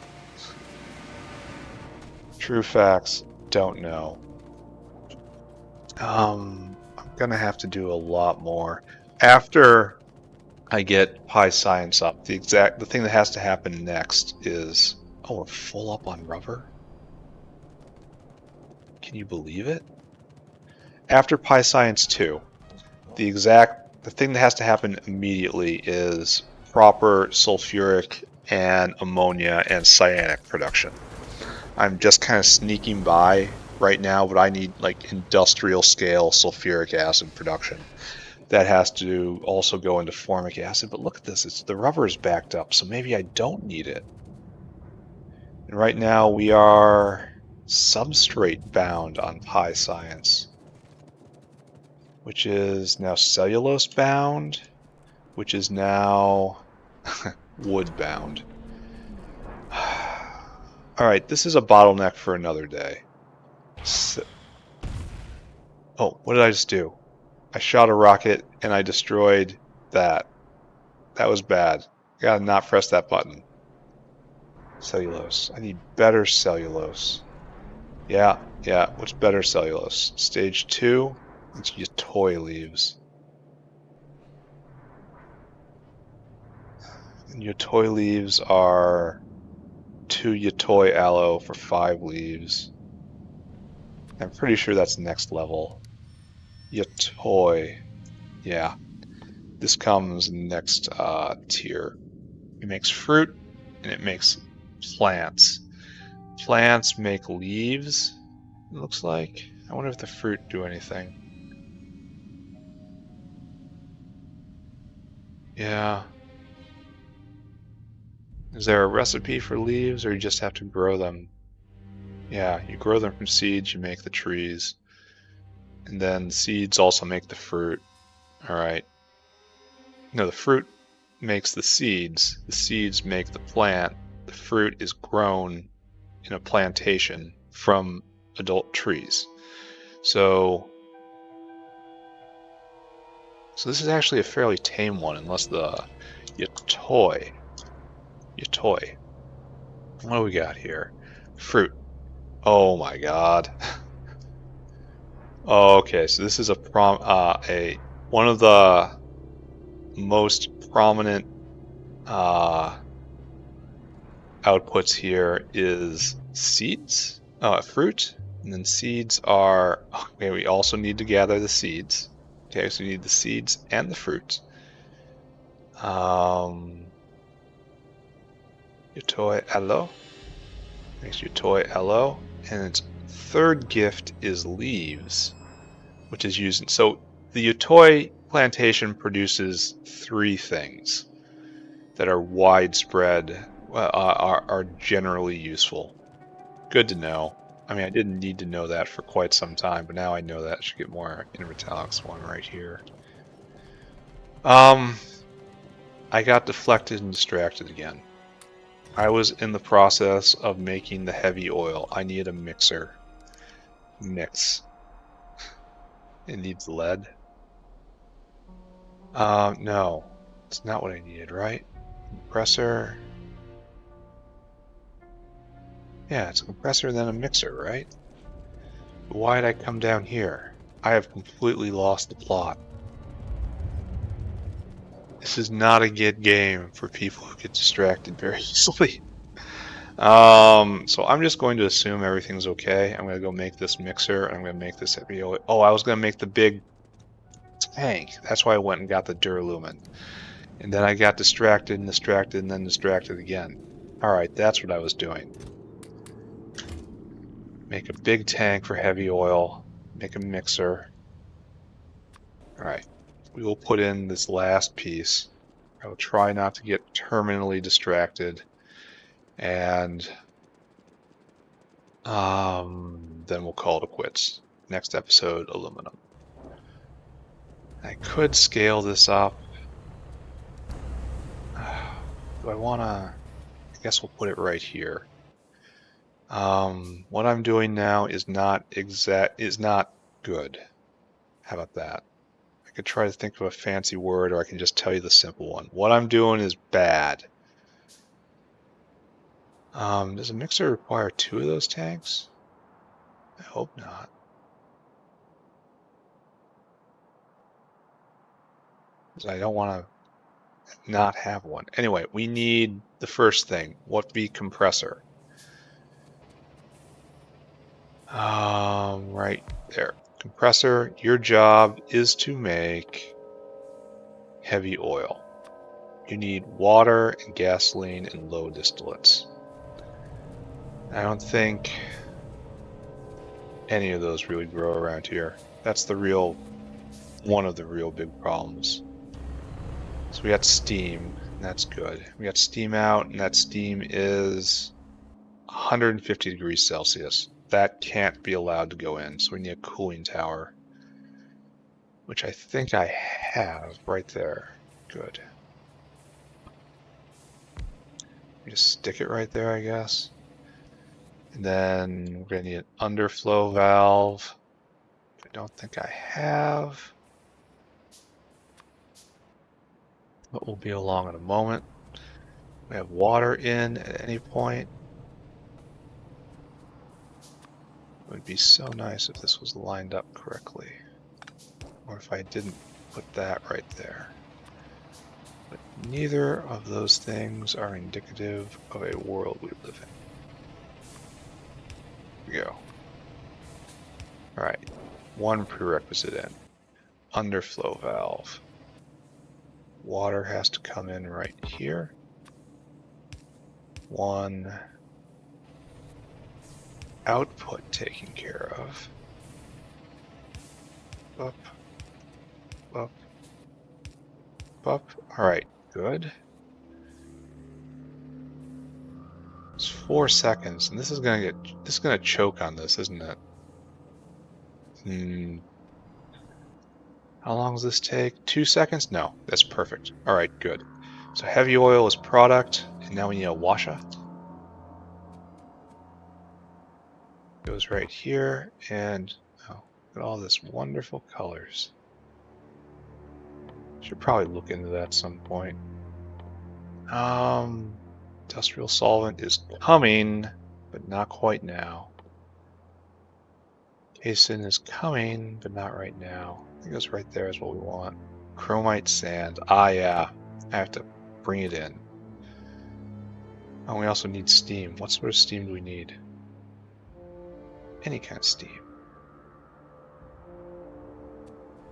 True facts, don't know. I'm gonna have to do a lot more. After I get Pi Science up, the thing that has to happen next is... oh, we're full up on rubber? Can you believe it? After Pi Science 2, the thing that has to happen immediately is proper sulfuric and ammonia and cyanic production. I'm just kind of sneaking by right now, but I need like industrial scale sulfuric acid production. That has to also go into formic acid, but look at this, the rubber is backed up, so maybe I don't need it. And right now we are substrate bound on Pi Science, which is now cellulose bound, which is now wood bound. All right, this is a bottleneck for another day. So, oh, what did I just do? I shot a rocket and I destroyed that. That was bad. I gotta not press that button. Cellulose. I need better cellulose. Yeah. What's better cellulose? Stage 2? It's Yatoi leaves. And Yatoi leaves are 2 Yatoi aloe for 5 leaves. I'm pretty sure that's next level. Yatoi. Yeah. This comes next tier. It makes fruit and it makes plants. Plants make leaves, it looks like. I wonder if the fruit do anything. Yeah. Is there a recipe for leaves, or you just have to grow them? Yeah, you grow them from seeds, you make the trees. And then seeds also make the fruit. Alright. No, the fruit makes the seeds make the plant. The fruit is grown in a plantation from adult trees. So this is actually a fairly tame one, unless the Yatoi. What do we got here? Fruit. Oh my god. Okay, so this is one of the most prominent outputs here is seeds, fruit, and then seeds are. Okay, we also need to gather the seeds. Okay, so we need the seeds and the fruit. Yatoi aloe makes Yatoi aloe, and its third gift is leaves, which is used. So the Yatoi plantation produces 3 things that are widespread, are generally useful. Good to know. I mean, I didn't need to know that for quite some time, but now I know that. I should get more intermetallics one right here. I got deflected and distracted again. I was in the process of making the heavy oil. I need a mixer. Mix. It needs lead. No. It's not what I needed, right? Compressor. Yeah, it's a compressor and then a mixer, right? But why'd I come down here? I have completely lost the plot. This is not a good game for people who get distracted very easily. So I'm just going to assume everything's okay. I'm going to go make this mixer, and I'm going to make this heavy oil. Oh, I was going to make the big tank. That's why I went and got the Duralumin. And then I got distracted and distracted and then distracted again. Alright, that's what I was doing. Make a big tank for heavy oil. Make a mixer. Alright, we will put in this last piece. I will try not to get terminally distracted. And then we'll call it quits. Next episode, aluminum. I could scale this up. Do I want to? I guess we'll put it right here. What I'm doing now is not good. How about that? I could try to think of a fancy word, or I can just tell you the simple one. What I'm doing is bad. Does a mixer require 2 of those tanks? I hope not. Because I don't want to not have one. Anyway, we need the first thing. What be compressor? Right there. Compressor, your job is to make heavy oil. You need water and gasoline and low distillates. I don't think any of those really grow around here. That's one of the real big problems. So we got steam, and that's good. We got steam out, and that steam is 150 degrees Celsius. That can't be allowed to go in, so we need a cooling tower, which I think I have right there. Good. We just stick it right there, I guess. And then we're going to need an underflow valve. I don't think I have, but we'll be along in a moment. We have water in at any point. It would be so nice if this was lined up correctly, or if I didn't put that right there. But neither of those things are indicative of a world we live in. Here we go. All right, one prerequisite in. Underflow valve. Water has to come in right here. One output taken care of. Up, up, up. All right, good. It's 4 seconds, and this is gonna choke on this, isn't it? How long does this take? 2 seconds? No, that's perfect. All right, good. So heavy oil is product, and now we need a washer. Goes right here, and oh, look at all this wonderful colors. Should probably look into that at some point. Industrial solvent is coming, but not quite now. Caesin is coming, but not right now. I think it's right there is what we want. Chromite sand. Ah, yeah. I have to bring it in. Oh, we also need steam. What sort of steam do we need? Any kind of steam.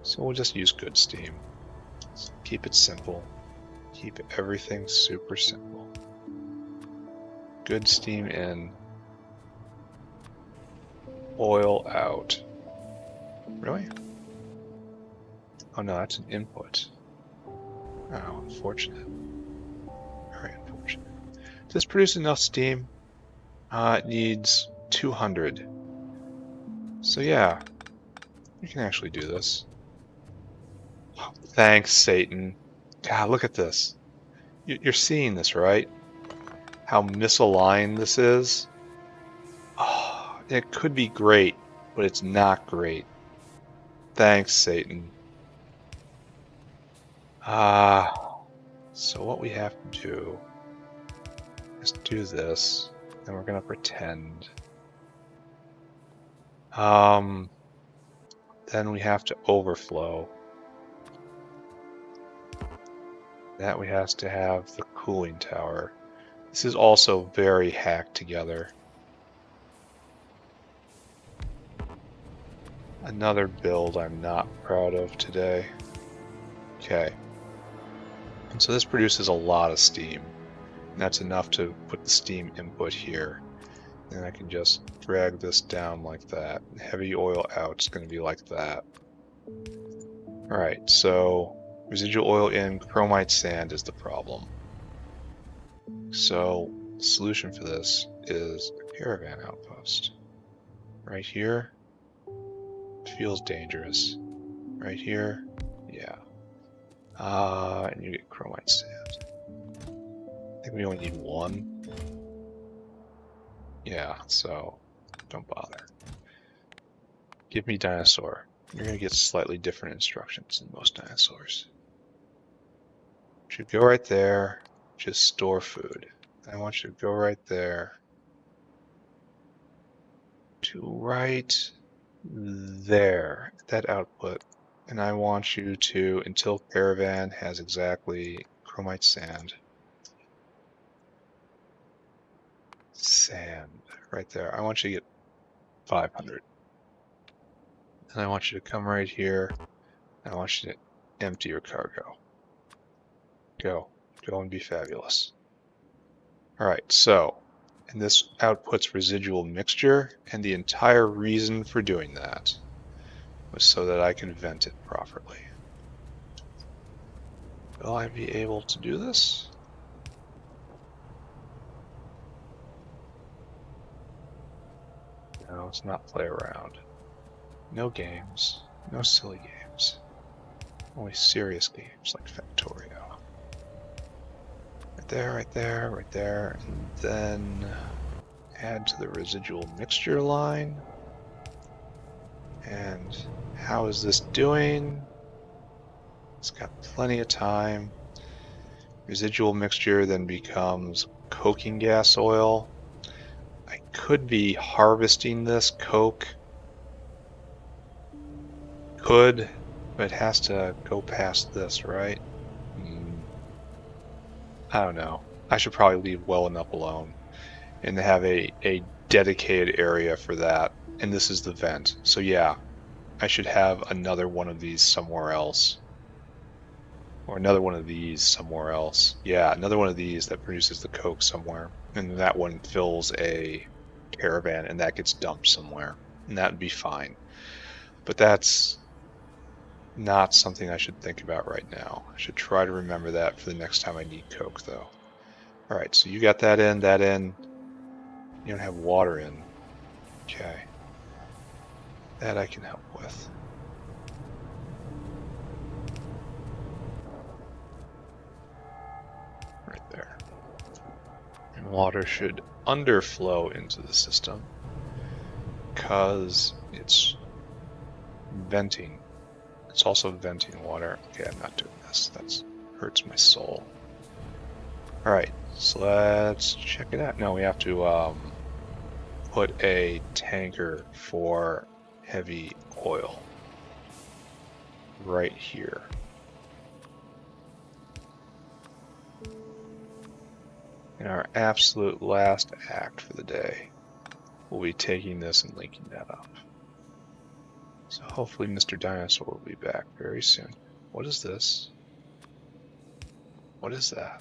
So we'll just use good steam. Let's keep it simple. Keep everything super simple. Good steam in. Oil out. Really? Oh no, that's an input. Oh, unfortunate. Very unfortunate. Does this produce enough steam? It needs 200. So yeah, you can actually do this. Oh, thanks, Satan. God, look at this. You're seeing this, right? How misaligned this is? Oh, it could be great, but it's not great. Thanks, Satan. So what we have to do is do this, and we're going to pretend. Then we have to overflow. That we have to have the cooling tower. This is also very hacked together. Another build I'm not proud of today. Okay. And so this produces a lot of steam. And that's enough to put the steam input here. And I can just drag this down like that. Heavy oil out is going to be like that. Alright, so residual oil in, chromite sand is the problem. So the solution for this is a caravan outpost. Right here, feels dangerous. Right here, yeah. And you get chromite sand. I think we only need one. Yeah, so don't bother. Give me dinosaur. You're going to get slightly different instructions than most dinosaurs. Should go right there, just store food. I want you to go right there to right there, that output. And I want you to, until caravan has exactly chromite sand. Sand, right there. I want you to get 500. and I want you to come right here. I want you to empty your cargo. Go and be fabulous. All right, so, and this outputs residual mixture, and the entire reason for doing that was so that I can vent it properly. Will I be able to do this? No, let's not play around. No games, no silly games. Only serious games like Factorio. Right there, right there, right there, and then add to the residual mixture line. And how is this doing? It's got plenty of time. Residual mixture then becomes coking gas oil. I could be harvesting this coke. Could, but it has to go past this, right? I don't know. I should probably leave well enough alone and have a dedicated area for that. And this is the vent. So yeah, I should have another one of these somewhere else. Or another one of these somewhere else. Yeah, another one of these that produces the coke somewhere. And that one fills a caravan and that gets dumped somewhere. And that would be fine. But that's not something I should think about right now. I should try to remember that for the next time I need coke, though. Alright, so you got that in, that in. You don't have water in. Okay. That I can help with. Right there. And water should underflow into the system because it's venting. It's also venting water. Okay, I'm not doing this. That hurts my soul. Alright, so let's check it out. No, we have to put a tanker for heavy oil right here. And our absolute last act for the day will be taking this and linking that up. So hopefully Mr. Dinosaur will be back very soon. What is this? What is that?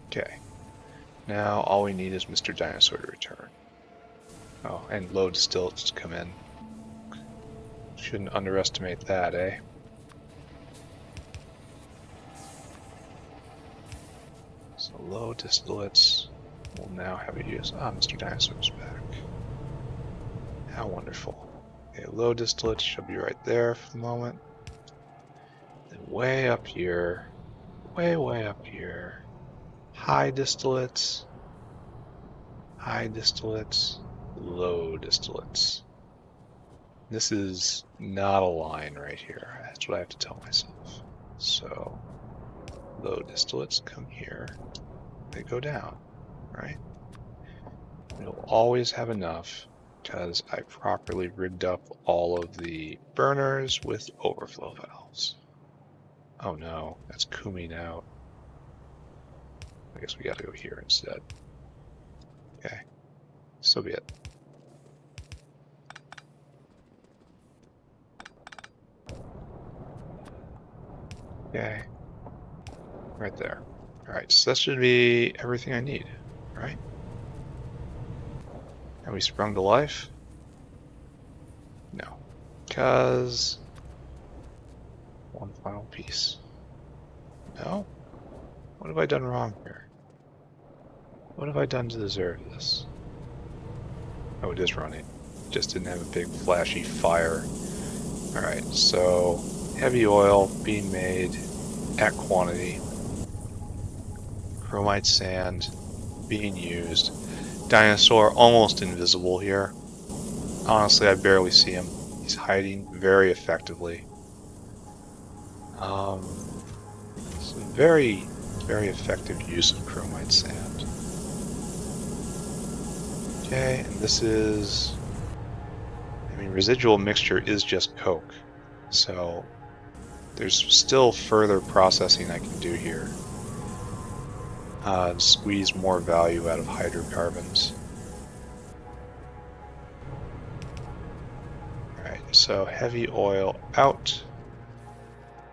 Okay. Now all we need is Mr. Dinosaur to return. Oh, and low distillates to come in. Shouldn't underestimate that, eh? So low distillates will now have a use. Ah, Mr. Dinosaur's back. How wonderful. Okay, low distillates should be right there for the moment. Then way up here, way up here, high distillates, low distillates. This is not a line right here. That's what I have to tell myself. So, low distillates come here. They go down, right? We'll always have enough because I properly rigged up all of the burners with overflow valves. Oh no, that's cooming out. I guess we gotta go here instead. Okay, so be it. Okay, right there. Alright, so that should be everything I need, right? Have we sprung to life? No, because one final piece. No? What have I done wrong here? What have I done to deserve this? Oh, it is running. Just didn't have a big flashy fire. Alright, so heavy oil being made at quantity. Chromite sand being used. Dinosaur almost invisible here. Honestly, I barely see him. He's hiding very effectively. It's a very, very effective use of chromite sand. Okay, and this is... I mean, residual mixture is just coke. So, there's still further processing I can do here. Squeeze more value out of hydrocarbons. so heavy oil out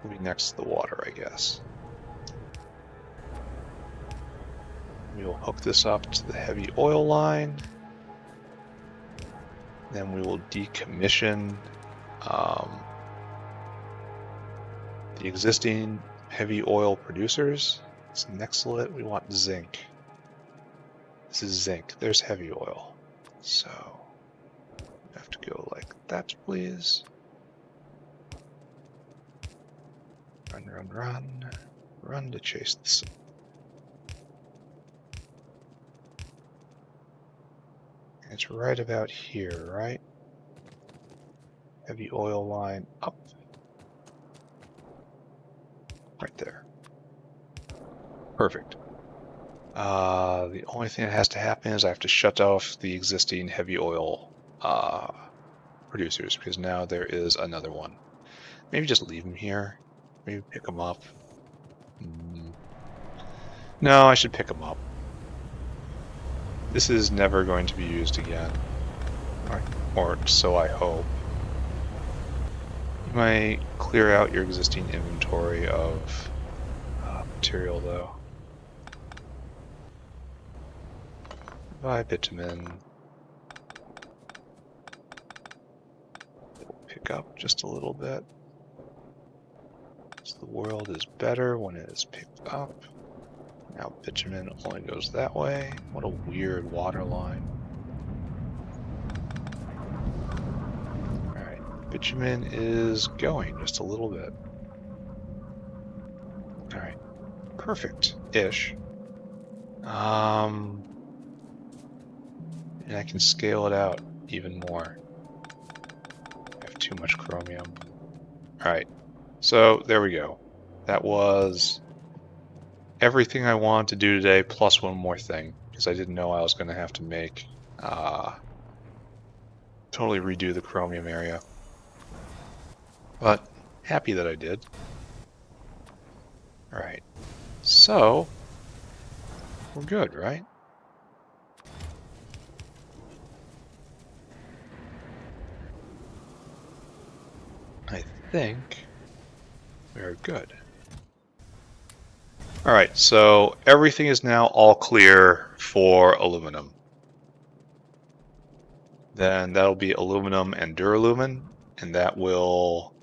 will be next to the water, I guess. We will hook this up to the heavy oil line. Then we will decommission the existing heavy oil producers. So next to it, we want zinc. This is zinc. There's heavy oil. So we have to go like that, please. Run, run, run. Run to chase the sun. It's right about here, right? Heavy oil line up. Right there. Perfect. The only thing that has to happen is I have to shut off the existing heavy oil producers, because now there is another one. Maybe just leave them here. Maybe pick them up. No, I should pick them up. This is never going to be used again. Or so I hope. You might clear out your existing inventory of material, though. Buy bitumen. We'll pick up just a little bit. So the world is better when it is picked up. Now bitumen only goes that way. What a weird water line. Alright, bitumen is going just a little bit. Alright, perfect-ish. And I can scale it out even more. I have too much chromium. Alright, so there we go. That was everything I wanted to do today, plus one more thing, because I didn't know I was going to have to make totally redo the chromium area. But happy that I did. Alright, so we're good, right? I think we're good. Alright, so everything is now all clear for aluminum. Then that'll be aluminum and duralumin, and that will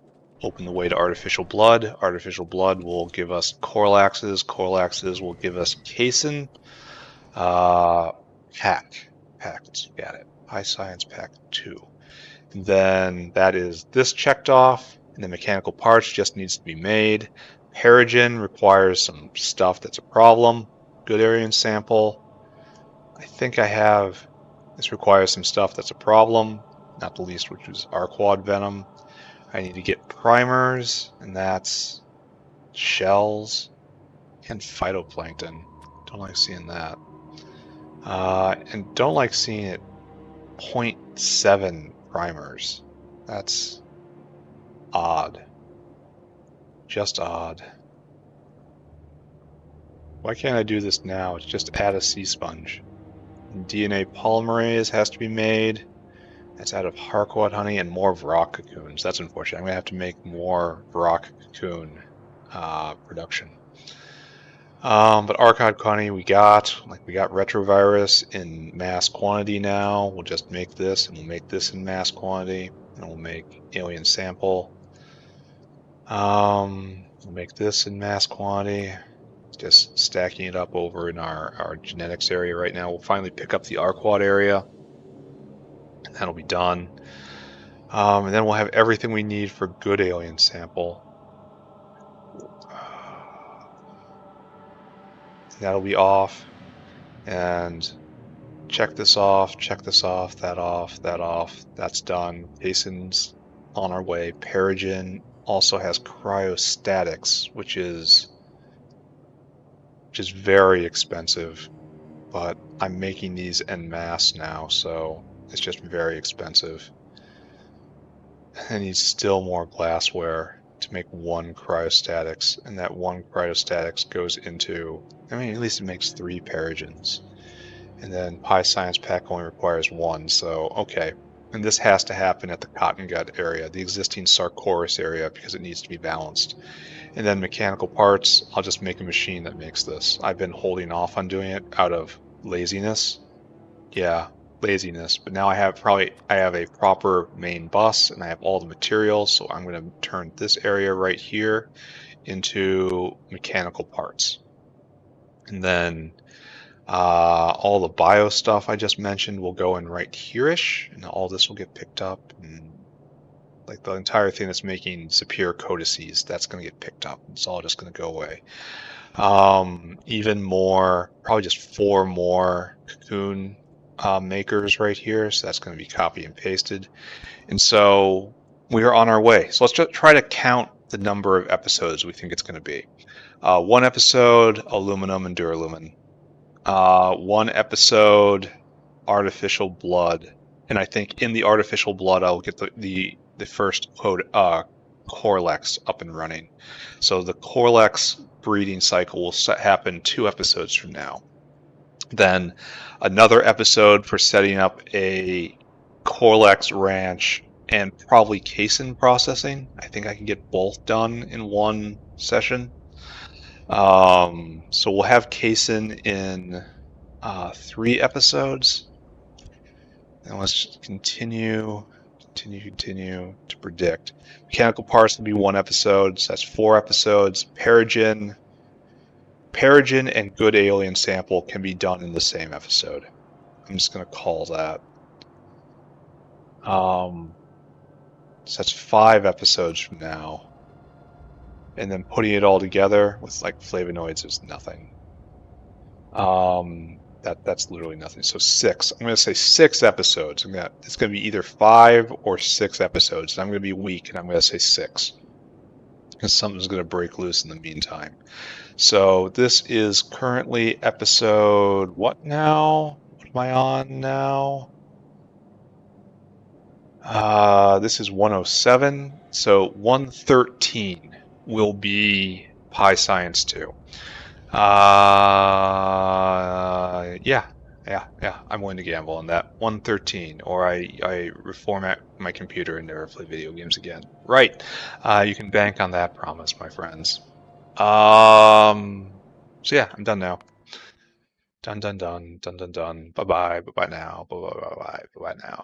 open the way to artificial blood. Artificial blood will give us korlexes. Korlexes will give us caesin. Pack. Got it. High Science Pack 2. And then that is this checked off, and the mechanical parts just needs to be made. Paragen requires some stuff that's a problem. Good area sample. I think I have, this requires some stuff that's a problem, not the least which is arquad venom. I need to get primers, and that's shells and phytoplankton. Don't like seeing that. And don't like seeing it 0.7 primers. That's odd. Just odd. Why can't I do this now? It's just add a sea sponge. DNA polymerase has to be made. That's out of Harquad honey and more Vrock cocoons. That's unfortunate. I'm going to have to make more Vrock cocoon production. But Arcod honey we got retrovirus in mass quantity now. We'll just make this, and we'll make this in mass quantity, and we'll make alien sample. We'll make this in mass quantity. Just stacking it up over in our genetics area right now. We'll finally pick up the Arquad area, and that'll be done. And then we'll have everything we need for good alien sample. That'll be off. And check this off, that off, that off. That's done. Casein's on our way. Paragen also has cryostatics, which is very expensive, but I'm making these en masse now, so it's just very expensive. I need still more glassware to make one cryostatics, and that one cryostatics goes into, I mean, at least it makes 3 paragens. And then Pi Science Pack only requires 1, so okay. And this has to happen at the cotton gut area, the existing sarcoris area, because it needs to be balanced. And then mechanical parts, I'll just make a machine that makes this. I've been holding off on doing it out of laziness. Yeah, laziness. But now I have a proper main bus and I have all the materials. So I'm going to turn this area right here into mechanical parts. And then all the bio stuff I just mentioned will go in right here-ish, and all this will get picked up. And like the entire thing that's making superior codices, that's going to get picked up. It's all just going to go away. Even more, probably just 4 more cocoon makers right here. So that's going to be copy and pasted. And so we are on our way. So let's just try to count the number of episodes we think it's going to be. 1 episode, aluminum and duralumin. 1 episode, artificial blood. And I think in the artificial blood, I'll get the first korlex up and running. So the korlex breeding cycle will happen 2 episodes from now. Then another episode for setting up a korlex ranch and probably caesin processing. I think I can get both done in 1 session. So we'll have caesin in 3 episodes. And let's just continue to predict. Mechanical parts will be 1 episode, so that's 4 episodes. Paragen and good alien sample can be done in the same episode. I'm just going to call that. So that's 5 episodes from now. And then putting it all together with like flavonoids is nothing. That's literally nothing. So 6. I'm going to say 6 episodes. It's going to be either 5 or 6 episodes. And I'm going to be weak, and I'm going to say 6. Because something's going to break loose in the meantime. So this is currently episode what now? What am I on now? This is 107. So 113 will be Pi Science 2. Yeah. I'm willing to gamble on that. 113, or I reformat my computer and never play video games again. Right. You can bank on that promise, my friends. So yeah, I'm done now. Done. Bye bye now. Bye bye now.